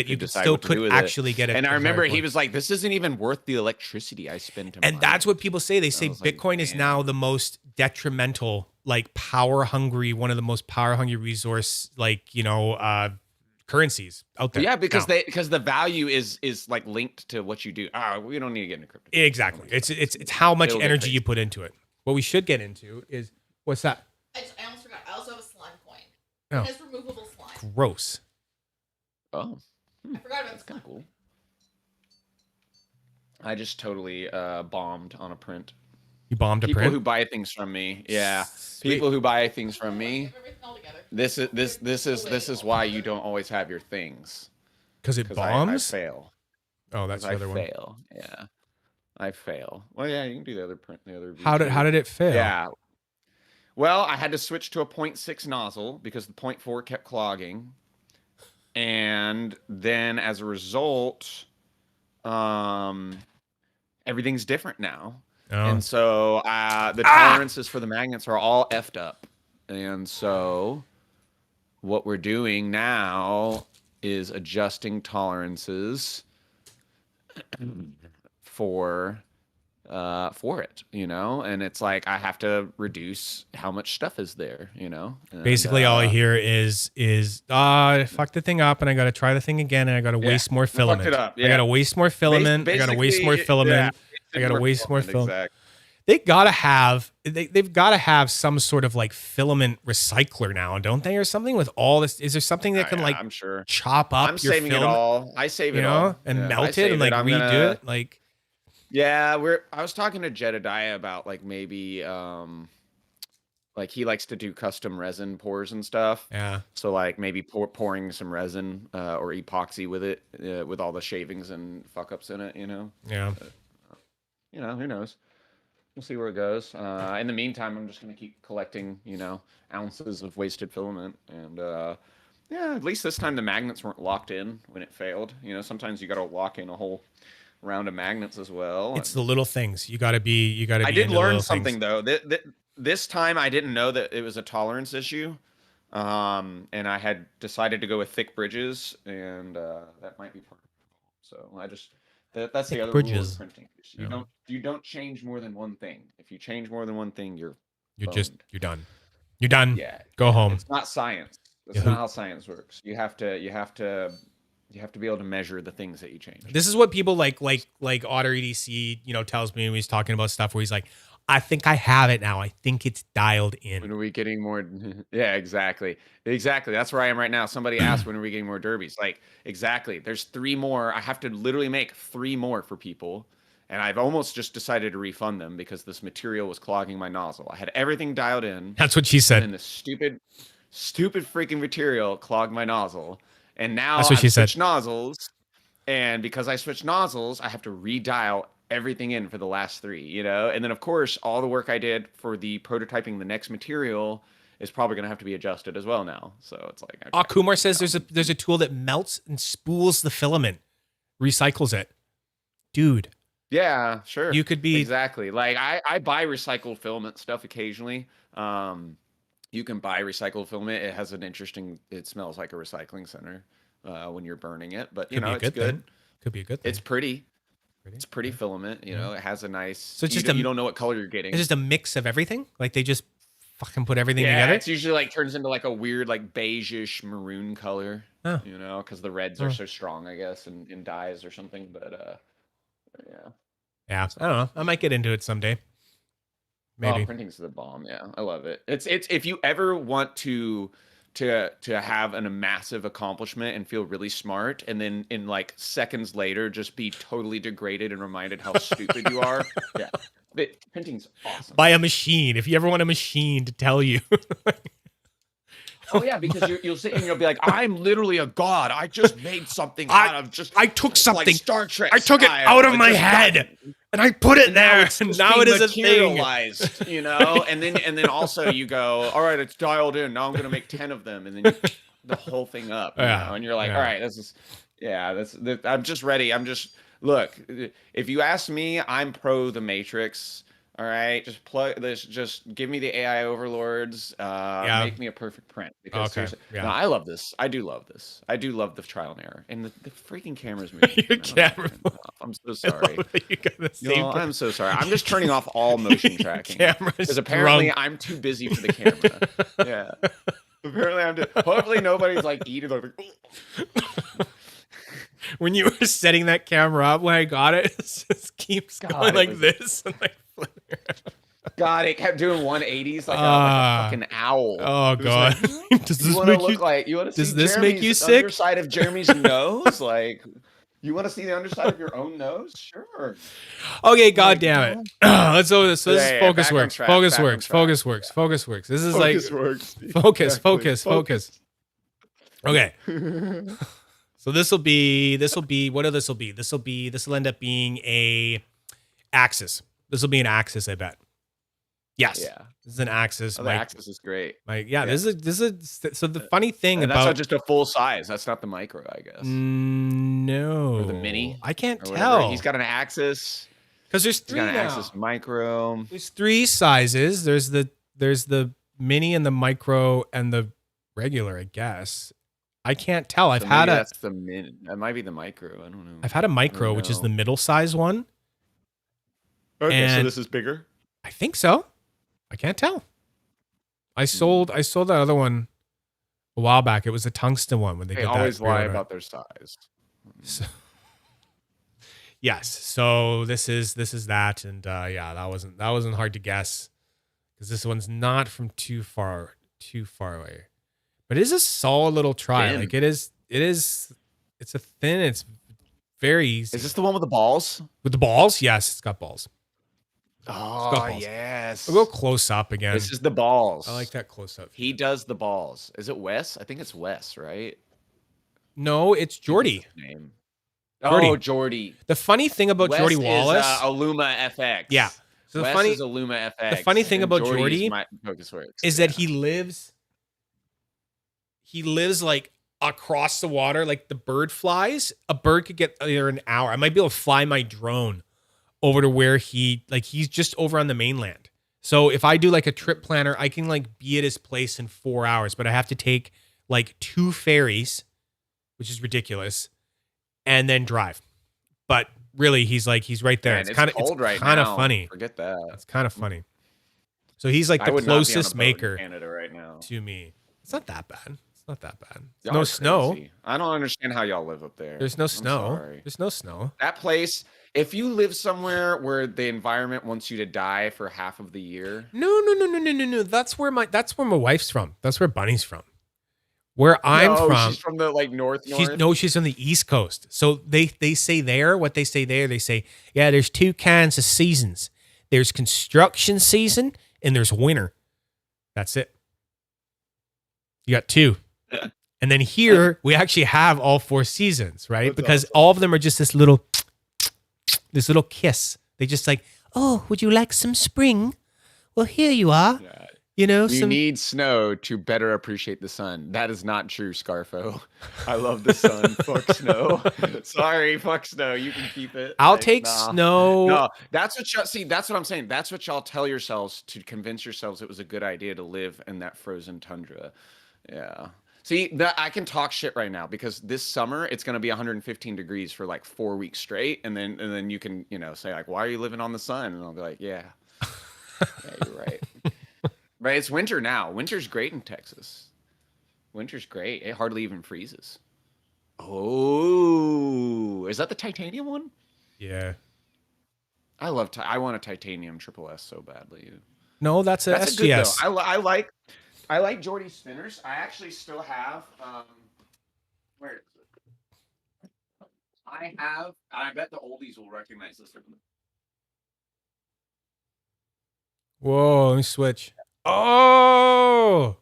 actually get it. And I remember he was like, this isn't even worth the electricity I spend to mine. And that's what people say. They say Bitcoin is now the most detrimental, like one of the most power hungry resource, like, you know, currencies out there. Yeah, because the value is like linked to what you do. We don't need to get into crypto. Exactly. It's how much energy you put into it. What we should get into is, what's that? I almost forgot. I also have a slime coin. Oh. It has removable slime. Gross. Oh. I forgot about That's kind of cool. I just totally bombed on a print. You bombed a print? People who buy things from me. Yeah. Sweet. People who buy things from me. This is why you don't always have your things. Because it bombs? I fail. Oh, that's the other one. I fail. Yeah. I fail. Well, yeah, you can do the other print. How did it fail? Yeah. Well, I had to switch to a 0.6 nozzle because the 0.4 kept clogging. And then as a result, everything's different now. Oh. And so the tolerances for the magnets are all effed up. And so what we're doing now is adjusting tolerances for for it, you know, and it's like I have to reduce how much stuff is there, you know. And, Basically, all I hear is I fucked the thing up, and I got to try the thing again, and I got to waste more fucked filament. it up. I got to waste more filament. I got to waste more filament. I got to waste more filament. Exactly. They gotta have they've got to have some sort of like filament recycler now, don't they, or something with all this? Is there something that can like I'm sure chop up I'm your saving filament, it all. I save you it know, all and Yeah, I melt it save and like I'm redo gonna, it? Like, yeah, I was talking to Jedediah about like maybe like he likes to do custom resin pours and stuff. yeah, So like maybe pouring some resin or epoxy with it with all the shavings and fuck ups in it, you know. yeah. But, you know, who knows? We'll see where it goes. In the meantime, I'm just gonna keep collecting, you know, ounces of wasted filament, and yeah, at least this time the magnets weren't locked in when it failed. You know, sometimes you got to lock in a whole round of magnets as well. It's the little things. You gotta be. I did into the learn little something things. though. This time I didn't know that it was a tolerance issue, and I had decided to go with thick bridges, and that might be part of it. So I just that's the Thick other rule bridges. of printing. Yeah. You don't change more than one thing. If you change more than one thing, you're You're boned. done. You're done. Yeah, Go home. it's not science. That's Yeah. not how science works. You have to be able to measure the things that you change. This is what people like Otter EDC, you know, tells me when he's talking about stuff where he's like, I think I have it now. I think it's dialed When in. are we getting more? Yeah, exactly. Exactly. That's where I am right now. Somebody asked, when are we getting more derbies? Like, exactly. There's 3 more. I have to literally make 3 more for people. And I've almost just decided to refund them because this material was clogging my nozzle. I had everything dialed in. That's what she And said. then this stupid freaking material clogged my nozzle. And now That's what she I've said. switched nozzles. And because I switched nozzles, I have to redial everything in for the last 3, you know? And then, of course, all the work I did for the prototyping the next material is probably going to have to be adjusted as well now. So it's like, okay, Kumar says there's a tool that melts and spools the filament, recycles it. Dude. yeah, sure. You could be exactly like I buy recycled filament stuff occasionally. You can buy recycled filament. It has it smells like a recycling center when you're burning it, but you Could be know, a it's good good. thing. Could be a good thing. It's pretty. It's pretty filament, you Yeah. know. It has a nice. So it's you, just you don't know what color you're getting. It's just a mix of everything. Like they just fucking put everything yeah, together. it's usually like turns into like a weird like beigeish maroon color, Oh. you know, because the reds are so strong, I guess, in dyes or something. But yeah. Yeah, I don't know. I might get into it someday. Maybe. Oh, printing's the bomb. Yeah, I love it. It's if you ever want to have a massive accomplishment and feel really smart, and then in like seconds later just be totally degraded and reminded how stupid you are. Yeah, printing's awesome. Buy a machine. If you ever want a machine to tell you. Oh yeah, because you'll sit and you'll be like, I'm literally a god. I just made something out of just. I took something. Like Star Trek. I took it style. out of It my just head and I put it there. And now it is a thing. Materialized, you know. And then also you go, all right, it's dialed in. Now I'm gonna make 10 of them, and then you pick the whole thing up. You know? And you're like, all right, this is, yeah, I'm just ready. Look, if you ask me, I'm pro the Matrix. All right, just plug this. Just give me the AI overlords. Make me a perfect print. Because no, I love this. I do love this. I do love the trial and error. And the freaking camera's moving. Your camera. I'm so sorry. You got the same I'm so sorry. I'm just turning off all motion tracking because apparently I'm too busy for the camera. Yeah. Apparently hopefully nobody's like eating. Like, when you were setting that camera up, when I got it, it just keeps going like this and like. God, it kept doing 180s like a fucking owl. Oh God! Like, does this make you? You want to see? Does this Jeremy's make you sick? Underside of Jeremy's nose, like. You want to see the underside of your own nose? Sure. Okay, God damn it. Let's do this. So this is Focus Works. Focus Works. This is like focus. Okay. So this will be what this will be. This will end up being a axis. This will be an axis, I bet. Yes. Yeah. This is an axis. The axis is great. This is so the funny thing about that's not just a full size. That's not the micro, I guess. No. Or the mini. I can't tell. He's got an axis. Because there's 3 He's got an now. axis micro. There's 3 sizes. There's the mini and the micro and the regular, I guess. I can't tell. That's the mini. That might be the micro. I don't know. I've had a micro, which is the middle size one. Okay, so And this is bigger. I think so. I can't tell. I sold that other one a while back. It was a tungsten one when they They did always that lie pre-order. about their size. So, yes. So this is that, and yeah, that wasn't hard to guess because this one's not from too far away, but it is a solid little try. Thin. Like it is. It's a thin. It's very easy. Is this the one with the balls? With the balls? Yes, it's got balls. Oh, balls. yes. I'll go close up again. This is the balls. I like that close up. He does the balls. Is it Wes? I think it's Wes, right? No, it's Jordy. Name. Jordy. Oh, Jordy. The funny thing about Wes Jordy is, Wallace, Illuma FX. Yeah. So the Wes funny is Illuma FX. the funny thing and about Jordy Jordy my FocusWorks. is that he lives like across the water, like the bird flies. A bird could get there an hour. I might be able to fly my drone over to where he's just over on the mainland. So if I do like a trip planner, I can like be at his place in 4 hours, but I have to take like 2 ferries, which is ridiculous, and then drive. But really, he's right there. Man, it's kind of cold right kind of now. funny. Forget that. It's kind of funny. So he's like I the would not be on a closest boat in maker Canada right now. to me. It's not that bad. It's not that bad. Y'all No are snow. crazy. I don't understand how y'all live up there. There's no I'm snow. sorry. There's no snow. That place, if you live somewhere where the environment wants you to die for half of the year. No. That's where my wife's from. That's where Bunny's from. Where I'm from. She's from the like north. She's on the East Coast. So they say there, what they say there, they say, yeah, there's 2 kinds of seasons. There's construction season and there's winter. That's it. You got 2. And then here we actually have all 4 seasons, right? That's because awesome. all of them are just this little kiss. They just like, oh, would you like some spring? Well, here you are. Yeah. You know, You need snow to better appreciate the sun. That is not true, Scarfo. I love the sun. Fuck snow. Sorry, fuck snow. You can keep it. I'll Like, take nah. snow. No, that's what y'all see. That's what I'm saying. That's what y'all tell yourselves to convince yourselves it was a good idea to live in that frozen tundra. Yeah. See, I can talk shit right now because this summer it's going to be 115 degrees for like 4 weeks straight, and then you can say like, why are you living on the sun? And I'll be like, yeah, you're right. Right, it's winter now. Winter's great in Texas. Winter's great. It hardly even freezes. Oh, is that the titanium one? Yeah. I love. I want a titanium triple S so badly. No, that's a That's a good though. SGS. I like Jordy's spinners. I actually still have. Where is it? I bet the oldies will recognize this. Whoa, let me switch. Oh,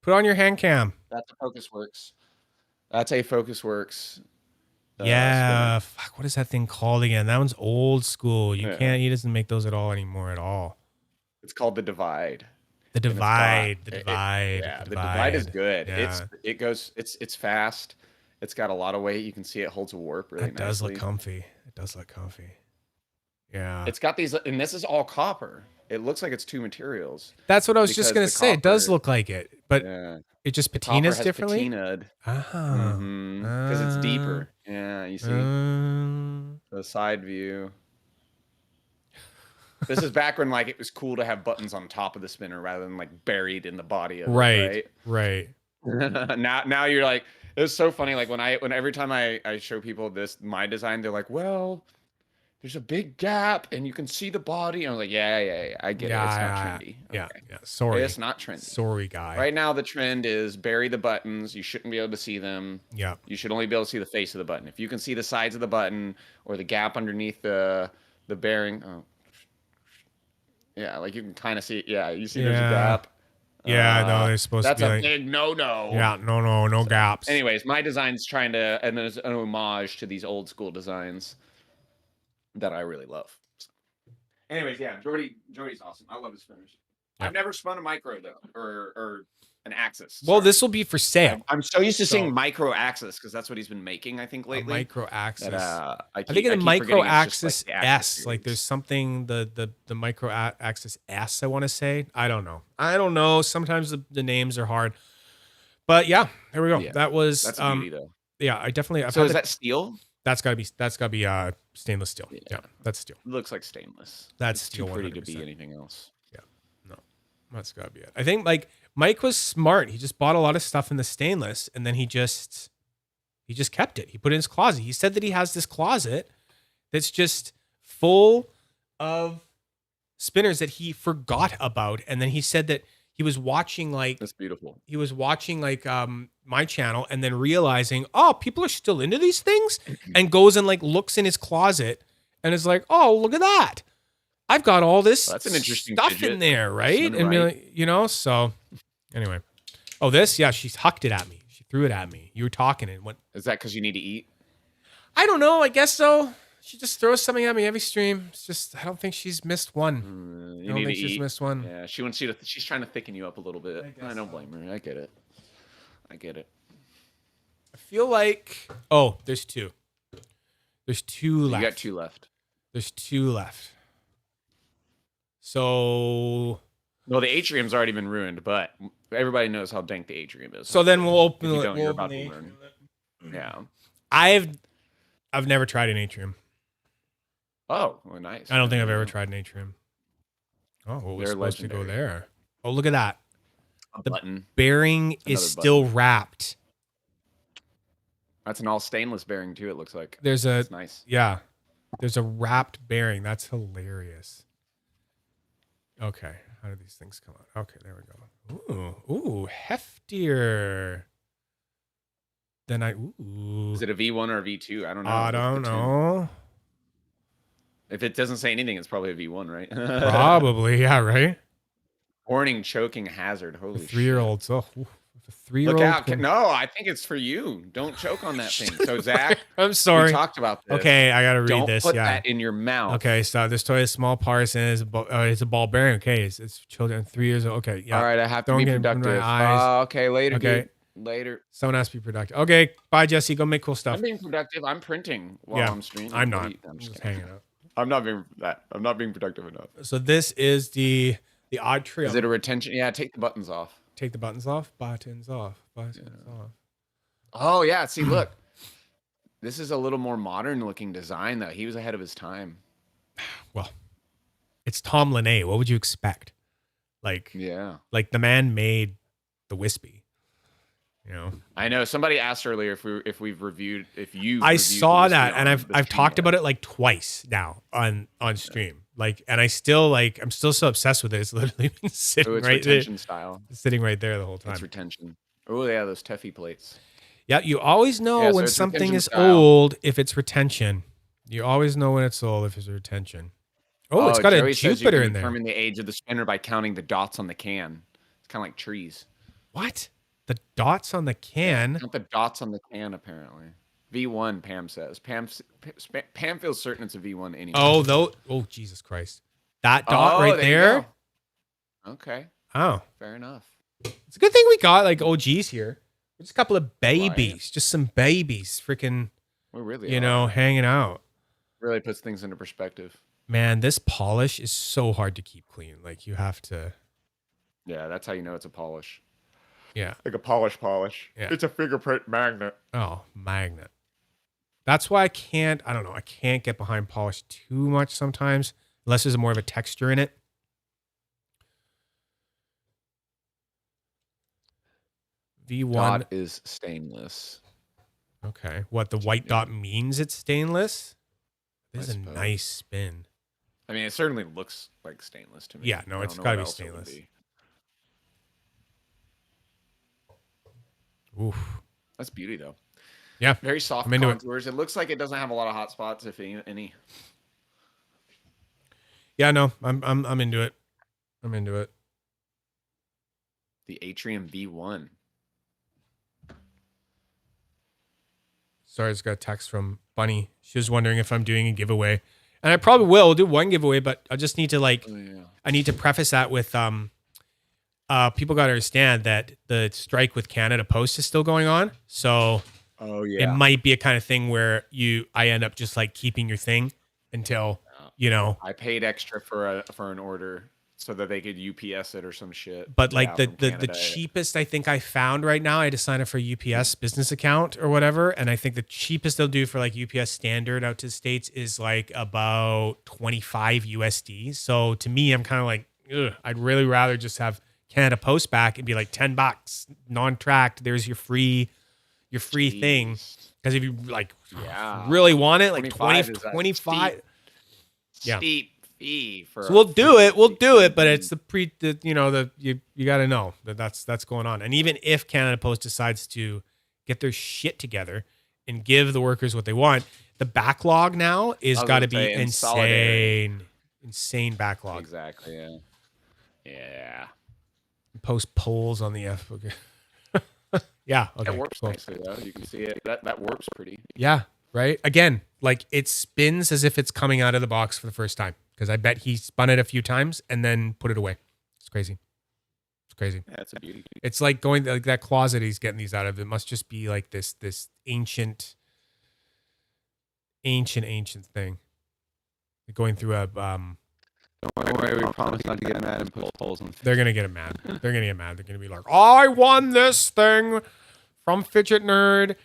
put on your hand cam. That's a FocusWorks. That's a FocusWorks. Yeah, fuck. What is that thing called again? That one's old school. You Yeah. can't. He doesn't make those at all anymore at all. It's called the Divide. The And divide. it's The got- divide. Yeah, the the Divide is good. Yeah. It's fast. It's got a lot of weight. You can see it holds a warp really That does nicely. look comfy. It does look comfy. Yeah. It's got these, and this is all copper. It looks like it's 2 materials. That's what I was because just gonna the say. It does copper- look like it, but Yeah, it just copper patinas has differently. patinaed. Ah. Because it's deeper. Yeah, you see the side view. This is back when like it was cool to have buttons on top of the spinner rather than like buried in the body of Right. it, right? now you're like, it's so funny. Like when every time I show people my design, they're like, well, there's a big gap and you can see the body. And I'm like, yeah, I get it. It's not trendy. Yeah. Okay. Yeah. Sorry. It's not trendy. Sorry, guy. Right now, the trend is bury the buttons. You shouldn't be able to see them. Yeah. You should only be able to see the face of the button. If you can see the sides of the button or the gap underneath the bearing, yeah, like you can kind of see. Yeah, you see there's a Yeah. gap. Yeah. No, they're supposed to That's be a like. big no-no. Yeah. No gaps. Anyways, my design's trying to, and there's an homage to these old school designs that I really love. Anyways, yeah, Jordy's awesome. I love his spinners. Yeah. I've never spun a micro though, or an axis. Well, sorry. this will be for sale. I'm so used to So- seeing micro axis because that's what he's been making. I think A lately. micro axis. That, I think in the keep micro forgetting it's just, axis the axis S, like series. there's something the micro axis S. I want to say. I don't know. Sometimes the names are hard. But yeah, there we go. Yeah, That was That's a beauty though. yeah. I definitely. I've So had is the- that steel? That's gotta be stainless steel. Yeah, that's steel. It looks like stainless. That's It's steel. too pretty to be 100%. anything else. Yeah, no, that's gotta be it. I think like Mike was smart. He just bought a lot of stuff in the stainless, and then he just kept it. He put it in his closet. He said that he has this closet that's just full of spinners that he forgot about, and then he said that he was watching like That's beautiful. he was watching like my channel and then realizing, oh, people are still into these things, and goes and like looks in his closet and is like, oh, look at that. I've got all this Well, that's an interesting stuff fidget. in there, right? Done And right. like, you know, so anyway. Oh, this, yeah, she hucked it at me. She threw it at me. You were talking and went, Is that because you need to eat? I don't know, I guess so. She just throws something at me every stream. It's just I don't think she's missed one. You I don't need think to she's eat. missed one. Yeah, she wants you to. She's trying to thicken you up a little bit. guess I don't so. blame her. I get it. I get it. I feel like there's two. There's two left. You got 2 left. There's 2 left. So Well, the atrium's already been ruined, but everybody knows how dank the atrium is. so then we'll open If you it. don't, We'll you're open about to the learn. atrium. Yeah. I've never tried an atrium. Oh, well, nice. I don't think I've ever tried an atrium. Oh, what was They're supposed to go legendary. there? Oh, look at that. A The button. Bearing is Another still wrapped. That's an all stainless bearing too. It looks like. There's a That's nice. yeah. There's a wrapped bearing. That's hilarious. Okay, how do these things come out? Okay, there we go. Ooh, heftier. Then Is it a V1 or a V2? I don't know. I What's don't the tune? know. If it doesn't say anything, it's probably a V1, right? Probably, yeah, right. Warning: choking hazard. A Holy shit. 3-year-olds. Oh, a 3-year-old. Look out. can- No, I think it's for you. Don't choke on that thing. So, Zach, I'm we sorry. talked about this. Okay, I gotta read Don't this. put Yeah. that in your mouth. Okay, so this toy is small parts and it's a ball bearing. Okay, it's children 3 years old. Okay, yeah. All right, I have to Don't be get in my productive. eyes. Okay, later, Okay. dude. Later. Someone has to be productive. Okay, bye, Jesse. Go make cool stuff. I'm being productive. I'm printing while Yeah, I'm streaming. I'm not. I'm I'm just just kidding. hanging out. I'm not being that. I'm not being productive enough. So this is the odd trio. Is it a retention? Yeah, take the buttons off. Take the buttons off. Buttons off. Buttons off. Oh yeah, see, look. This is a little more modern looking design though. He was ahead of his time. Well, it's Tom Lennay. What would you expect? Like Yeah. the man made the Wispy. You know. I know. Somebody asked earlier if you've reviewed I saw that, and I've talked about it like twice now on stream. Like, and I'm still so obsessed with it. It's literally been sitting Oh, it's right there, retention style. sitting right there the whole time. It's retention. Oh yeah, those Teffy plates. Yeah, you always know Yeah, so when it's something retention is style. old if it's retention. You always know when it's old if it's retention. Oh, it's got Joey a says you Jupiter can in there. Determine the age of the spinner by counting the dots on the can. It's kind of like trees. What? The dots on the can? Count the dots on the can, apparently. V1, Pam says. Pam feels certain it's a V1 anyway. Oh, though. Oh, Jesus Christ! That dot right you there. go. Okay, Oh, fair enough. it's a good thing we got like OGs here. Just a couple of babies, just some babies, freaking, We really, you are. know, hanging out. Really puts things into perspective. Man, this polish is so hard to keep clean. Like you have to. Yeah, that's how you know it's a polish. Yeah. Like a polish. Yeah. It's a fingerprint magnet. Oh, magnet. That's why I can't get behind polish too much sometimes, unless there's more of a texture in it. V1. Dot is stainless. Okay. What the white dot means it's stainless? This is a suppose. nice spin. I mean, it certainly looks like stainless to me. Yeah, no, I it's don't know gotta what be else it would stainless. be. Oof. That's beauty, though. Yeah. Very soft I'm into it. contours. It looks like it doesn't have a lot of hot spots, if any. Yeah, no, I'm into it. I'm into it. The Atrium V1. Sorry, I just got a text from Bunny. She was wondering if I'm doing a giveaway. And I probably will do one giveaway, but I just need to Oh, yeah. I need to preface that with people got to understand that the strike with Canada Post is still going on. So Oh, it yeah. might be a kind of thing where I end up just like keeping your thing until, you know, I paid extra for an order so that they could UPS it or some shit. But like Yeah, the from the Canada. cheapest I think I found right now, I had to sign up for a UPS business account or whatever, and I think the cheapest they'll do for like UPS standard out to the States is like about 25 USD. So to me, I'm kind of like, ugh, I'd really rather just have Canada Post back and be like $10 non-tracked. There's your free thing. Jeez. Because if you like Yeah. really want it, like 25 20, is a 25. Yeah. Steep fee for. So we'll do it, but it's you got to know that's going on. And even if Canada Post decides to get their shit together and give the workers what they want, the backlog now is got to be insane backlog. Exactly. Yeah. Yeah. Post polls on the F. Okay. Yeah. Okay. It works Cool. nicely though. You can see it. That works pretty. Yeah. Right. Again, like it spins as if it's coming out of the box for the first time. Because I bet he spun it a few times and then put it away. It's crazy. It's crazy. Yeah, it's a beauty. It's like going like that closet he's getting these out of. It must just be like this ancient thing. Going through a Don't worry, we promise not to get mad and put polls on. They're gonna get mad. They're gonna be like, I won this thing from Fidget Nerd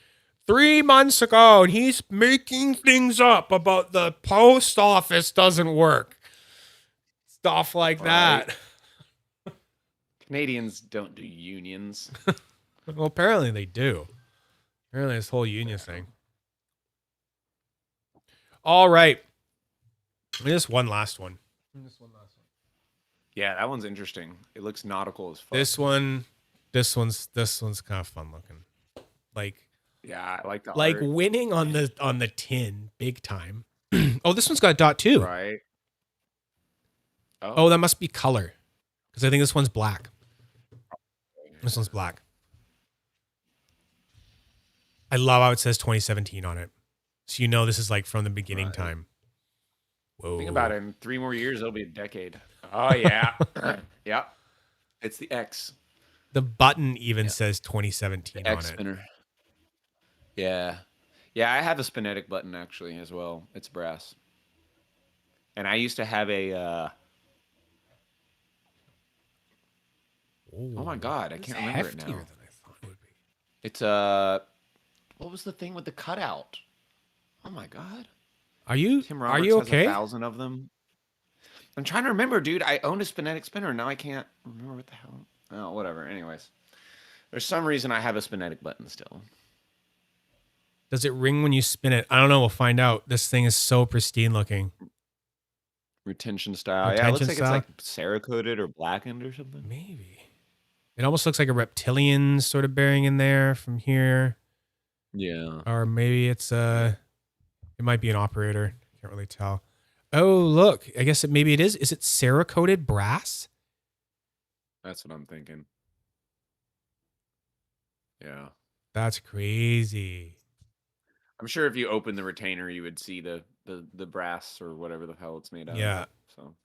3 months ago, and he's making things up about the post office doesn't work. Stuff like that. Canadians don't do unions. Well, apparently they do. Apparently this whole union thing. All right. Just one last one. Yeah, that one's interesting. It looks nautical as fuck. This one's kind of fun looking. Like, yeah, I like the like art. winning on the tin big time. Oh, this one's got a dot too. Right. Oh, that must be color. Because I think this one's black. This one's black. I love how it says 2017 on it. So you know this is like from the beginning time. Whoa. Think about it. In 3 more years, it'll be a decade. Oh, yeah. Yeah. It's the X. The button even says 2017 The on X it. spinner. Yeah. Yeah, I have a spinetic button actually as well. It's brass. And I used to have a oh my god, I can't remember it now. Heftier than I thought it would be. It's what was the thing with the cutout? Oh my god. Are you Tim Roberts has has okay? 1,000 of them. I'm trying to remember, dude. I owned a spinetic spinner, and now I can't remember what the hell. Oh, whatever. Anyways, there's some reason I have a spinetic button still. Does it ring when you spin it? I don't know. We'll find out. This thing is so pristine looking. Retention style. Yeah, it Retention looks like style? it's like Cerakoted or blackened or something. Maybe. It almost looks like a reptilian sort of bearing in there from here. Yeah. Or maybe it's it might be an operator. Can't really tell. Oh, look. I guess maybe it is. Is it Cerakoted brass? That's what I'm thinking. Yeah. That's crazy. I'm sure if you open the retainer, you would see the brass or whatever the hell it's made out Yeah. of. So.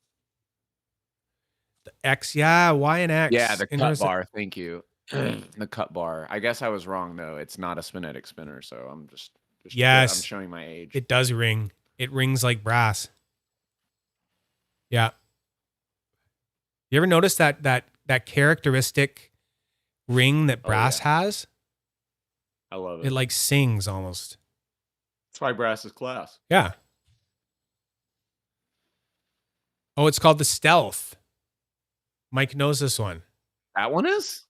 The X, yeah, Y and X. Yeah, the cut Interesting. bar. Thank you. The cut bar. I guess I was wrong though. It's not a spinetic spinner, so I'm just Yes. I'm showing my age. It does ring. It rings like brass. Yeah. You ever notice that characteristic ring that brass has? I love it. It like sings almost. That's why brass is class. Yeah. Oh, it's called the Stealth. Mike knows this one. That one is?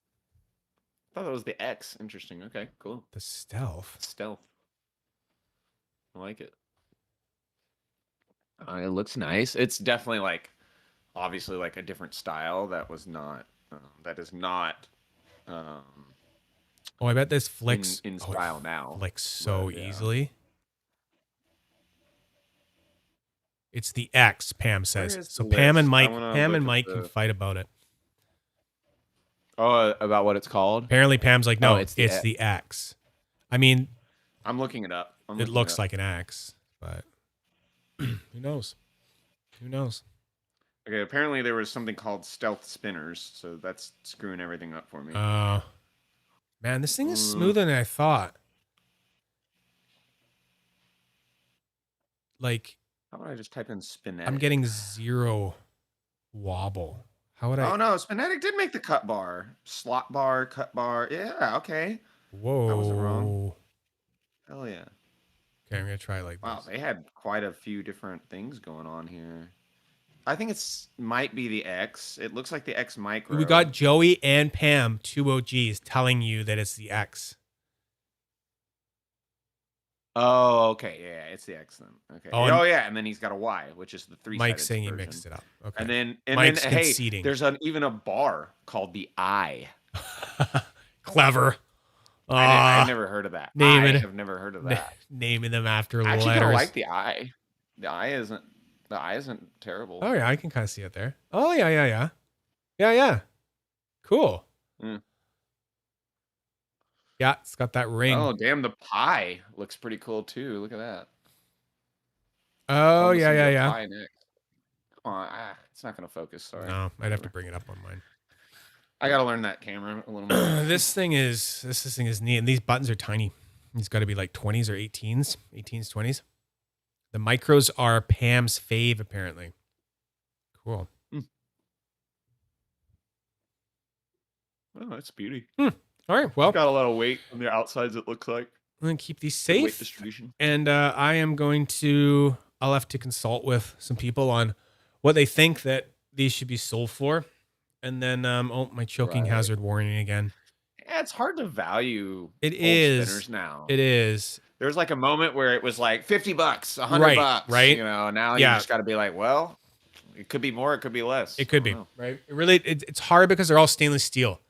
I thought that was the X. Interesting. Okay, cool. The Stealth. Stealth. I like it. It looks nice. It's definitely like, obviously like a different style. That was not. That is not. Oh, I bet this flicks in style now. Flicks so But, yeah. easily. It's the X, Pam Where says. is So the Pam and list? Mike, I wanna Pam look and at Mike the- can fight about it. Oh, about what it's called? Apparently, Pam's like, no, Oh, it's it's the the X. I mean, I'm looking it up. it looks like an X, but who knows? Who knows? Okay, apparently there was something called stealth spinners, so that's screwing everything up for me. Man, this thing is smoother than I thought. Like, How about I just type in spinetic? I'm getting zero wobble. How would I? Oh no, Spinetic did make the cut bar, slot bar, cut bar. Yeah, okay. Whoa. I wasn't wrong. Hell yeah. Okay, I'm gonna try like Wow, this. they had quite a few different things going on here. I think might be the X. It looks like the X Micro. We got Joey and Pam, 2 OGs, telling you that it's the X. Oh, okay, yeah, it's the X then. Okay. Oh, Oh, and yeah, and then he's got a Y, which is the three-sided Mike's saying he version. mixed it up. Okay. And then Mike's hey, conceding. there's even a bar called the I. Clever. I never heard of that. Naming, I have never heard of that. Naming them after I actually letters. kind of like the I. The I isn't terrible. Oh yeah, I can kind of see it there. Oh yeah. Cool. Mm. Yeah, it's got that ring. Oh damn, the pie looks pretty cool too. Look at that. Oh yeah. Pie next. Come on, it's not gonna focus. Sorry. No, I'd have to bring it up on mine. I gotta learn that camera a little more. This thing is neat, and these buttons are tiny. These got to be like 20s or 18s, 20s. The micros are Pam's fave, apparently. Cool. Oh, that's beauty. All right, well, Got a lot of weight on the outsides. It looks like I'm gonna keep these weight safe, distribution. and I'll have to consult with some people on what they think that these should be sold for, and then oh, my choking hazard warning again. Yeah, it's hard to value. It old is spinners now. It is. There's like a moment where it was like $50, $100, right? You know, now you just got to be like, well, it could be more, it could be less. It could be, right? It's hard because they're all stainless steel.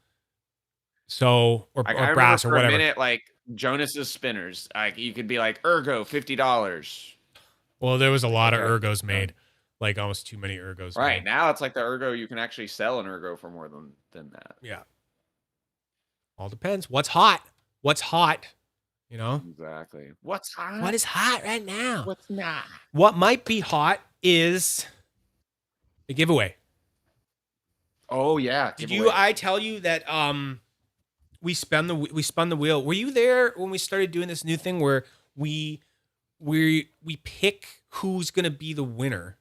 So or brass or whatever. For a minute, like Jonas's spinners, like you could be like Ergo $50. Well, there was a lot of ergos made, like almost too many ergos. Right now, it's like the Ergo you can actually sell an Ergo for more than that. Yeah. All depends. What's hot? You know? Exactly. What's hot? What is hot right now? What's not? What might be hot is the giveaway. Oh yeah. I tell you that we spun the wheel. Were you there when we started doing this new thing where we pick who's gonna be the winner?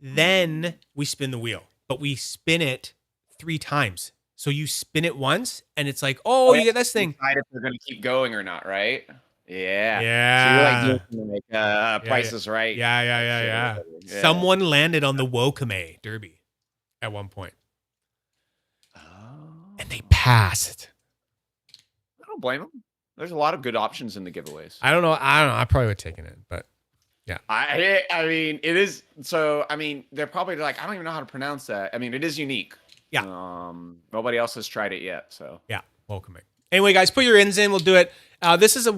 Then we spin the wheel, but we spin it 3 times. So you spin it once, and it's like, oh, you get this thing. Decide if they're going to keep going or not, right? Yeah. Yeah. So you're like Price is Right. Yeah. Someone landed on the Wokame Derby at one point. Oh. And they passed. I don't blame them. There's a lot of good options in the giveaways. I don't know. I probably would have taken it, but yeah. I mean, it is. So, I mean, they're probably like, I don't even know how to pronounce that. I mean, it is unique. Yeah. Nobody else has tried it yet, so. Yeah, welcome. Anyway, guys, put your ins in. We'll do it. This is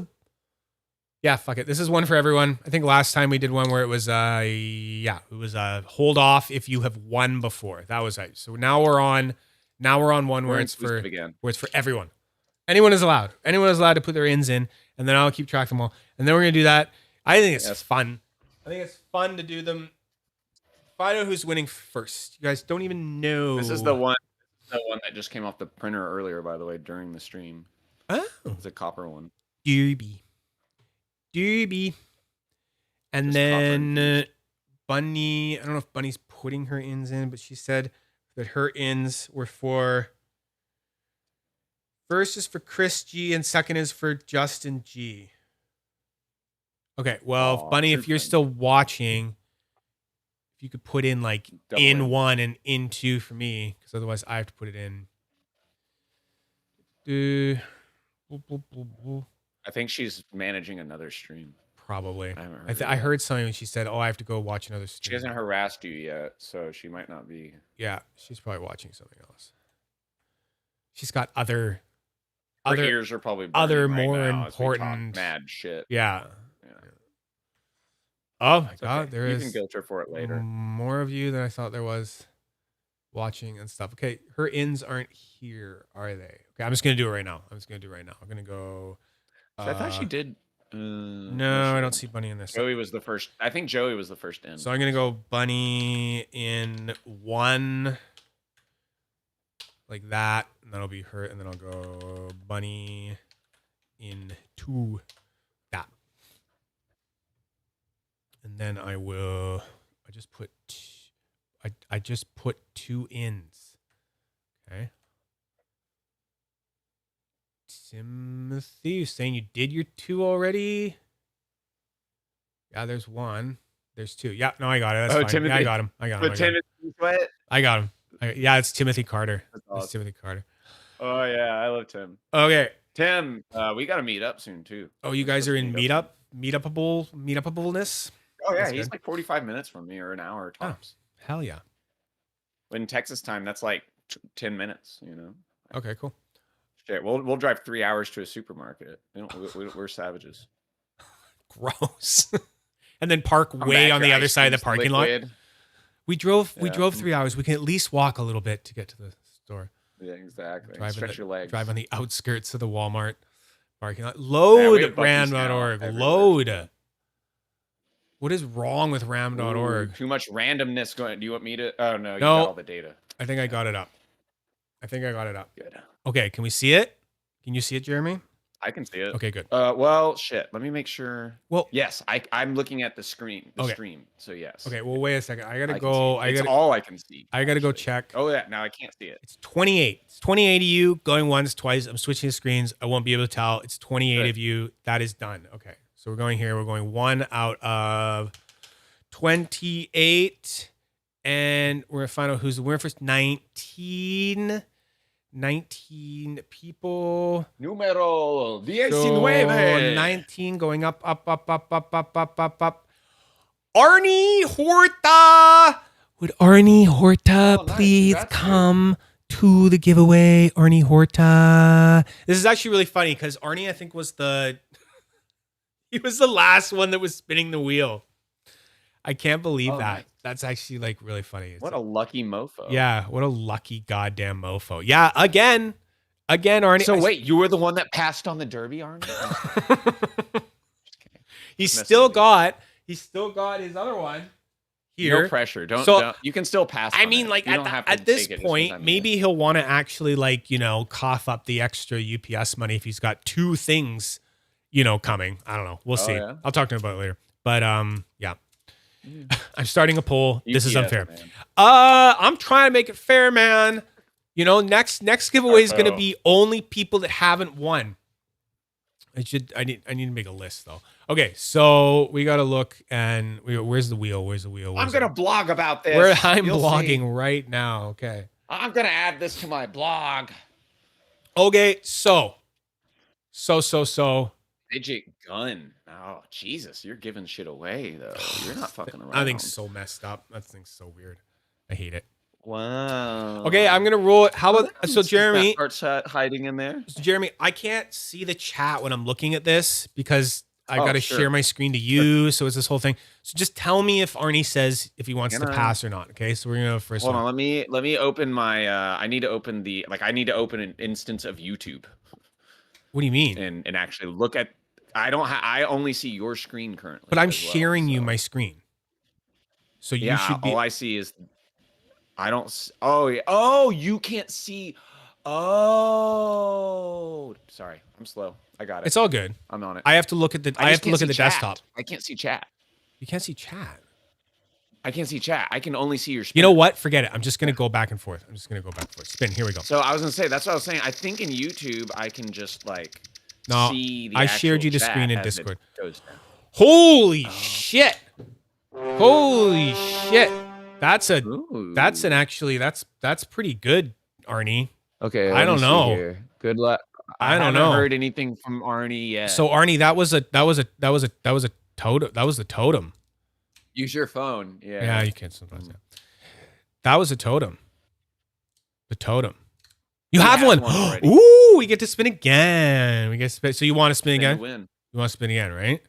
fuck it. This is one for everyone. I think last time we did one where it was hold off if you have won before. That was right. So now we're on one where it's for everyone. Anyone is allowed to put their ins in, and then I'll keep track of them all. And then we're gonna do that. I think it's fun. I think it's fun to do them. Find out who's winning first. You guys don't even know. This is the one that just came off the printer earlier, by the way, during the stream. Oh. It's a copper one. Derby. And just then Bunny, I don't know if Bunny's putting her ins in, but she said that her ins were for, first is for Chris G and second is for Justin G. Okay, well, Bunny, if you're still watching, you could put in like in 1 and in 2 for me, because otherwise I have to put it in. I think she's managing another stream. Probably. I heard something when she said, "Oh, I have to go watch another stream." She hasn't harassed you yet, so she might not be. Yeah, she's probably watching something else. She's got other ears are probably other right more now important mad shit. Yeah. Oh my God, okay. there is. You can guilt her for it later. More of you than I thought there was watching and stuff. Okay, her ins aren't here, are they? Okay, I'm just gonna do it right now. I'm gonna go. So I thought she did. No, I don't see Bunny in this. Joey was the first. I think Joey was the first in. So I'm gonna go Bunny in 1, like that, and that'll be her, and then I'll go Bunny in 2. And then I just put I just put 2 ins. Okay. Timothy, you saying you did your 2 already? Yeah, there's 1. There's 2. Yeah, no, I got it. That's fine. Timothy. Yeah, I got him. But Timothy Sweat. I got him. Yeah, it's Timothy Carter. That's It's awesome. Timothy Carter. Oh yeah, I love Tim. Okay. Tim, we got to meet up soon too. Oh, you guys are in meetupableness? Oh yeah, That's he's good. like 45 minutes from me or an hour tops. Hell yeah. In Texas time, that's like 10 minutes. You know. Okay, cool. Shit, we'll drive 3 hours to a supermarket. We're savages. Gross. And then park Come way back, on the your other ice side of the cream's parking lot. liquid. We drove Yeah. 3 hours. We can at least walk a little bit to get to the store. Yeah, exactly. Drive Stretch your legs. Drive on the outskirts of the Walmart parking lot. Yeah, we Load have Buc-ee's now ram.org. everywhere. Load. What is wrong with ram.org? Ooh, too much randomness going. Do you want me to? Oh no, you No. got all the data. I think I got it up. Good. Okay, can we see it? Can you see it, Jeremy? I can see it. Okay, good. Well, shit. Let me make sure. Well, Yes, I'm looking at the screen. The Okay. stream. So yes. okay, well, wait a second. I gotta I can go. see it. It's all I can see. I gotta go actually. check. Oh yeah, now I can't see it. It's 28. It's 28 of you going once, twice. I'm switching the screens. I won't be able to tell. It's 28 Good. of you. That is done. Okay. So we're going here. We're going 1 out of 28. And we're going to find out who's the winner first. 19 people. Numero 19. So 19 going up. Arnie Horta. Would Arnie Horta Oh, nice. please Congrats, dude. come to the giveaway? Arnie Horta. This is actually really funny because Arnie, I think, was he was the last one that was spinning the wheel. I can't believe Oh, that. nice. That's actually like really funny. It's What a lucky mofo. yeah, what a lucky goddamn mofo. Yeah, again, Arnie. So wait, you were the one that passed on the Derby, Arnie? he's messing still with you. got his other one here. No pressure. Don't. So, You can still pass. I on mean, it. like You don't have to at this take it point, sometime maybe he'll want to actually like, cough up the extra UPS money if he's got 2 things, coming. I don't know. We'll see. yeah? I'll talk to him about it later. But yeah. I'm starting a poll. This is UPS, unfair. man. I'm trying to make it fair, man. Next giveaway is going to Uh-oh. be only people that haven't won. I need to make a list though. Okay, so we got to look and where's the wheel? I'm gonna blog about this. I'm You'll blogging see. right now. Okay. I'm gonna add this to my blog. Okay, so. Fidget gun. Oh Jesus, you're giving shit away though. You're not fucking around. That thing's so messed up. That thing's so weird. I hate it. Wow. Okay, I'm gonna roll it. How about so Jeremy? Parts hiding in there. Jeremy, I can't see the chat when I'm looking at this because I Oh, got to sure. share my screen to you. So it's this whole thing. So just tell me if Arnie says if he wants Can to I- pass or not. Okay, so we're gonna go first Hold one. on, let me open my. I need to open an instance of YouTube What do you mean? and actually look at. I only see your screen currently. But I'm as well, sharing you so- my screen. So you Yeah, should be. all I see is. I don't. Oh, yeah. Oh, you can't see. Oh, sorry. I'm slow. I got it. It's all good. I'm on it. I have to look at the. I have just to can't look at see the chat. desktop. I can't see chat. You can't see chat. I can't see chat. I can only see your. You know spinner. what? Forget it. I'm just gonna go back and forth. Spin. Here we go. So I was gonna say that's what I was saying. I think in YouTube I can just like No, see the I shared actual you the chat screen in as it Discord. goes down. Holy shit! Holy shit! That's Ooh. that's pretty good, Arnie. Okay. I let don't me see know. here. Good luck. I don't haven't know. heard anything from Arnie yet. So Arnie, that was a totem. That was the totem. use your phone. Yeah. Yeah, you can sometimes. Yeah. That was a totem. The totem. You He have has one. one already. Ooh, we get to spin again. We get to spin. So you want to spin Spin to again? win. You want to spin again, right?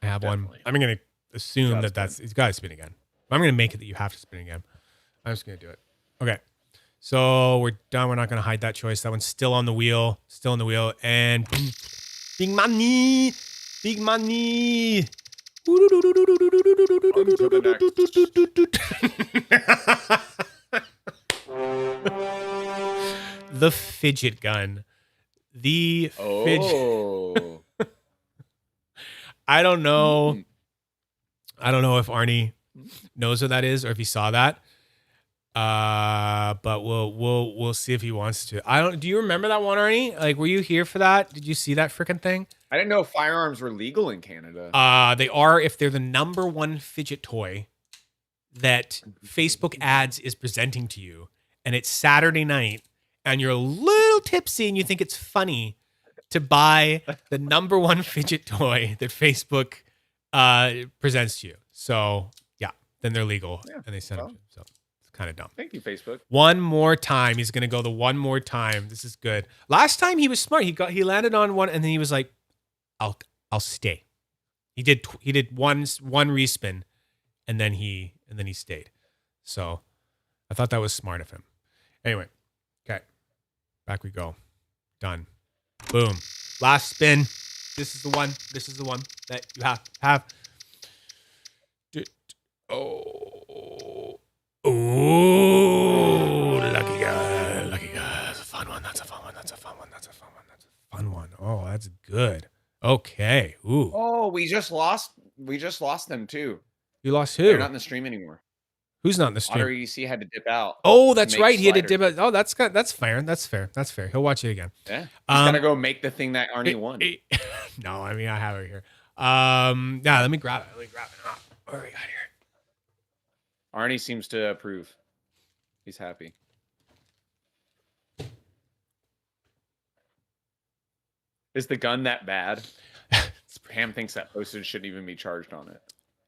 I have one. Definitely. I'm gonna assume Gotta that it's got to spin again. I'm gonna make it that you have to spin again. I'm just gonna do it. Okay. So we're done. We're not gonna hide that choice. That one's still on the wheel. Still on the wheel. And big money. Big money. The fidget gun. The fidget. Oh. I don't know. Mm. I don't know if Arnie knows what that is or if he saw that. But we'll see if he wants to. I don't. Do you remember that one, Arnie? Like, were you here for that? Did you see that freaking thing? I didn't know firearms were legal in Canada. They are if they're the #1 fidget toy that Facebook ads is presenting to you, and it's Saturday night, and you're a little tipsy, and you think it's funny to buy the #1 fidget toy that Facebook presents to you. So yeah, then they're legal, and they send them to you. So it's kind of dumb. Thank you, Facebook. One more time. He's gonna go the one more time. This is good. Last time he was smart. He landed on one, and then he was like, I'll stay. He did one respin, and then he stayed. So I thought that was smart of him. Anyway, okay, back we go. Done. Boom. Last spin. This is the one. This is the one that you have. Oh, lucky guy. Lucky guy. That's a fun one. That's a fun one. That's a fun one. That's a fun one. That's a fun one. Oh, that's good. Okay. Ooh. Oh, we just lost them too. You lost who? They're not in the stream anymore. Who's not in the stream? Otter EDC had to dip out. Oh, that's make right. He had to sliders. dip out. Oh, that's fair. That's fair. That's fair. He'll watch it again. Yeah. He's gotta go make the thing that Arnie won. No, I mean I have it here. Yeah, let me grab it. Oh, what do we got here? Arnie seems to approve. He's happy. Is the gun that bad? Ham thinks that postage shouldn't even be charged on it.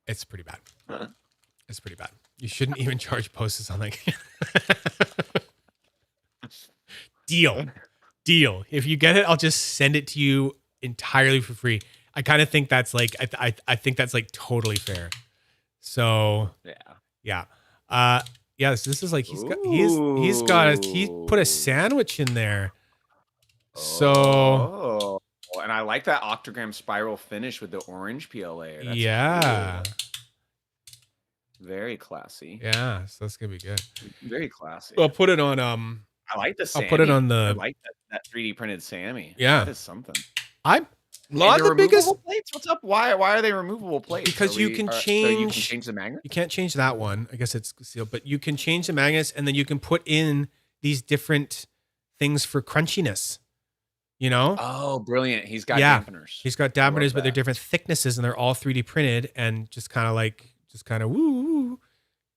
It's pretty bad. It's pretty bad. You shouldn't even charge postage on like Deal. If you get it, I'll just send it to you entirely for free. I kind of think that's like I think that's like totally fair. So yeah. Yes, this is like he put a sandwich in there. So and I like that octagram spiral finish with the orange PLA. That's yeah. cool. Very classy. Yeah, so that's gonna be good. Very classy. I'll put it on I like the Sammy. I'll put it on the I like that 3D printed Sammy. Yeah. That is something. I'm not the biggest plates. What's up? Why are they removable plates? Because you can change. So you can change the magnet. You can't change that one. I guess it's sealed, but you can change the magnets, and then you can put in these different things for crunchiness. You know? Oh, brilliant! He's got dampeners. He's got dampeners, but they're different thicknesses, and they're all 3D printed, and just kind of woo.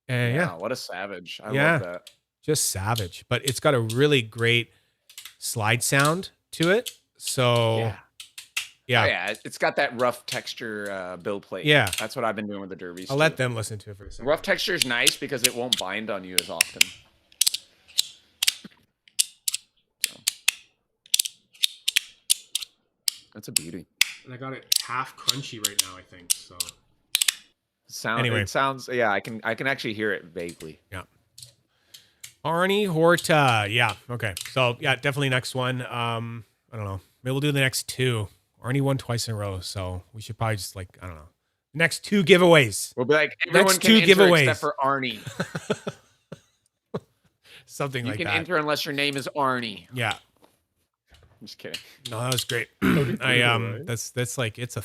And yeah, what a savage! I love that. Just savage, but it's got a really great slide sound to it. So yeah, it's got that rough texture build plate. Yeah, that's what I've been doing with the derbies. I'll let them listen to it for a second. Rough texture is nice because it won't bind on you as often. So. That's a beauty. And I got it half crunchy right now, I think. So it sounds yeah, I can actually hear it vaguely. Yeah. Arnie Horta. Yeah. Okay. So yeah, definitely next one. I don't know. Maybe we'll do the next two. Arnie won twice in a row, so we should probably just I don't know. Next two giveaways. We'll be like everyone can enter except for Arnie. Something like that. You can enter unless your name is Arnie. Yeah. I'm just kidding. No, that was great. That's like it's a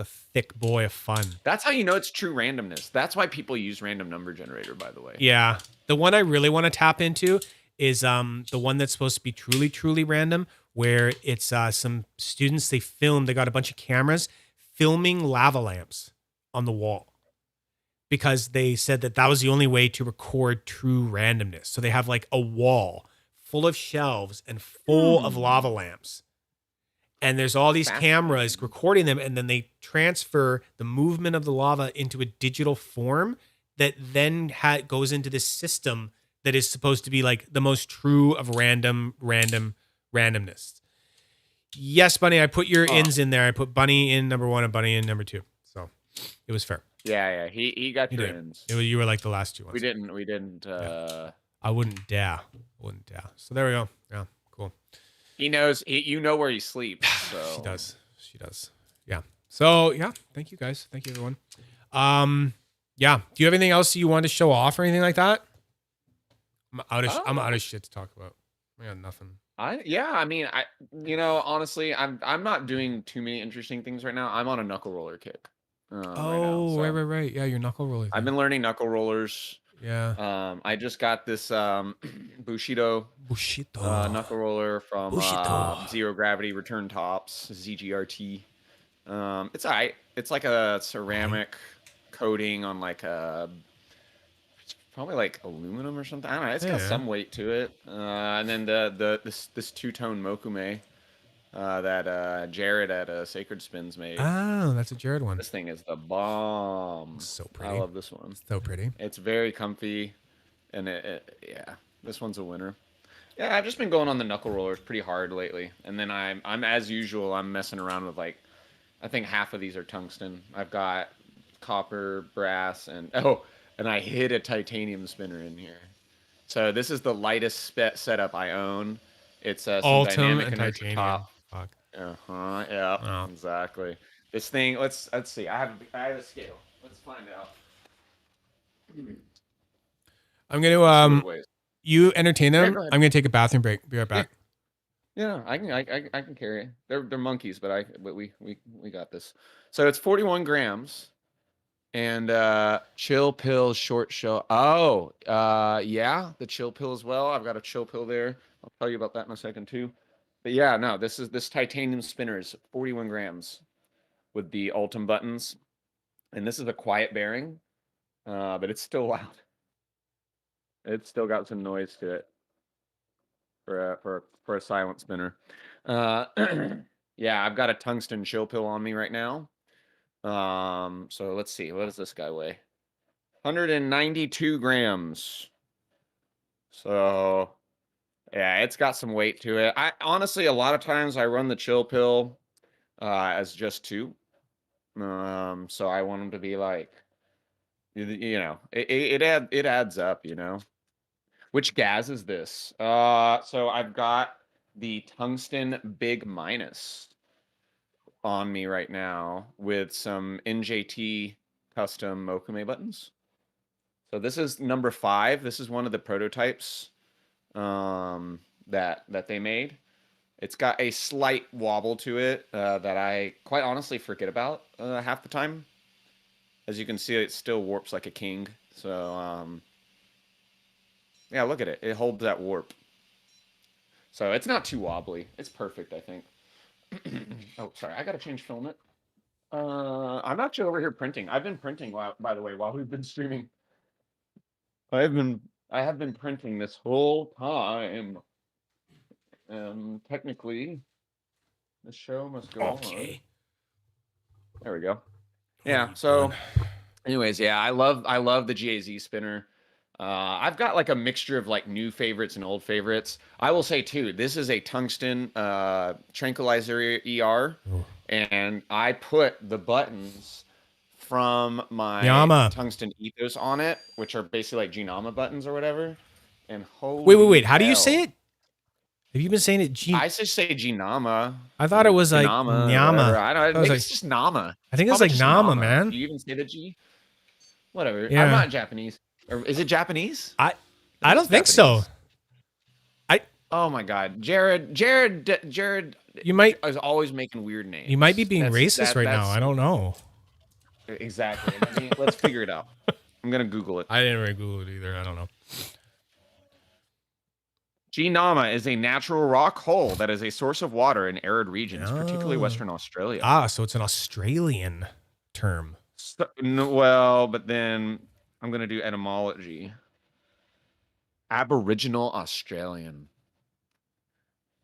thick boy of fun. That's how you know it's true randomness. That's why people use random number generator, by the way. Yeah. The one I really want to tap into is the one that's supposed to be truly random, where it's some students they got a bunch of cameras filming lava lamps on the wall because they said that was the only way to record true randomness. So they have like a wall full of shelves and full of lava lamps. And there's all these cameras recording them, and then they transfer the movement of the lava into a digital form that then goes into this system that is supposed to be like the most true of randomness. Yes, Bunny, I put your ins in there. I put Bunny in number 1 and Bunny in number 2. So it was fair. Yeah. He got your ins. You were like the last two ones. We didn't. I wouldn't dare. So there we go. Yeah, cool. He knows. You know where he sleeps. So. She does. Yeah. So yeah, thank you guys. Thank you everyone. Yeah. Do you have anything else you want to show off or anything like that? I'm out of shit to talk about. I got nothing. I mean, honestly, I'm not doing too many interesting things right now. I'm on a knuckle roller kick. right now. Oh, So right. Yeah, your knuckle roller. I've been learning knuckle rollers. Yeah. I just got this Bushido Bushito. knuckle roller from Bushito. Zero Gravity Return Tops, ZGRT. It's alright. It's like a ceramic coating on like a probably like aluminum or something. I don't know. It's got Yeah. some weight to it. And then this two-tone Mokume that Jared at Sacred Spins made. Oh, that's a Jared one. This thing is the bomb. So I pretty. love this one. So pretty. It's very comfy, and yeah, this one's a winner. Yeah, I've just been going on the knuckle rollers pretty hard lately, and then I'm as usual. I'm messing around with like, I think half of these are tungsten. I've got copper, brass, and and I hid a titanium spinner in here. So this is the lightest setup I own. It's some Altum dynamic and inertia titanium. top. Fuck. Yeah, Oh. exactly. This thing. Let's see. I have a scale. Let's find out. I'm gonna Ways. you entertain them. go ahead. I'm gonna take a bathroom break. Be right back. Yeah, I can carry it. They're monkeys, but we got this. So it's 41 grams, and chill pill short shell. Oh, yeah, the chill pill as well. I've got a chill pill there. I'll tell you about that in a second too. But yeah, no, this titanium spinner is 41 grams with the Ultim buttons, and this is a quiet bearing, but it's still loud. It's still got some noise to it for a silent spinner. Yeah, I've got a tungsten chill pill on me right now. So let's see, what does this guy weigh? 192 grams. So yeah, it's got some weight to it. I honestly, a lot of times I run the chill pill as just two. So I want them to be like, you know, it adds up, you know. Which gas is this? So I've got the tungsten big minus on me right now with some NJT custom Mokume buttons. So this is number 5. This is one of the prototypes that they made. It's got a slight wobble to it that I quite honestly forget about half the time. As you can see, it still warps like a king. So yeah, look at it. It holds that warp. So it's not too wobbly. It's perfect, I think. Oh, sorry. I got to change filament. I'm actually over here printing. I've been printing, by the way, while we've been streaming. I have been printing this whole time. Technically, the show must go on. There we go. Yeah. So, anyways, yeah, I love the GAZ spinner. I've got like a mixture of like new favorites and old favorites. I will say too, this is a tungsten tranquilizer ER, and I put the buttons from my Yama. tungsten ethos on it, which are basically like Ginama buttons or whatever. And Wait. How do you say it? Have you been saying it? I just say Ginama. I thought it was like Ginama, Nyama. I don't know. Maybe It's just Nama. I think it's Probably like just Nama, man. Do you even say the G? Whatever. Yeah. I'm not Japanese. Or is it Japanese? I don't think so. Oh my God, Jared You might is always making weird names. You might be being racist right now. I don't know. Exactly. Let's figure it out. I'm gonna Google it. I didn't really Google it either. I don't know. Ginama is a natural rock hole that is a source of water in arid regions, particularly Western Australia. Ah, so it's an Australian term. So, well, but then I'm gonna do etymology. Aboriginal Australian.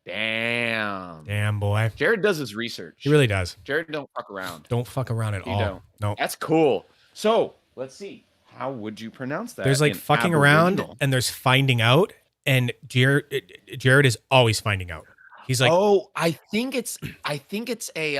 Damn, boy. Jared does his research. He really does. Jared don't fuck around. Don't fuck around at all. Don't. No. That's cool. So let's see. How would you pronounce that? There's like fucking around and there's finding out, and Jared is always finding out. He's like, oh, I think it's a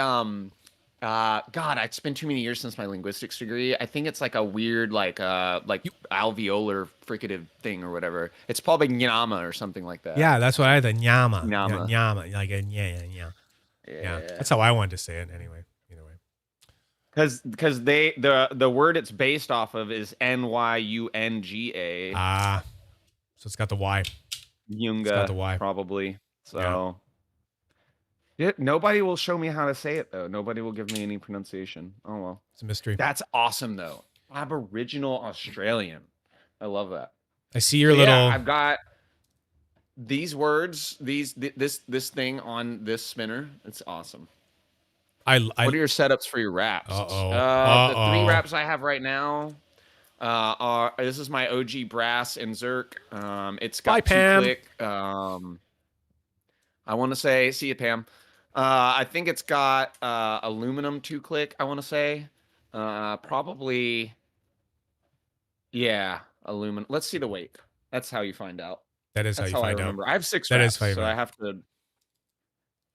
God, it's been too many years since my linguistics degree. I think it's like a weird like alveolar fricative thing or whatever. It's probably Nyama or something like that. yeah, that's what I thought. Nyama. Nyama. Yeah, Nyama. Like a yeah. That's how I wanted to say it anyway. Either way. Because the word it's based off of is Nyunga. Ah, so it's got the Y. Yunga, got the Y. probably. So Yeah, nobody will show me how to say it though. Nobody will give me any pronunciation. Oh well. It's a mystery. That's awesome though. Aboriginal Australian. I love that. I see your So, yeah, little. I've got these words, this thing on this spinner. It's awesome. What are your setups for your wraps? The 3 wraps I have right now are this is my OG brass and Zerk. It's got Bye, Pam. 2-click. I want to say, see you, Pam. I think it's got aluminum 2-click. I want to say, probably, yeah, aluminum. Let's see the weight. That's how you find out. That is That's how you find I out. remember. I have 6 That wraps, is how you so find I have to.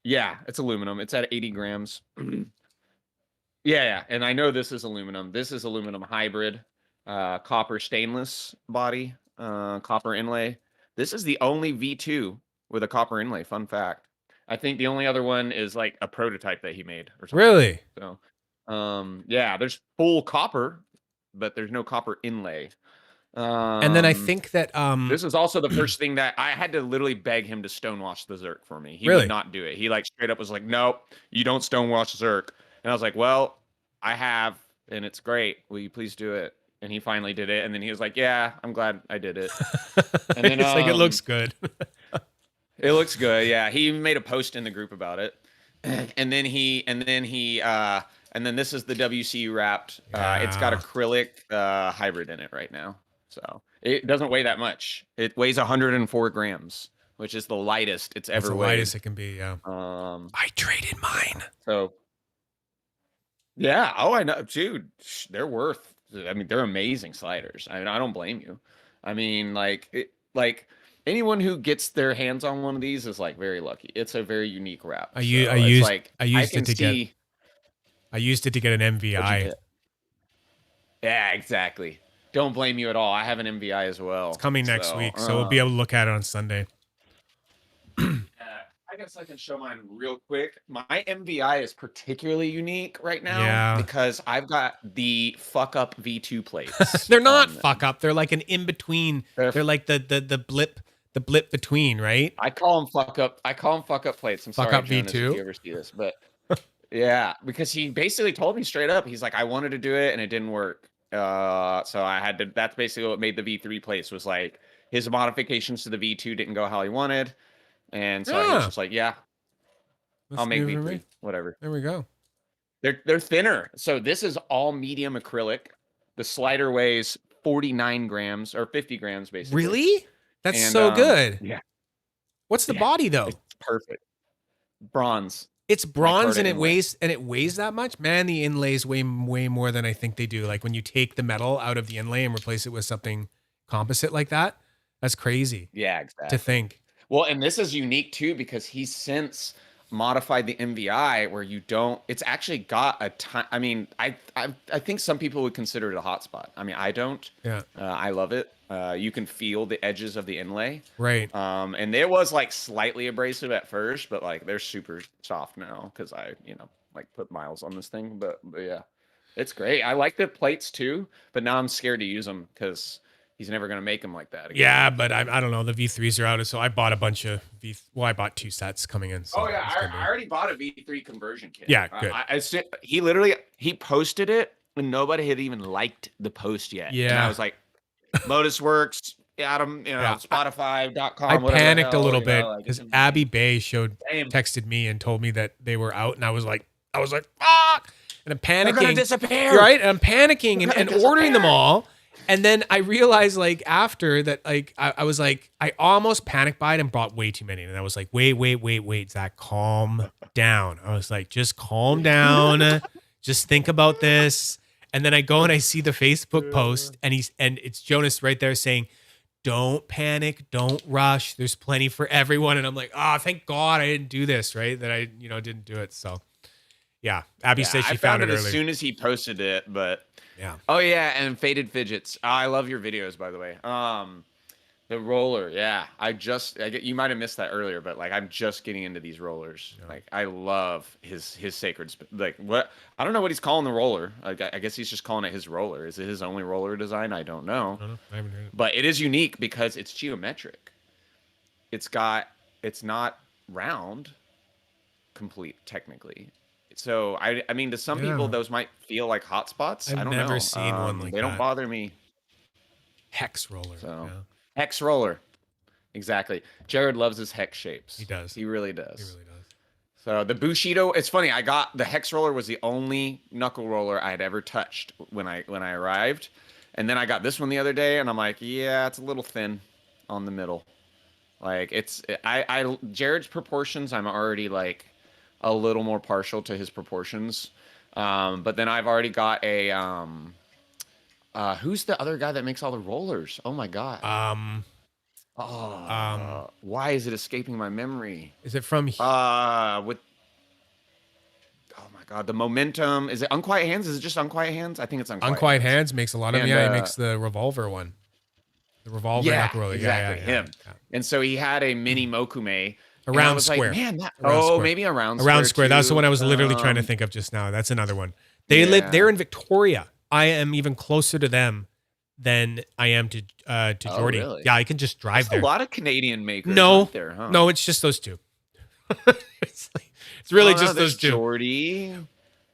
Yeah, it's aluminum. It's at 80 grams. Yeah, and I know this is aluminum. This is aluminum hybrid, copper stainless body, copper inlay. This is the only V2 with a copper inlay. Fun fact. I think the only other one is like a prototype that he made or something. Really? So, yeah, there's full copper, but there's no copper inlay. And then I think that this is also the first thing that I had to literally beg him to stonewash the Zerk for me. He Really? would not do it. He like straight up was like, "Nope, you don't stonewash Zerk." And I was like, "Well, I have, and it's great. Will you please do it?" And he finally did it. And then he was like, "Yeah, I'm glad I did it." And then it's like it looks good. it looks good. Yeah, he made a post in the group about it. And then this is the WCU wrapped. It's got acrylic hybrid in it right now. So it doesn't weigh that much. It weighs 104 grams, which is the lightest it's ever the weighed. lightest it can be. Yeah. I traded mine. So yeah. Oh, I know, dude. They're worth. I mean, they're amazing sliders. I mean, I don't blame you. I mean, like anyone who gets their hands on one of these is like very lucky. It's a very unique wrap. I used it to get an MVI. Yeah, exactly. Don't blame you at all. I have an MVI as well. It's coming next week, so we'll be able to look at it on Sunday. I guess I can show mine real quick. My MVI is particularly unique right now because I've got the fuck up V2 plates. They're not fuck up. They're like an in between. They're like the blip between, right? I call them fuck up. I call them fuck up plates. I'm fuck sorry, up Jonas, V2. if you ever see this, but yeah, because he basically told me straight up. He's like, I wanted to do it and it didn't work. So I had to. That's basically what made the V3 plates was like his modifications to the V2 didn't go how he wanted, and so I was just like, yeah, I'll make V3, whatever. There we go. They're thinner. So this is all medium acrylic. The slider weighs 49 grams or 50 grams basically. Really? That's so good. Yeah. What's the body though? It's perfect. Bronze. It's bronze and it weighs that much. Man, the inlays weigh way more than I think they do. Like when you take the metal out of the inlay and replace it with something composite like that, that's crazy. Yeah, exactly. To think. Well, and this is unique too because he's since modified the MVI where you don't. It's actually got a ton. I mean, I think some people would consider it a hotspot. I mean, I don't. Yeah. I love it. You can feel the edges of the inlay. Right. And it was like slightly abrasive at first, but like they're super soft now because I, like put miles on this thing. But yeah, it's great. I like the plates too, but now I'm scared to use them because he's never going to make them like that again. Yeah, but I don't know. The V3s are out, so I bought a bunch of I bought 2 sets coming in. So I already bought a V3 conversion kit. Yeah, good. He posted it and nobody had even liked the post yet. Yeah. And I was like, Modus Works, Adam, Spotify.com. I panicked a little bit because Abby Bay texted me and told me that they were out, and I was like, fuck! And I'm panicking. They're gonna disappear. Right? And I'm panicking and ordering them all. And then I realized like after that, like I was like, I almost panic buyed and bought way too many. And I was like, wait, Zach, calm down. I was like, just calm down. Just think about this. And then I go and I see the Facebook post and it's Jonas right there saying, don't panic, don't rush. There's plenty for everyone. And I'm like, thank God I didn't do this, right? That I, didn't do it. So yeah. Abby said she found it early. As soon as he posted it, but yeah. Oh yeah, and Faded Fidgets. I love your videos, by the way. The roller, yeah. You might have missed that earlier, but like I'm just getting into these rollers. Yeah. Like I love his sacred. Like what? I don't know what he's calling the roller. Like, I guess he's just calling it his roller. Is it his only roller design? I don't know. I haven't heard it. But it is unique because it's geometric. It's not round. complete technically. So I mean, to some people, those might feel like hotspots. I I've don't never know. seen one like they don't that. bother me. Hex roller. So Yeah. hex roller, exactly. Jared loves his hex shapes. He does. He really does. He really does. So the Bushido, it's funny. I got the hex roller was the only knuckle roller I had ever touched when I arrived, and then I got this one the other day, and I'm like, yeah, it's a little thin on the middle. Like Jared's proportions, I'm already like a little more partial to his proportions. But then I've already got a who's the other guy that makes all the rollers? Oh my god. Why is it escaping my memory? Is it from With oh my god, the momentum. Is it Unquiet Hands? Is it just Unquiet Hands? I think it's Unquiet Hands makes a lot of them. And, Yeah, he makes the revolver one. The revolver knuckle roller. Exactly. Yeah. Him. And so he had a mini Mokume. A round was square. Like, man, that, A round square. Maybe a round A square. round square. That's the too. one I was literally trying to think of just now. That's another one. They're in Victoria. I am even closer to them than I am to Jordy. Really? Yeah, I can just drive there. A lot of Canadian makers No, there, huh? no, it's just those two. it's really just those two. Jordy.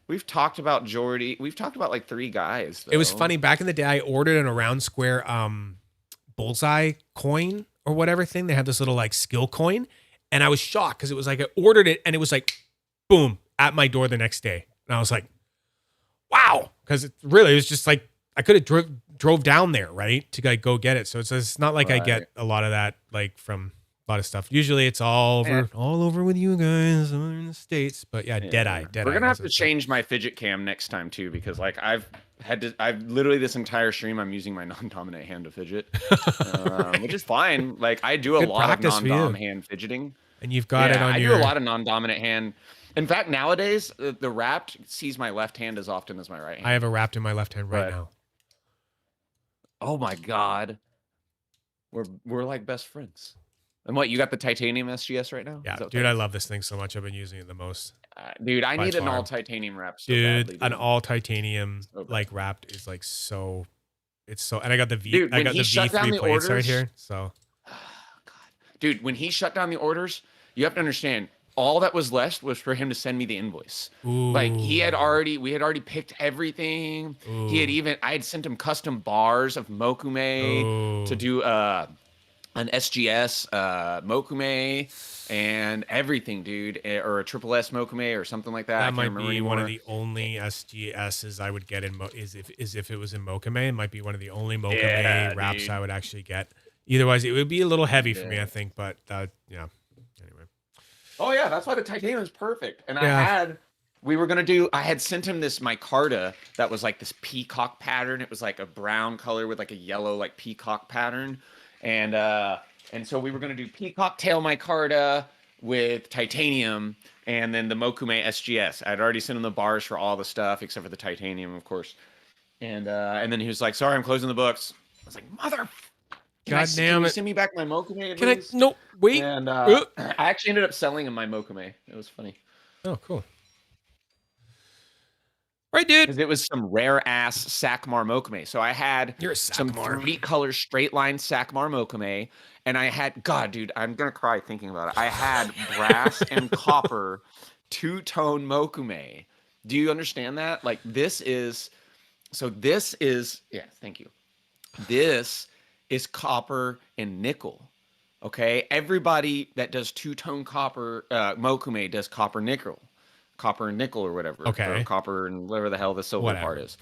We've talked about Jordy. We've talked about like 3 guys. Though. It was funny. Back in the day, I ordered an around square bullseye coin or whatever thing. They had this little like skill coin. And I was shocked because it was like I ordered it and it was like, boom, at my door the next day. And I was like, wow. Because it was just like, I could have drove down there, right? To like go get it. So it's not like I get a lot of that like from a lot of stuff. Usually it's all over with you guys in the States. But yeah, Deadeye. We're going to have to change my fidget cam next time too, because like I've literally this entire stream, I'm using my non-dominant hand to fidget, which is fine. Like I do a lot of non-dom hand fidgeting. And you've got it on I do a lot of non-dominant hand. In fact, nowadays, the wrapped sees my left hand as often as my right hand. I have a wrapped in my left hand right now. Oh my God. We're like best friends. And what, you got the titanium SGS right now? Yeah, dude, I love this thing so much. I've been using it the most. Dude, I need an all titanium wrap so dude, badly. An all titanium like wrapped is like so. It's so, and I got the V3 plates right here. So, dude, when he shut down the orders, you have to understand. All that was left was for him to send me the invoice. Ooh. Like we had already picked everything. Ooh. I had sent him custom bars of Mokume to do an SGS Mokume and everything, dude, or a triple S Mokume or something like that. That might be one of the only SGSs I would get in if it was in Mokume. It might be one of the only Mokume wraps I would actually get. Otherwise, it would be a little heavy for me, I think. But yeah. Anyway. Oh yeah, that's why the titanium is perfect. And I had sent him this micarta that was like this peacock pattern. It was like a brown color with like a yellow like peacock pattern. And so we were gonna do peacock tail micarta with titanium and then the Mokume SGS. I'd already sent him the bars for all the stuff except for the titanium, of course. And then he was like, "Sorry, I'm closing the books." I was like, "Mother." God damn it! Send me back my Mokume. Can I? No, wait. And I actually ended up selling him my Mokume. It was funny. Oh, cool. Right, dude. Because it was some rare ass Sakmar Mokume. So I had some 3-color straight line Sakmar Mokume, and I had dude, I'm gonna cry thinking about it. I had brass and copper 2-tone Mokume. Do you understand that? Like this is thank you. This is copper and nickel. Okay, everybody that does 2-tone copper Mokume does copper and nickel or whatever. Okay, or copper and whatever the hell the silver part is.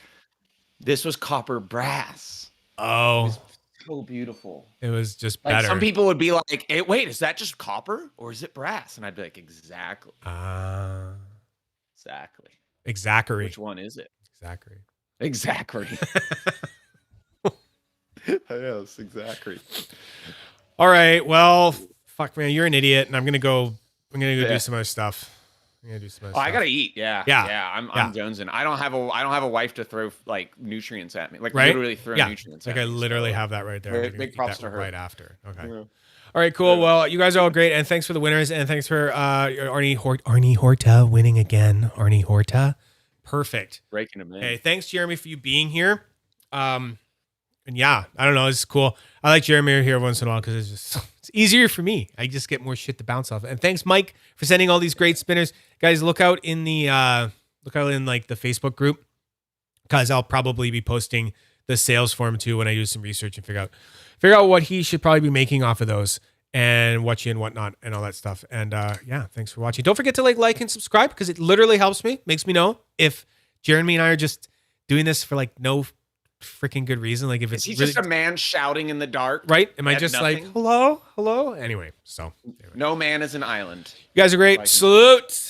This was copper brass. Oh, it was so beautiful. It was just like better. Some people would be like, hey, "Wait, is that just copper or is it brass?" And I'd be like, "Exactly." Exactly. Exactly. Which one is it? Exactly. Yes, exactly. All right. Well, fuck, man, you're an idiot, and I'm gonna go do some other stuff. I gotta eat. Yeah. I'm jonesing. I don't have a wife to throw like nutrients at me. Like literally throw nutrients. Like at I me, literally have that right there. Big props to her. Right after. Okay. Yeah. All right. Cool. Well, you guys are all great, and thanks for the winners, and thanks for Arnie Horta winning again. Arnie Horta, perfect. Breaking him in. Hey, thanks Jeremy for you being here. And yeah, I don't know, it's cool. I like Jeremy here once in a while because it's It's easier for me. I just get more shit to bounce off. And thanks, Mike, for sending all these great spinners. Guys, look out in the like the Facebook group, because I'll probably be posting the sales form too when I do some research and figure out what he should probably be making off of those and what you and whatnot and all that stuff. And yeah, thanks for watching. Don't forget to like and subscribe, because it literally helps me, makes me know if Jeremy and I are just doing this for like no freaking good reason. Like if it's He's really, just a man shouting in the dark. right? Am I at just nothing? like hello? Anyway, so anyway. No man is an island. You guys are great. Like- Salute.